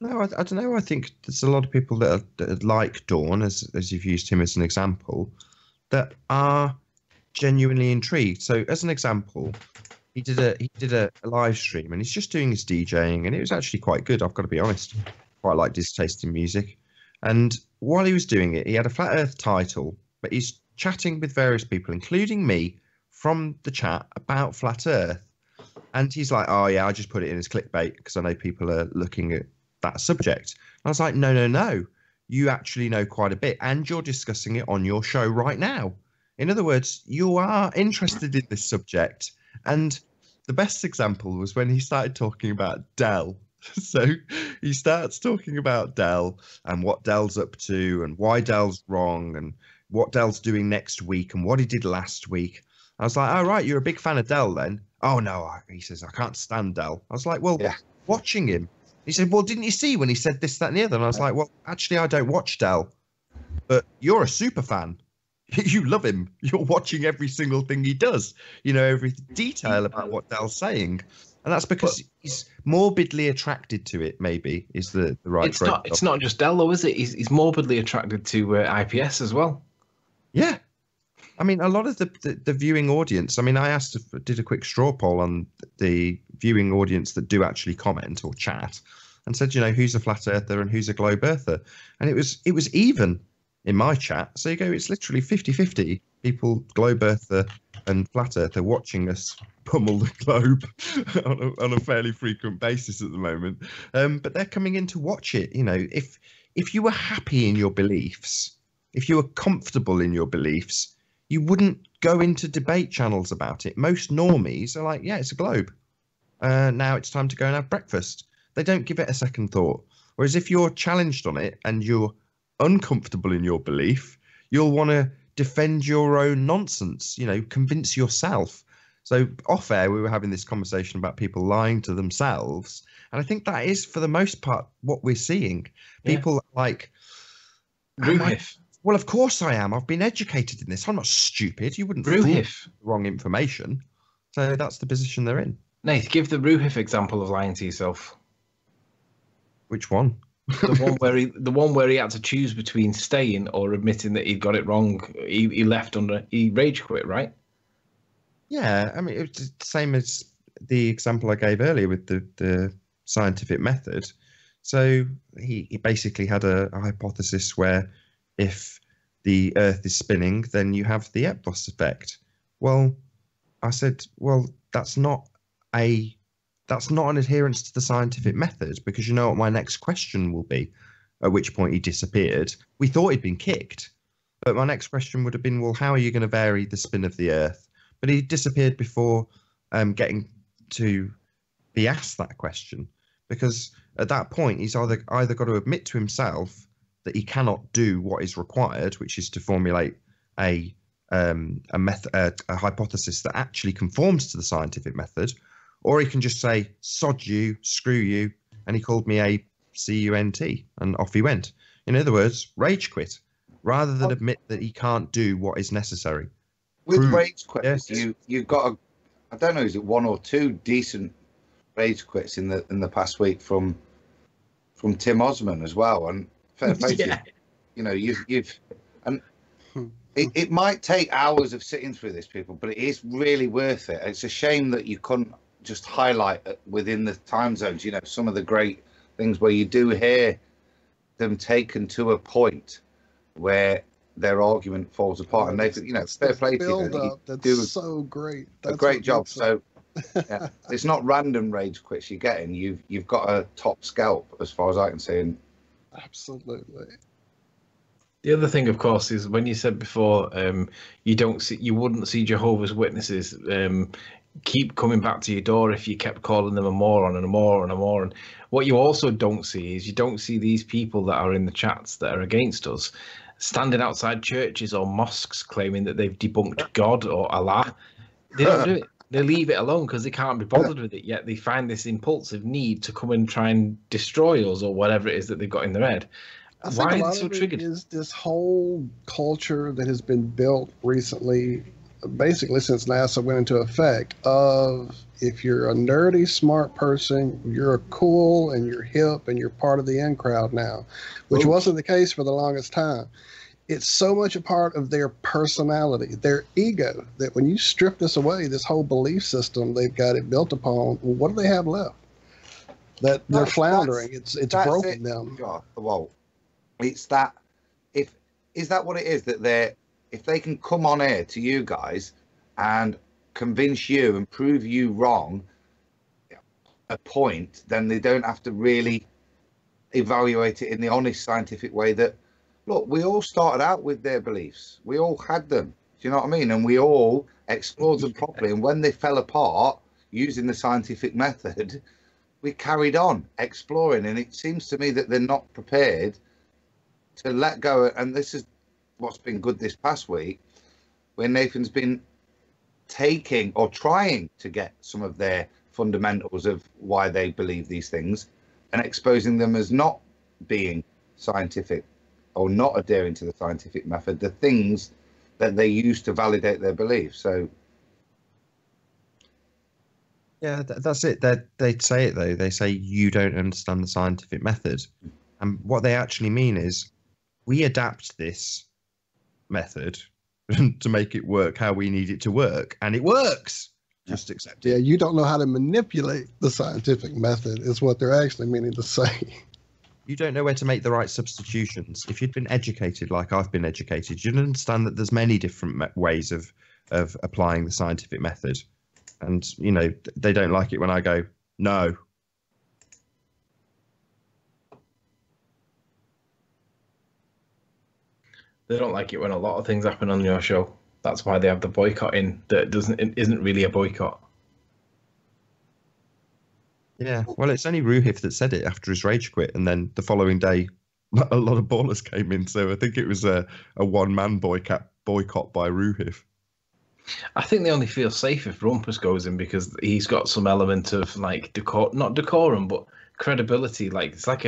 No, I don't know. I think there's a lot of people that are like Dawn, as you've used him as an example, that are genuinely intrigued. So, as an example, he did a live stream, and he's just doing his DJing, and it was actually quite good. I've got to be honest. Quite liked his taste in music. And while he was doing it, he had a Flat Earth title, but he's chatting with various people, including me, from the chat about Flat Earth. And he's like, "Oh yeah, I just put it in as clickbait because I know people are looking at that subject." And I was like, no, you actually know quite a bit, and you're discussing it on your show right now. In other words, you are interested in this subject. And the best example was when he started talking about Dell. So he starts talking about Dell and what Dell's up to and why Dell's wrong and what Dell's doing next week and what he did last week. I was like, "Oh, right, you're a big fan of Dell then?" "Oh, no," he says, "I can't stand Dell." I was like, "Well, Yeah. watching him He said, well, didn't you see when he said this, that, and the other? And I was like, well, actually, I don't watch Dell, but you're a super fan. You love him. You're watching every single thing he does. You know every detail about what Dell's saying, and that's because he's morbidly attracted to it. Maybe is the right. It's not just Dell though, is it? He's morbidly attracted to IPS as well. Yeah, I mean, a lot of the viewing audience. I mean, I did a quick straw poll on the viewing audience that do actually comment or chat, and said, who's a flat earther and who's a globe earther, and it was even in my chat. So you go, it's literally 50-50 people, globe earther and flat earther, watching us pummel the globe on a fairly frequent basis at the moment. But they're coming in to watch it. If you were happy in your beliefs, if you were comfortable in your beliefs, you wouldn't go into debate channels about it. Most normies are like, yeah, it's a globe. Now it's time to go and have breakfast. They don't give it a second thought. Whereas if you're challenged on it and you're uncomfortable in your belief, you'll want to defend your own nonsense, convince yourself. So off air, we were having this conversation about people lying to themselves. And I think that is, for the most part, what we're seeing. People like, well, of course I am. I've been educated in this. I'm not stupid. You wouldn't fool the wrong information. So that's the position they're in. Nath, give the Ruhif example of lying to yourself. Which one? The one where he had to choose between staying or admitting that he'd got it wrong. He rage quit, right? Yeah, I mean, it's the same as the example I gave earlier with the scientific method. So he basically had a hypothesis where if the Earth is spinning, then you have the Epos effect. Well, I said, well, that's not an adherence to the scientific method, because you know what my next question will be, at which point he disappeared. We thought he'd been kicked, but my next question would have been, well, how are you going to vary the spin of the Earth? But he disappeared before getting to be asked that question, because at that point he's either got to admit to himself that he cannot do what is required, which is to formulate a hypothesis that actually conforms to the scientific method, or he can just say, sod you, screw you, and he called me a cunt, and off he went. In other words, rage quit, rather than admit that he can't do what is necessary. With rage quits, you've got I don't know, is it one or two decent rage quits in the past week from Tim Osman as well, and fair play to you. You've and it might take hours of sitting through this, people, but it is really worth it. It's a shame that you couldn't just highlight within the time zones, some of the great things where you do hear them taken to a point where their argument falls apart, and they, fair play to you. That's so great. That's a great job. So yeah, it's not random rage quits you're getting. You've got a top scalp, as far as I can see. And absolutely. The other thing, of course, is when you said before, you wouldn't see Jehovah's Witnesses keep coming back to your door if you kept calling them a moron and a moron and a moron. What you also don't see is you don't see these people that are in the chats that are against us standing outside churches or mosques claiming that they've debunked God or Allah. They don't do it. They leave it alone because they can't be bothered with it, yet they find this impulsive need to come and try and destroy us or whatever it is that they've got in their head. Why are they so triggered? Is this whole culture that has been built recently, basically since NASA went into effect, of if you're a nerdy, smart person, you're cool and you're hip and you're part of the in crowd now, which wasn't the case for the longest time. It's so much a part of their personality, their ego, that when you strip this away, this whole belief system they've got it built upon, what do they have left? That they're floundering. It's broken them. Well, it's that. Is that what it is, that if they can come on air to you guys and convince you and prove you wrong a point, then they don't have to really evaluate it in the honest scientific way that, look, we all started out with their beliefs. We all had them. Do you know what I mean? And we all explored them properly. And when they fell apart using the scientific method, we carried on exploring. And it seems to me that they're not prepared to let go. And this is what's been good this past week, where Nathan's been taking or trying to get some of their fundamentals of why they believe these things and exposing them as not being scientific or not adhering to the scientific method, the things that they use to validate their beliefs. So Yeah, that's it. They say it though. They say you don't understand the scientific method, and what they actually mean is we adapt this method to make it work how we need it to work, and it works. Just accept Yeah, it. you don't know how to manipulate the scientific method is what they're actually meaning to say. You don't know where to make the right substitutions. If you'd been educated like I've been educated, you'd understand that there's many different ways of applying the scientific method. And, you know, they don't like it when I go, no. They don't like it when a lot of things happen on your show. That's why they have the boycott in that isn't really a boycott. Yeah, well, it's only Ruhif that said it after his rage quit, and then the following day, a lot of ballers came in. So I think it was a one-man boycott by Ruhif. I think they only feel safe if Rumpus goes in because he's got some element of like not decorum, but credibility. Like he's like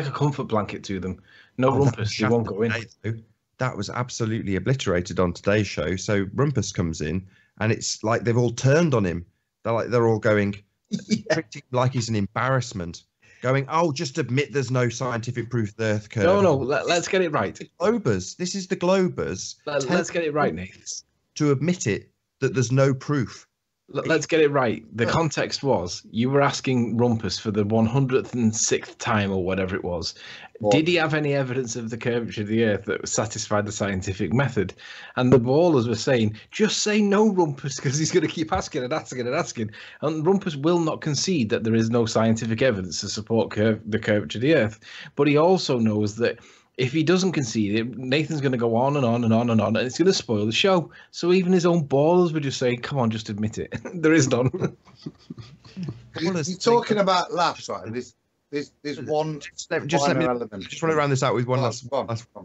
a comfort blanket to them. No Rumpus, they won't go in. That was absolutely obliterated on today's show. So Rumpus comes in, and it's like they've all turned on him. They're all going, treating him like he's an embarrassment. Going, oh, just admit there's no scientific proof the Earth curve. No, let's get it right. The Globers. This is the Globers. Let's get it right, Nate. To admit it that there's no proof. Let's get it right. The context was you were asking Rumpus for the 106th time or whatever it was. What? Did he have any evidence of the curvature of the Earth that satisfied the scientific method? And the ballers were saying, just say no, Rumpus, because he's going to keep asking and asking and asking. And Rumpus will not concede that there is no scientific evidence to support the curvature of the Earth. But he also knows that if he doesn't concede it, Nathan's going to go on and on and on and on, and it's going to spoil the show. So even his own ballers were just saying, come on, just admit it. There is none. you're talking about laughs, right? There's one. Just let me. element. Just want to round this out with one last.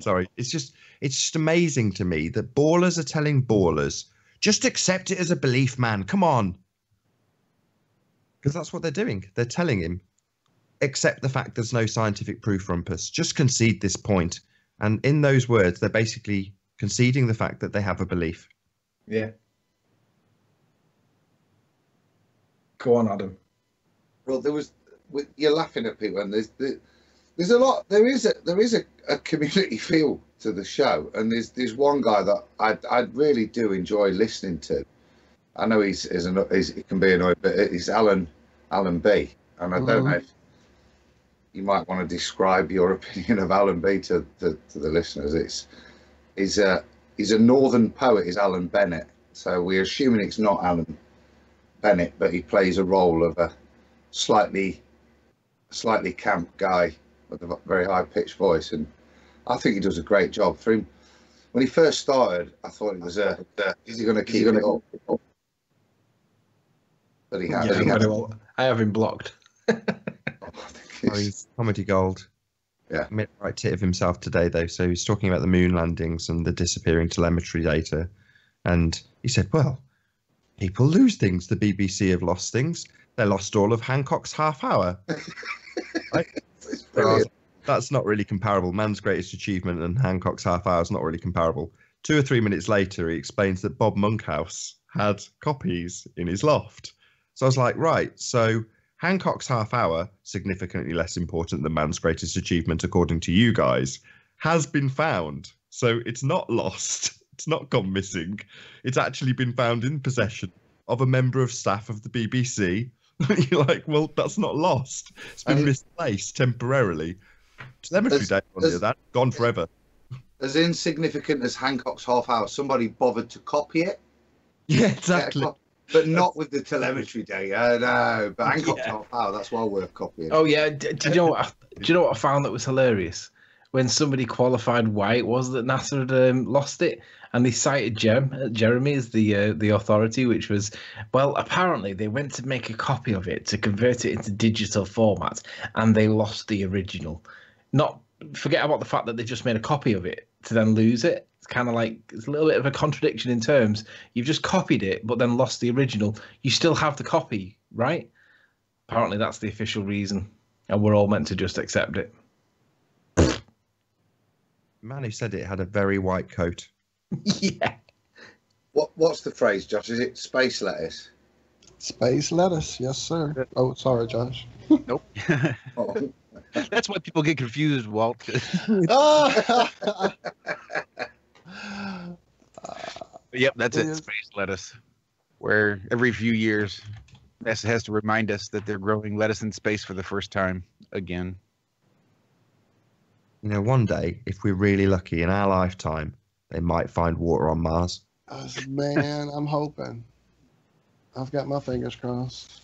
Sorry, it's just amazing to me that ballers are telling ballers, just accept it as a belief, man. Come on, because that's what they're doing. They're telling him, accept the fact there's no scientific proof, Rumpus. Just concede this point. And in those words, they're basically conceding the fact that they have a belief. Yeah. Go on, Adam. Well, you're laughing at people, and there's a lot. There is a community feel to the show, and there's one guy that I really do enjoy listening to. I know he can be annoying, but he's Alan B, and I don't know if you might want to describe your opinion of Alan B to the listeners. He's a northern poet, is Alan Bennett. So we're assuming it's not Alan Bennett, but he plays a role of a slightly camp guy with a very high pitched voice, and I think he does a great job. For him, when he first started, I thought it was is he going to keep it up? But he has. I have him blocked. Oh, he's comedy gold. Yeah. Made a right tit of himself today, though. So he's talking about the moon landings and the disappearing telemetry data. And he said, well, people lose things. The BBC have lost things. They lost all of Hancock's half hour. Right? That's not really comparable. Man's greatest achievement and Hancock's half hour is not really comparable. 2 or 3 minutes later, he explains that Bob Monkhouse had copies in his loft. So I was like, right, so Hancock's half hour, significantly less important than man's greatest achievement, according to you guys, has been found. So it's not lost. It's not gone missing. It's actually been found in possession of a member of staff of the BBC. You're like, well, that's not lost. It's been misplaced temporarily. Telemetry data on the other hand, gone forever. As insignificant as Hancock's half hour, somebody bothered to copy it. Yeah, exactly. But not with the telemetry data. No, but Hancock's half hour, that's well worth copying. Oh yeah, do you know what I found that was hilarious? When somebody qualified why it was that NASA had lost it, and they cited Jeremy as the authority, which was, well, apparently they went to make a copy of it to convert it into digital format, and they lost the original. Not forget about the fact that they just made a copy of it to then lose it. It's kind of like, it's a little bit of a contradiction in terms. You've just copied it, but then lost the original. You still have the copy, right? Apparently that's the official reason. and we're all meant to just accept it. The man who said it had a very white coat. Yeah. What's the phrase, Josh? Is it space lettuce? Space lettuce, yes, sir. Oh, sorry, Josh. Nope. Oh. That's why people get confused, Walt. Yep, that's it. Yes. Space lettuce. Where every few years, NASA has to remind us that they're growing lettuce in space for the first time again. You know, one day, if we're really lucky in our lifetime, they might find water on Mars. Man, I'm hoping. I've got my fingers crossed.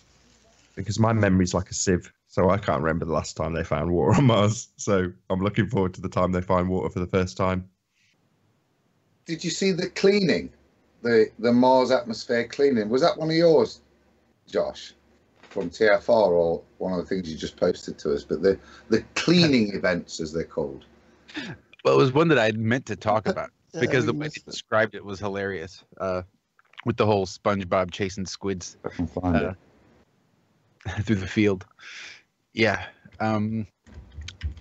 Because my memory's like a sieve, so I can't remember the last time they found water on Mars. So I'm looking forward to the time they find water for the first time. Did you see the cleaning? The Mars atmosphere cleaning? Was that one of yours, Josh? From TFR, or one of the things you just posted to us? But the cleaning events, as they're called. Well, it was one that I meant to talk about because we the way missed they it. described it was hilarious. With the whole SpongeBob chasing squids I can find it. through the field. Yeah.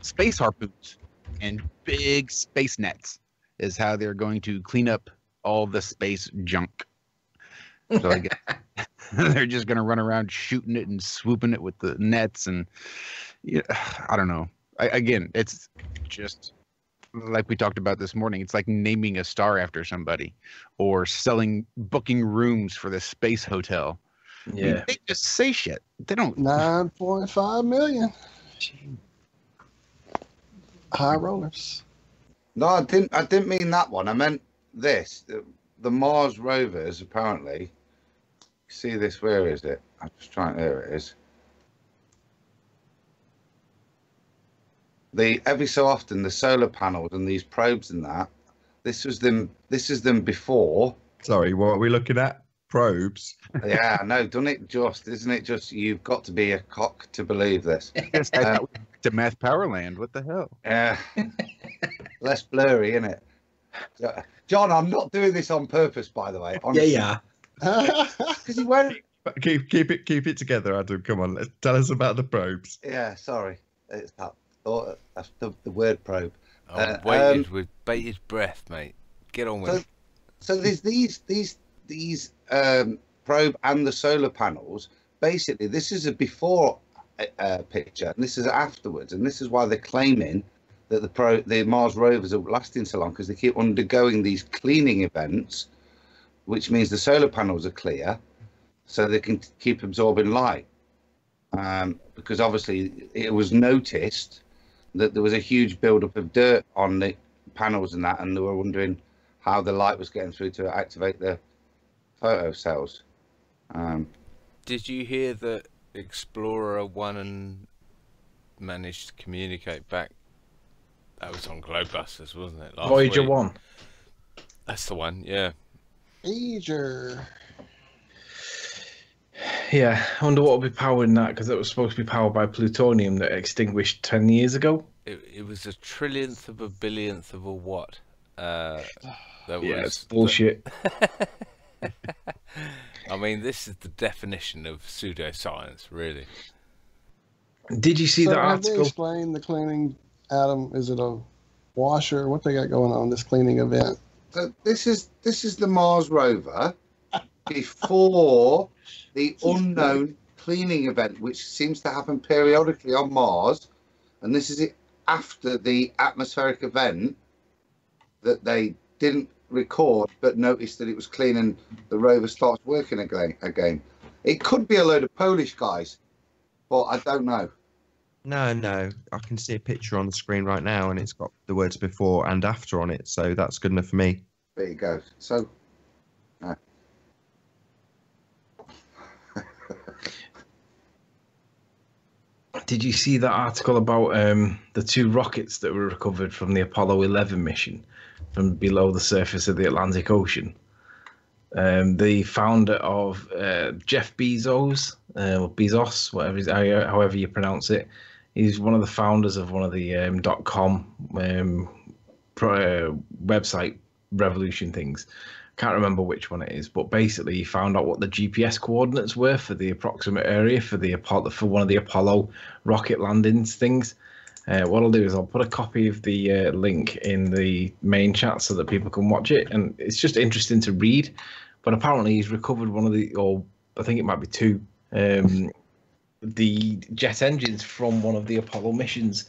Space harpoons and big space nets is how they're going to clean up all the space junk. So I guess they're just going to run around shooting it and swooping it with the nets. And yeah, I don't know. Again, it's just like we talked about this morning. It's like naming a star after somebody or booking rooms for the space hotel. I mean, Yeah. they just say shit. They don't. 9.5 million. High rollers. No, I didn't mean that one. I meant this. The Mars rovers, apparently. See this? Where is it? I'm just trying. There it is. Every so often the solar panels and these probes and that. This is them before. Sorry, what are we looking at? Probes. Yeah, no, isn't it just you've got to be a cock to believe this. Yes, I thought we were to Math Powerland. What the hell? Yeah. Less blurry, isn't it? John, I'm not doing this on purpose, by the way. Yeah. Because he won't. Keep it together, Adam. Come on, tell us about the probes. Yeah, sorry. It's that. That's the word probe. I'm waited with bated breath, mate. Get on with it. So there's these probe and the solar panels. Basically, this is a before picture, and this is afterwards, and this is why they're claiming that the Mars rovers are lasting so long, because they keep undergoing these cleaning events, which means the solar panels are clear, so they can keep absorbing light. Because obviously it was noticed that there was a huge buildup of dirt on the panels and that, and they were wondering how the light was getting through to activate the photo cells. Did you hear that Explorer 1 and managed to communicate back? That was on Globebusters, wasn't it? Voyager week? 1. That's the one, yeah. Eager. Yeah, I wonder what will be powering that, because it was supposed to be powered by plutonium that extinguished 10 years ago. It was a trillionth of a billionth of a watt. That Yeah, was it's bullshit. I mean, this is the definition of pseudoscience, really. Did you see So that have they article? explained the cleaning, Adam? Is it a washer? What they got going on this cleaning event? So this is the Mars rover before the unknown cleaning event, which seems to happen periodically on Mars, and this is it after the atmospheric event that they didn't record but noticed that it was clean, and the rover starts working again. It could be a load of Polish guys, but I don't know. No, I can see a picture on the screen right now, and it's got the words before and after on it, so that's good enough for me. There you go. So Did you see that article about the two rockets that were recovered from the Apollo 11 mission from below the surface of the Atlantic Ocean? The founder of Jeff Bezos, or Bezos, however you pronounce it, he's one of the founders of one of the .com website revolution things. I can't remember which one it is, but basically he found out what the GPS coordinates were for the approximate area for the for one of the Apollo rocket landings things. What I'll do is I'll put a copy of the link in the main chat so that people can watch it, and it's just interesting to read. But apparently he's recovered one of the, or I think it might be two, the jet engines from one of the Apollo missions.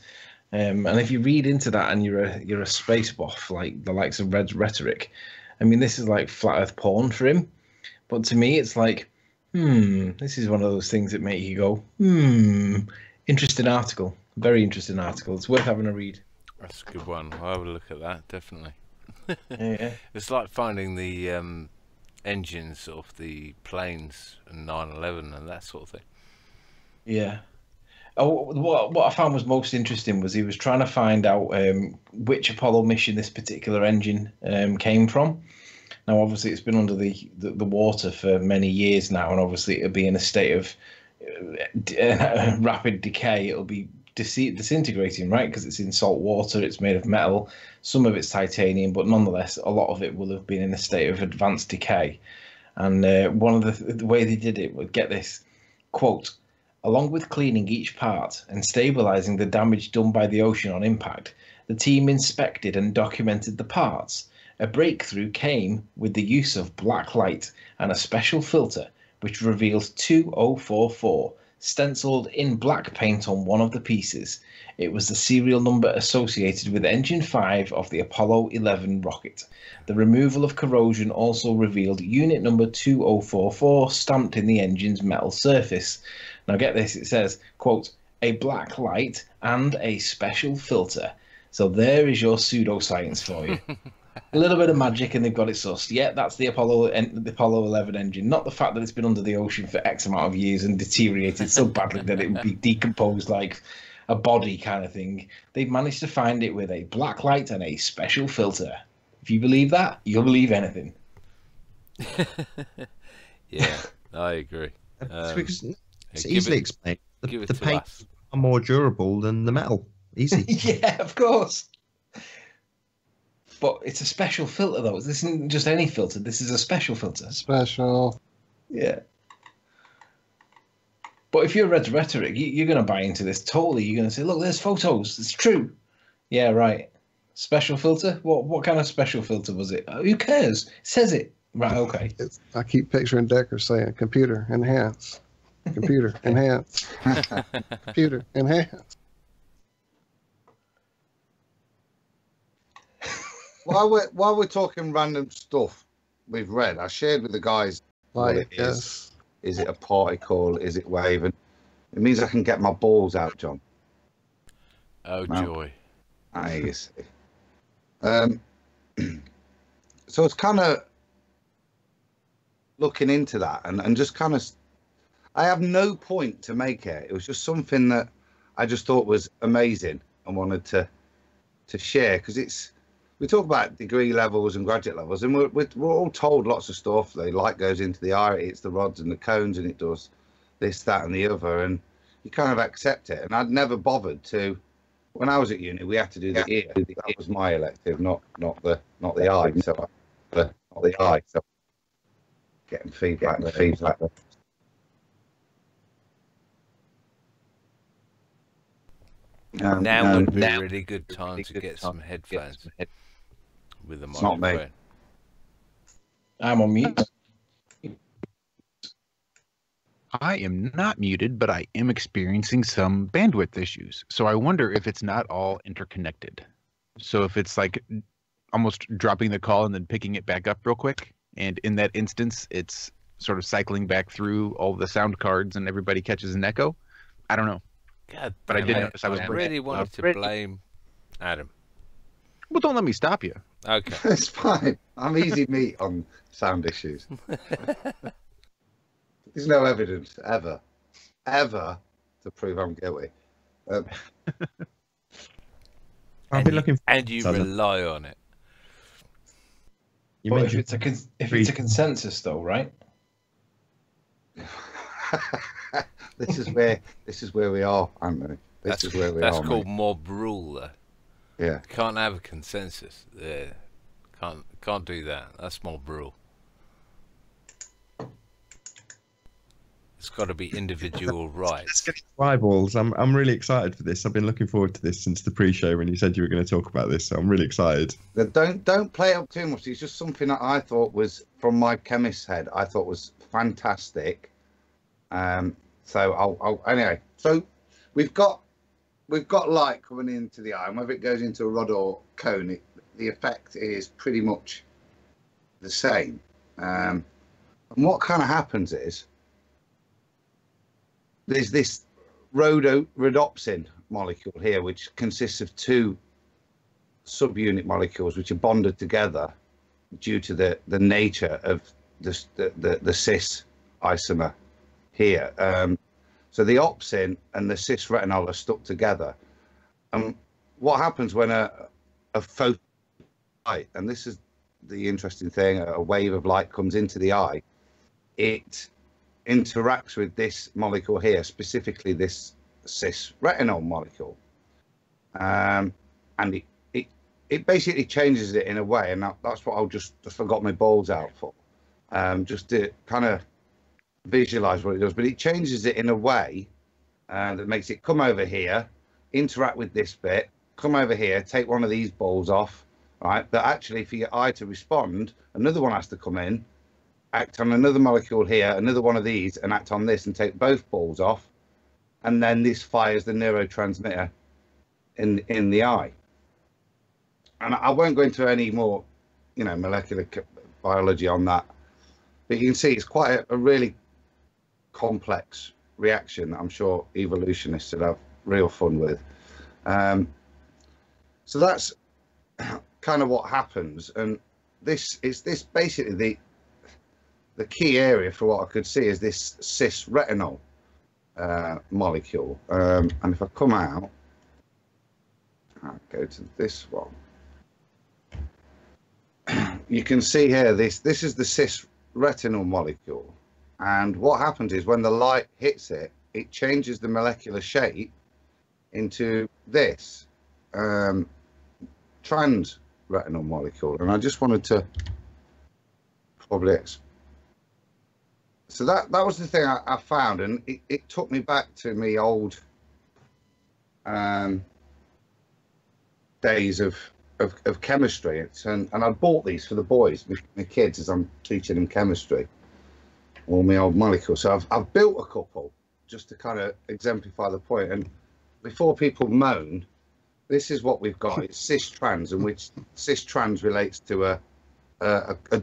And if you read into that and you're a space buff like the likes of Red's rhetoric, I mean, this is like flat Earth porn for him. But to me, it's like, this is one of those things that make you go, interesting article. Very interesting article. It's worth having a read. That's a good one. I'll have a look at that, definitely. Yeah. It's like finding the engines of the planes and 9/11 and that sort of thing. Yeah. Oh, what I found was most interesting was he was trying to find out which Apollo mission this particular engine came from. Now, obviously, it's been under the water for many years now, and obviously it'll be in a state of rapid decay. It'll be disintegrating, right? Because it's in salt water, it's made of metal, some of it's titanium, but nonetheless, a lot of it will have been in a state of advanced decay. And one of the way they did it would get this quote. Along with cleaning each part and stabilizing the damage done by the ocean on impact, the team inspected and documented the parts. A breakthrough came with the use of black light and a special filter which revealed 2044 stenciled in black paint on one of the pieces. It was the serial number associated with Engine 5 of the Apollo 11 rocket. The removal of corrosion also revealed unit number 2044 stamped in the engine's metal surface. Now get this, it says, quote, a black light and a special filter. So there is your pseudoscience for you. A little bit of magic and they've got it sussed. Yeah, that's the Apollo 11 engine. Not the fact that it's been under the ocean for X amount of years and deteriorated so badly that it would be decomposed like a body kind of thing. They've managed to find it with a black light and a special filter. If you believe that, you'll believe anything. Yeah, I agree. It's because it's give easily it- explained. give it The to paint us. are more durable than the metal. Easy. Yeah, of course. But it's a special filter, though. This isn't just any filter. This is a special filter. Special. Yeah. But if you're Red's rhetoric, you're going to buy into this totally. You're going to say, look, there's photos. It's true. Yeah, right. Special filter? What kind of special filter was it? Who cares? It says it. Right, okay. I keep picturing Decker saying, computer, enhance. Computer, enhance. Computer, enhance. While we're talking random stuff we've read, I shared with the guys what Like, it is. Is it a particle? Is it wave? And it means I can get my balls out, John. Oh, No. joy. I you see. So it's kind of looking into that and just kind of, I have no point to make it. It was just something that I just thought was amazing and wanted to share because we talk about degree levels and graduate levels, and we're all told lots of stuff. The light goes into the eye, it hits the rods and the cones, and it does this, that, and the other, and you kind of accept it. And I'd never bothered to. When I was at uni, we had to do the ear. That was my elective, not the eye. So not the eye. So getting feedback. Now would be a really good time to get some headphones with a It's not me. microphone. I'm on mute. I am not muted, but I am experiencing some bandwidth issues. So I wonder if it's not all interconnected. So if it's like almost dropping the call and then picking it back up real quick. And in that instance, it's sort of cycling back through all the sound cards and everybody catches an echo. I don't know. God, But I damn did it. notice I was I breaking really up. wanted to blame Adam. Well, don't let me stop you. Okay. It's fine. I'm easy meat on sound issues. There's no evidence ever to prove I'm guilty. I'll be looking for And you Southern. rely on it. you But if mentioned it's a consensus, though, right? This is where we are, Anthony. This is where we That's are. called mate. mob rule, though. Yeah. Can't have a consensus there. Can't do that. That's mob rule. It's got to be individual rights. Eyeballs. I'm really excited for this. I've been looking forward to this since the pre-show when you said you were going to talk about this. So I'm really excited. Don't play it up too much. It's just something that I thought was, from my chemist's head, I thought was fantastic. So I'll anyway. So we've got light coming into the eye, and whether it goes into a rod or cone, the effect is pretty much the same. And what kind of happens is there's this rhodopsin molecule here, which consists of two subunit molecules which are bonded together due to the nature of the cis isomer here. So the opsin and the cis retinol are stuck together. And what happens when a photon light, and this is the interesting thing, a wave of light comes into the eye, it interacts with this molecule here, specifically this cis retinol molecule, and it basically changes it in a way, and that's what I got my balls out for, just to kind of visualize what it does. But it changes it in a way that makes it come over here, interact with this bit, come over here, take one of these balls off, right? But actually, for your eye to respond, another one has to come in, act on another molecule here, another one of these, and act on this and take both balls off, and then this fires the neurotransmitter in the eye. And I won't go into any more, molecular biology on that, but you can see it's quite a really complex reaction that I'm sure evolutionists would have real fun with. So that's kind of what happens, and this basically the key area for what I could see is this cis retinol molecule. And if I come out, I'll go to this one. You can see here this is the cis retinol molecule, and what happens is when the light hits it, it changes the molecular shape into this trans retinol molecule. And I just wanted to probably so that was the thing I found, and it took me back to me old days of chemistry. And I bought these for the boys, my kids, as I'm teaching them chemistry, all my old molecules. So I've built a couple just to kind of exemplify the point. And before people moan, this is what we've got. It's cis-trans, in which cis-trans relates to a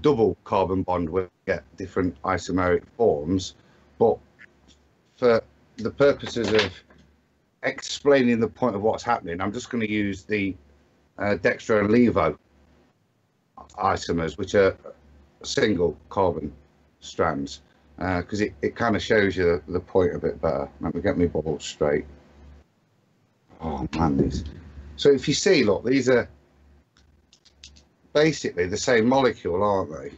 double carbon bond where you get different isomeric forms. But for the purposes of explaining the point of what's happening, I'm just going to use the dextro and levo isomers, which are single carbon strands, because it kind of shows you the point a bit better. Let me get my balls straight. Oh man, these. So if you see, look, these are basically the same molecule, aren't they?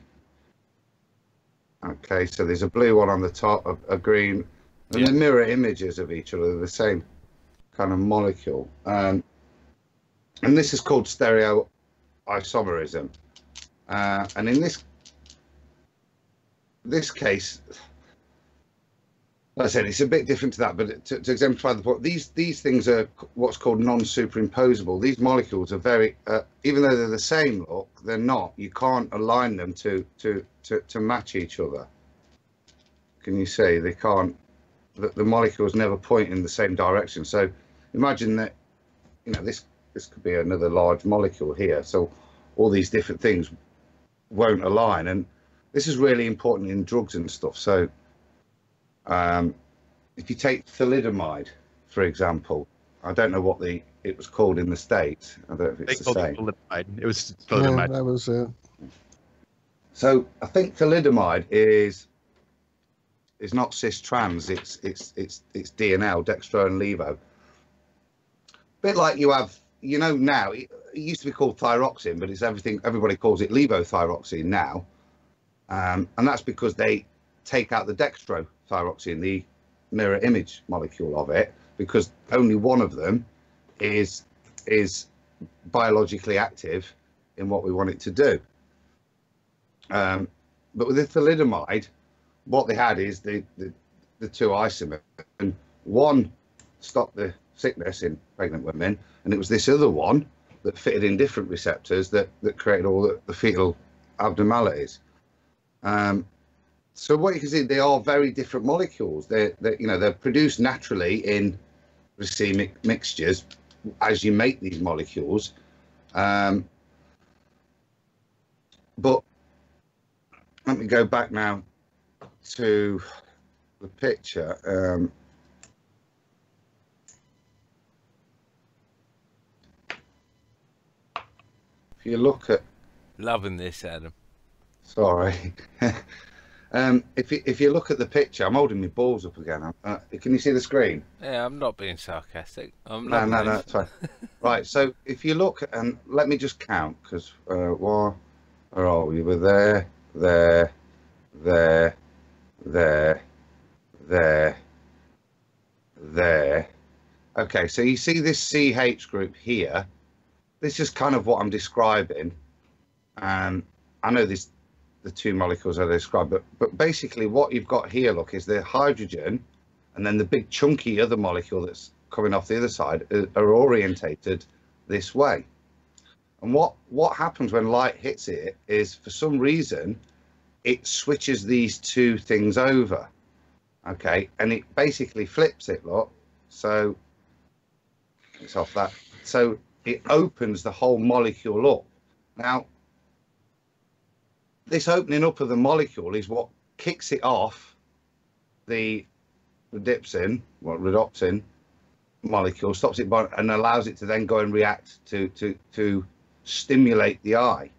Okay, so there's a blue one on the top, a green, and the mirror images of each other are the same kind of molecule. And this is called stereoisomerism. And in this case, like I said, it's a bit different to that, but to exemplify the point, these things are what's called non-superimposable. These molecules are very, even though they're the same look, they're not. You can't align them to match each other. Can you see? They can't. The molecules never point in the same direction. So imagine that, this could be another large molecule here. So all these different things won't align, and this is really important in drugs and stuff. So if you take thalidomide, for example, I don't know what it was called in the States. I don't know if it's the same. It was thalidomide. Yeah, that was it. So I think thalidomide is not cis-trans. It's DNL, dextro and levo. A bit like you have, now it used to be called thyroxine, but it's everybody calls it levothyroxine now, and that's because they take out the dextrothyroxine, the mirror image molecule of it, because only one of them is biologically active in what we want it to do. But with the thalidomide, what they had is the two isomers, and one stopped the sickness in pregnant women, and it was this other one that fitted in different receptors that created all the fetal abnormalities. So what you can see, they are very different molecules. They're produced naturally in racemic mixtures as you make these molecules. But let me go back now to the picture. If you look at, Loving this, Adam. sorry, if you look at the picture, I'm holding my balls up again. Can you see the screen? Yeah, I'm not being sarcastic. I'm No, loving no, this. it's fine. Right, so if you look, and let me just count, because where are we? We're there, there, there, there, there. Okay, so you see this CH group here. This is kind of what I'm describing. I know the two molecules I described, but basically what you've got here, look, is the hydrogen, and then the big chunky other molecule that's coming off the other side are orientated this way. And what happens when light hits it is, for some reason, it switches these two things over. Okay, and it basically flips it, look. So it's off that. So it opens the whole molecule up. Now, this opening up of the molecule is what kicks it off the rhodopsin molecule, stops it and allows it to then go and react to stimulate the eye.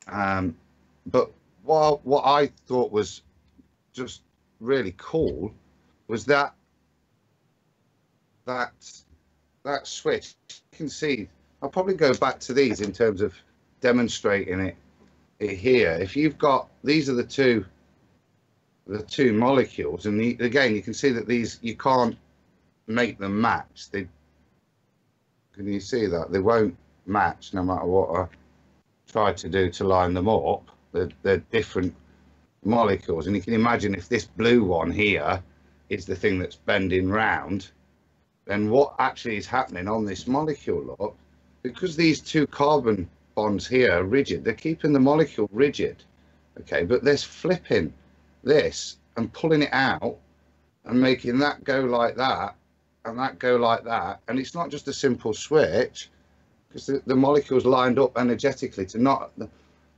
But what I thought was just really cool was that switch. You can see, I'll probably go back to these in terms of demonstrating it here. If you've got, these are the two molecules, and again you can see that these, you can't make them match. Can you see that they won't match no matter what I try to do to line them up? They're different molecules, and you can imagine if this blue one here is the thing that's bending round, then what actually is happening on this molecule, look, because these two carbon bonds here are rigid, they're keeping the molecule rigid, okay, but they're flipping this and pulling it out and making that go like that and that go like that. And it's not just a simple switch, because the molecules lined up energetically to not,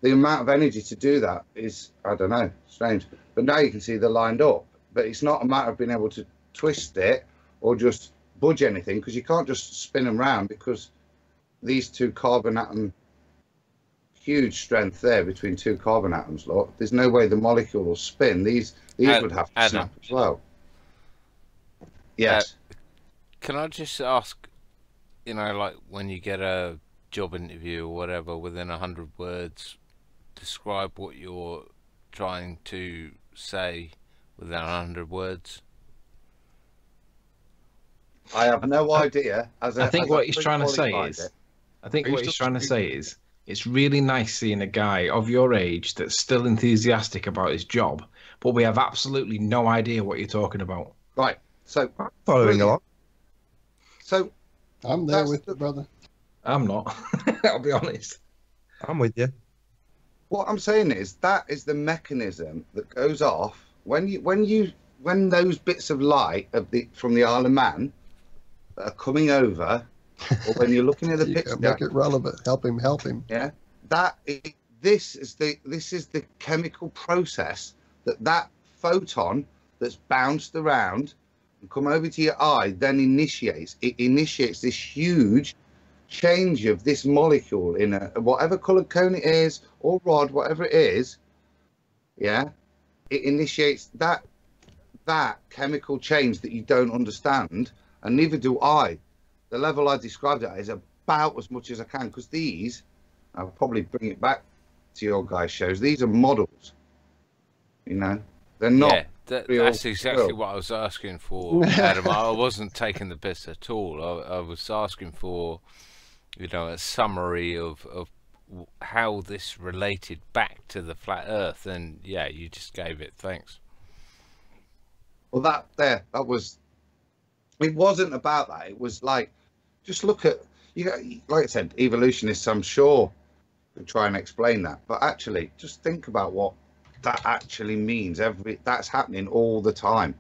the amount of energy to do that is, I don't know, strange. But now you can see they're lined up, but it's not a matter of being able to twist it or just budge anything, because you can't just spin them round, because these two carbon atom, huge strength there between two carbon atoms, look, there's no way the molecule will spin. These would have to snap as well. Yes. Can I just ask, like when you get a job interview or whatever, within 100 words, describe what you're trying to say within 100 words? I have no idea. I think what he's trying to say is, it's really nice seeing a guy of your age that's still enthusiastic about his job, but we have absolutely no idea what you're talking about. Right. So Following along. So I'm there with you, brother. I'm not. I'll be honest. I'm with you. what I'm saying is that is the mechanism that goes off when those bits of light from the Isle of Man that are coming over, or when you're looking at the picture, Make it relevant. Help him. Yeah, this is the chemical process that photon that's bounced around and come over to your eye then initiates. It initiates this huge change of this molecule in a whatever colored cone it is, or rod, whatever it is. Yeah, it initiates that chemical change that you don't understand, and neither do I. The level I described it is about as much as I can, because these, I'll probably bring it back to your guys' shows, these are models, you know, they're not. Yeah, that's exactly what I was asking for, Adam. I wasn't taking the piss at all. I was asking for, a summary of how this related back to the flat Earth, and yeah, you just gave it. Thanks. Well, that was. It wasn't about that. It was like, just look at like I said, evolutionists. I'm sure could try and explain that, but actually, just think about what that actually means. That's happening all the time.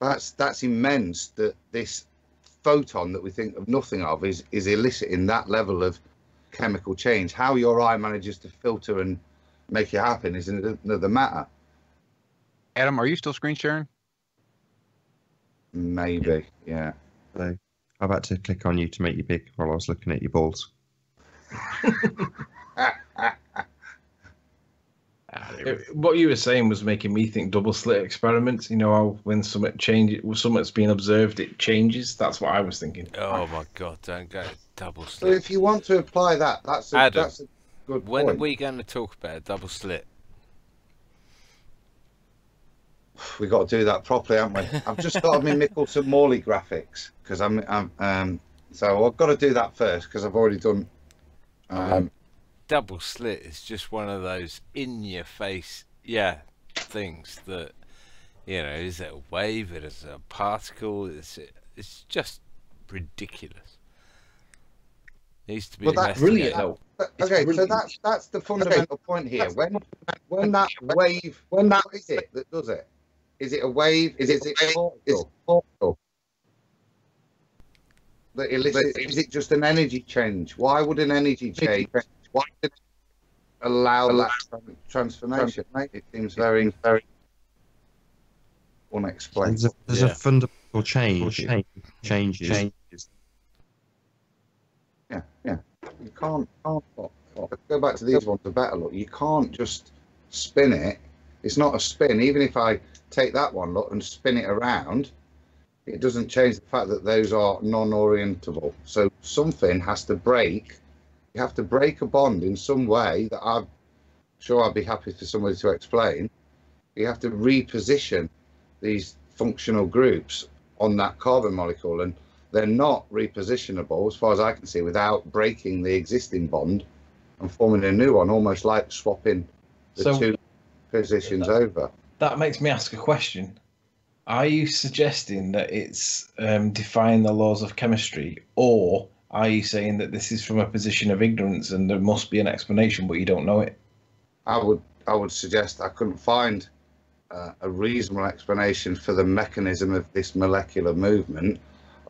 That's immense. That this photon that we think of nothing of is eliciting that level of chemical change. How your eye manages to filter and make it happen is another matter. Adam, are you still screen sharing? Maybe, yeah. So I'm about to click on you to make you big while I was looking at your balls. What you were saying was making me think double slit experiments. You know how when something's being observed, it changes. That's what I was thinking. Oh my God! Don't go double So slit. if you want to apply that, that's a good When point. are we going to talk about double slit? We got to do that properly, haven't we? I've just got my Mickelson Morley graphics because so I've got to do that first because I've already done. Double slit is just one of those in-your-face, things that, is it a wave? Is it a particle? It's just ridiculous. Needs to be Well, that's Brilliant, though. Okay, so brilliant. that's the fundamental point here. When that wave, what is it that does it? Is it a wave? Is it a particle? That elicits, is it just an energy change? Why would an energy change? Why did it allow that transformation? It seems very, very unexplained. There's a fundamental change. Changes. Yeah. You can't go back to these ones a better look. You can't just spin it. It's not a spin. Even if I take that one look and spin it around, it doesn't change the fact that those are non-orientable. So something has to break. You have to break a bond in some way that I'm sure I'd be happy for somebody to explain. You have to reposition these functional groups on that carbon molecule, and they're not repositionable as far as I can see without breaking the existing bond and forming a new one, almost like swapping the two positions over. That makes me ask a question. Are you suggesting that it's defying the laws of chemistry, or are you saying that this is from a position of ignorance and there must be an explanation, but you don't know it? I would suggest I couldn't find a reasonable explanation for the mechanism of this molecular movement.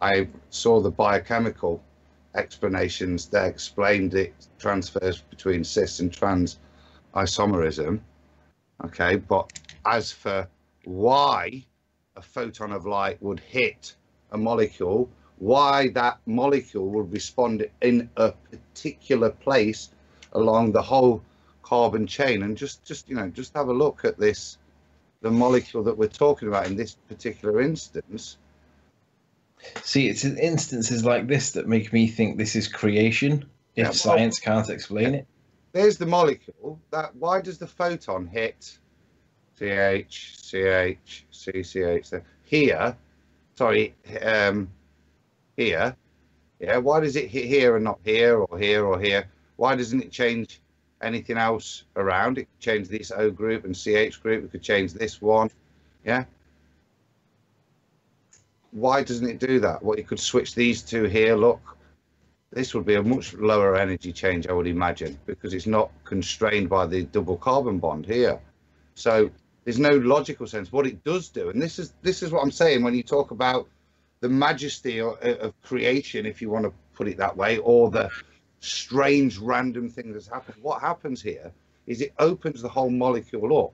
I saw the biochemical explanations that explained it transfers between cis and trans isomerism. Okay, but as for why a photon of light would hit a molecule, why that molecule would respond in a particular place along the whole carbon chain, and just have a look at this, the molecule that we're talking about in this particular instance. See, it's instances like this that make me think this is creation, if science can't explain it. There's the molecule. Why does the photon hit CH, CH, CCH here? Sorry, here. Yeah, why does it hit here and not here or here or here? Why doesn't it change anything else around? It could change this O group and CH group. It could change this one. Yeah. Why doesn't it do that? Well, it could switch these two here. Look, this would be a much lower energy change, I would imagine, because it's not constrained by the double carbon bond here. So there's no logical sense. What it does do, and this is what I'm saying when you talk about the majesty of creation, if you want to put it that way, or the strange random thing that's happened. What happens here is it opens the whole molecule up.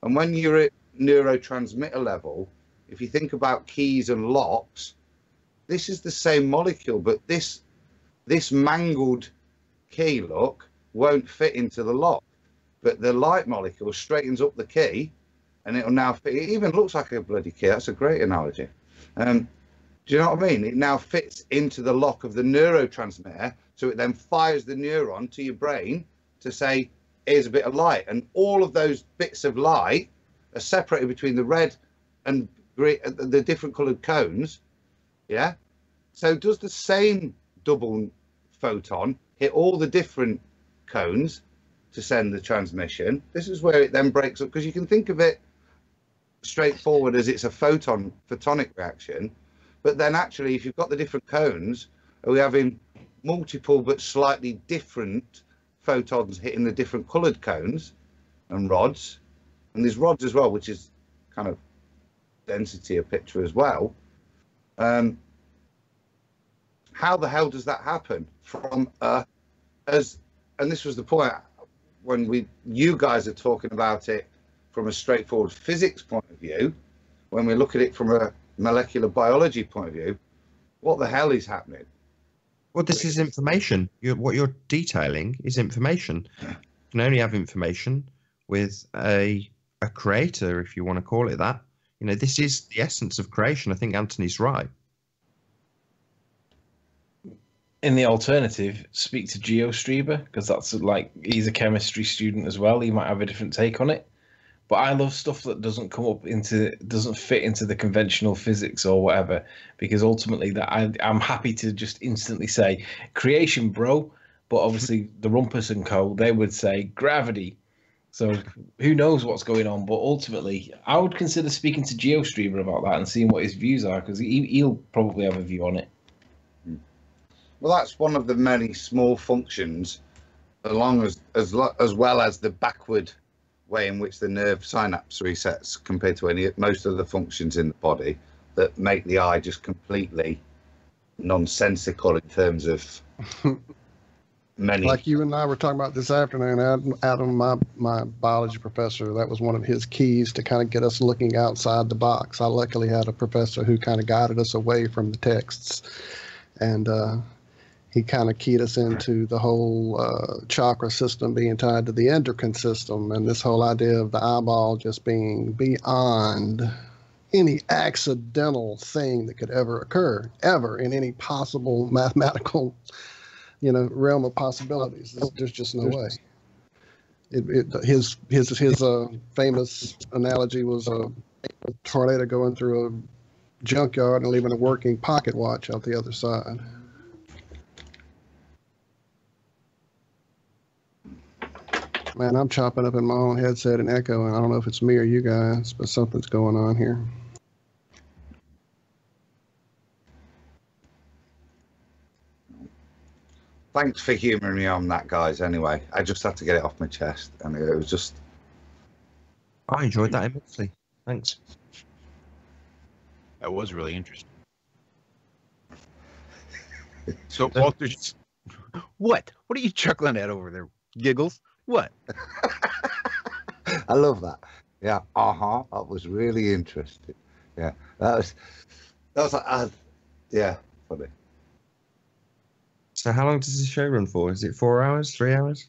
And when you're at neurotransmitter level, if you think about keys and locks, this is the same molecule, but this mangled key, look, won't fit into the lock. But the light molecule straightens up the key, and it'll now fit. It even looks like a bloody key. That's a great analogy. Do you know what I mean? It now fits into the lock of the neurotransmitter, so it then fires the neuron to your brain to say, here's a bit of light. And all of those bits of light are separated between the red and green, the different coloured cones. Yeah. So does the same double photon hit all the different cones to send the transmission? This is where it then breaks up, because you can think of it straightforward as it's a photonic reaction. But then actually, if you've got the different cones, are we having multiple but slightly different photons hitting the different coloured cones and rods? And there's rods as well, which is kind of density of picture as well. How the hell does that happen from and this was the point when you guys are talking about it from a straightforward physics point of view. When we look at it from a molecular biology point of view, what the hell is happening? Well, this is information. What you're detailing is information. You can only have information with a creator, if you want to call it that. You know, this is the essence of creation. I think Anthony's right. In the alternative, speak to GeoStreamer, because that's like, he's a chemistry student as well. He might have a different take on it. But I love stuff that doesn't fit into the conventional physics or whatever, because ultimately that I'm happy to just instantly say creation, bro. But obviously the Rumpus and co, they would say gravity. So who knows what's going on? But ultimately, I would consider speaking to GeoStreamer about that and seeing what his views are, because he'll probably have a view on it. Well, that's one of the many small functions, along as well as the backward way in which the nerve synapse resets compared to most of the functions in the body that make the eye just completely nonsensical in terms of many. Like you and I were talking about this afternoon, Adam, my biology professor, that was one of his keys to kind of get us looking outside the box. I luckily had a professor who kind of guided us away from the texts, and he kind of keyed us into the whole chakra system being tied to the endocrine system, and this whole idea of the eyeball just being beyond any accidental thing that could ever occur, ever, in any possible mathematical, realm of possibilities. There's just no way. His famous analogy was a tornado going through a junkyard and leaving a working pocket watch out the other side. Man, I'm chopping up in my own headset and echoing. I don't know if it's me or you guys, but something's going on here. Thanks for humouring me on that, guys. Anyway, I just had to get it off my chest, and it was just. I enjoyed that immensely. Thanks. That was really interesting. So, Walter, what? What are you chuckling at over there? Giggles? What? I love that. Yeah. That was really interesting. Yeah. That was like, yeah, funny. So how long does the show run for? Is it 4 hours, 3 hours?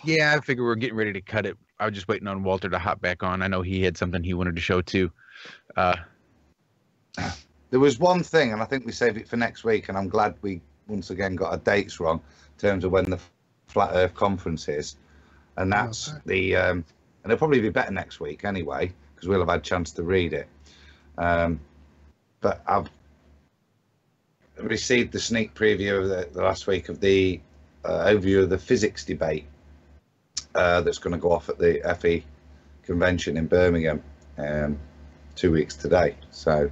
Yeah, I figure we're getting ready to cut it. I was just waiting on Walter to hop back on. I know he had something he wanted to show too. There was one thing, and I think we saved it for next week, and I'm glad we once again got our dates wrong in terms of when the Flat Earth Conference is. And that's and it'll probably be better next week anyway, because we'll have had a chance to read it. But I've received the sneak preview of the last week of the overview of the physics debate that's going to go off at the FE convention in Birmingham 2 weeks today. So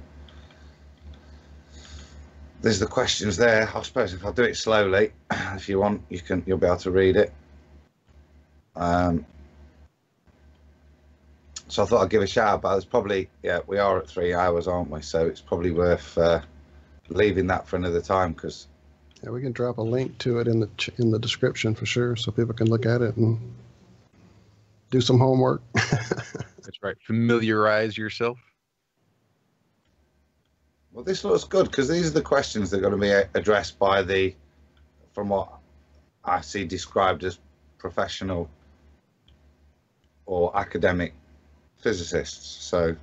there's the questions there. I suppose if I do it slowly, if you want, you'll be able to read it. So I thought I'd give a shout out, but it's probably, we are at 3 hours, aren't we? So it's probably worth leaving that for another time, because we can drop a link to it in the description for sure, so people can look at it and do some homework. That's right. Familiarize yourself. Well, this looks good, because these are the questions that are going to be addressed by from what I see described as professional or academic physicists. So,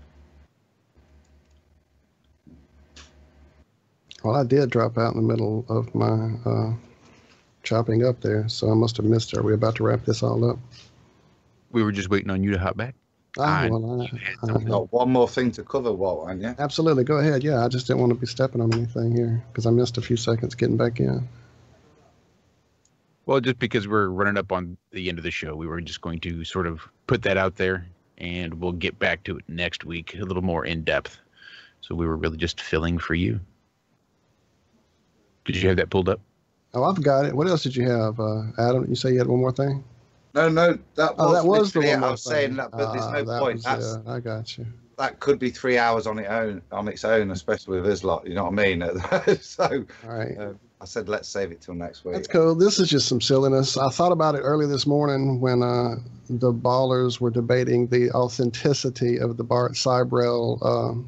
well, I did drop out in the middle of my chopping up there, so I must have missed it. Are we about to wrap this all up? We were just waiting on you to hop back. Got one more thing to cover, Walt, haven't you? Absolutely. Go ahead. Yeah, I just didn't want to be stepping on anything here because I missed a few seconds getting back in. Well, just because we're running up on the end of the show, we were just going to sort of put that out there and we'll get back to it next week, a little more in depth. So we were really just filling for you. Did you have that pulled up? Oh, I've got it. What else did you have, Adam? You say you had one more thing? No, that was the literally one it. more I was saying thing. that, but there's no That point. was it. I got you. That could be 3 hours on its own, especially with us lot. You know what I mean? So, All right. I said let's save it till next week. That's cool. This is just some silliness. I thought about it early this morning when the ballers were debating the authenticity of the Bart Cybrell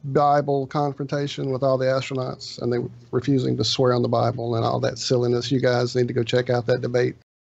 Bible confrontation with all the astronauts, and they were refusing to swear on the Bible and all that silliness. You guys need to go check out that debate.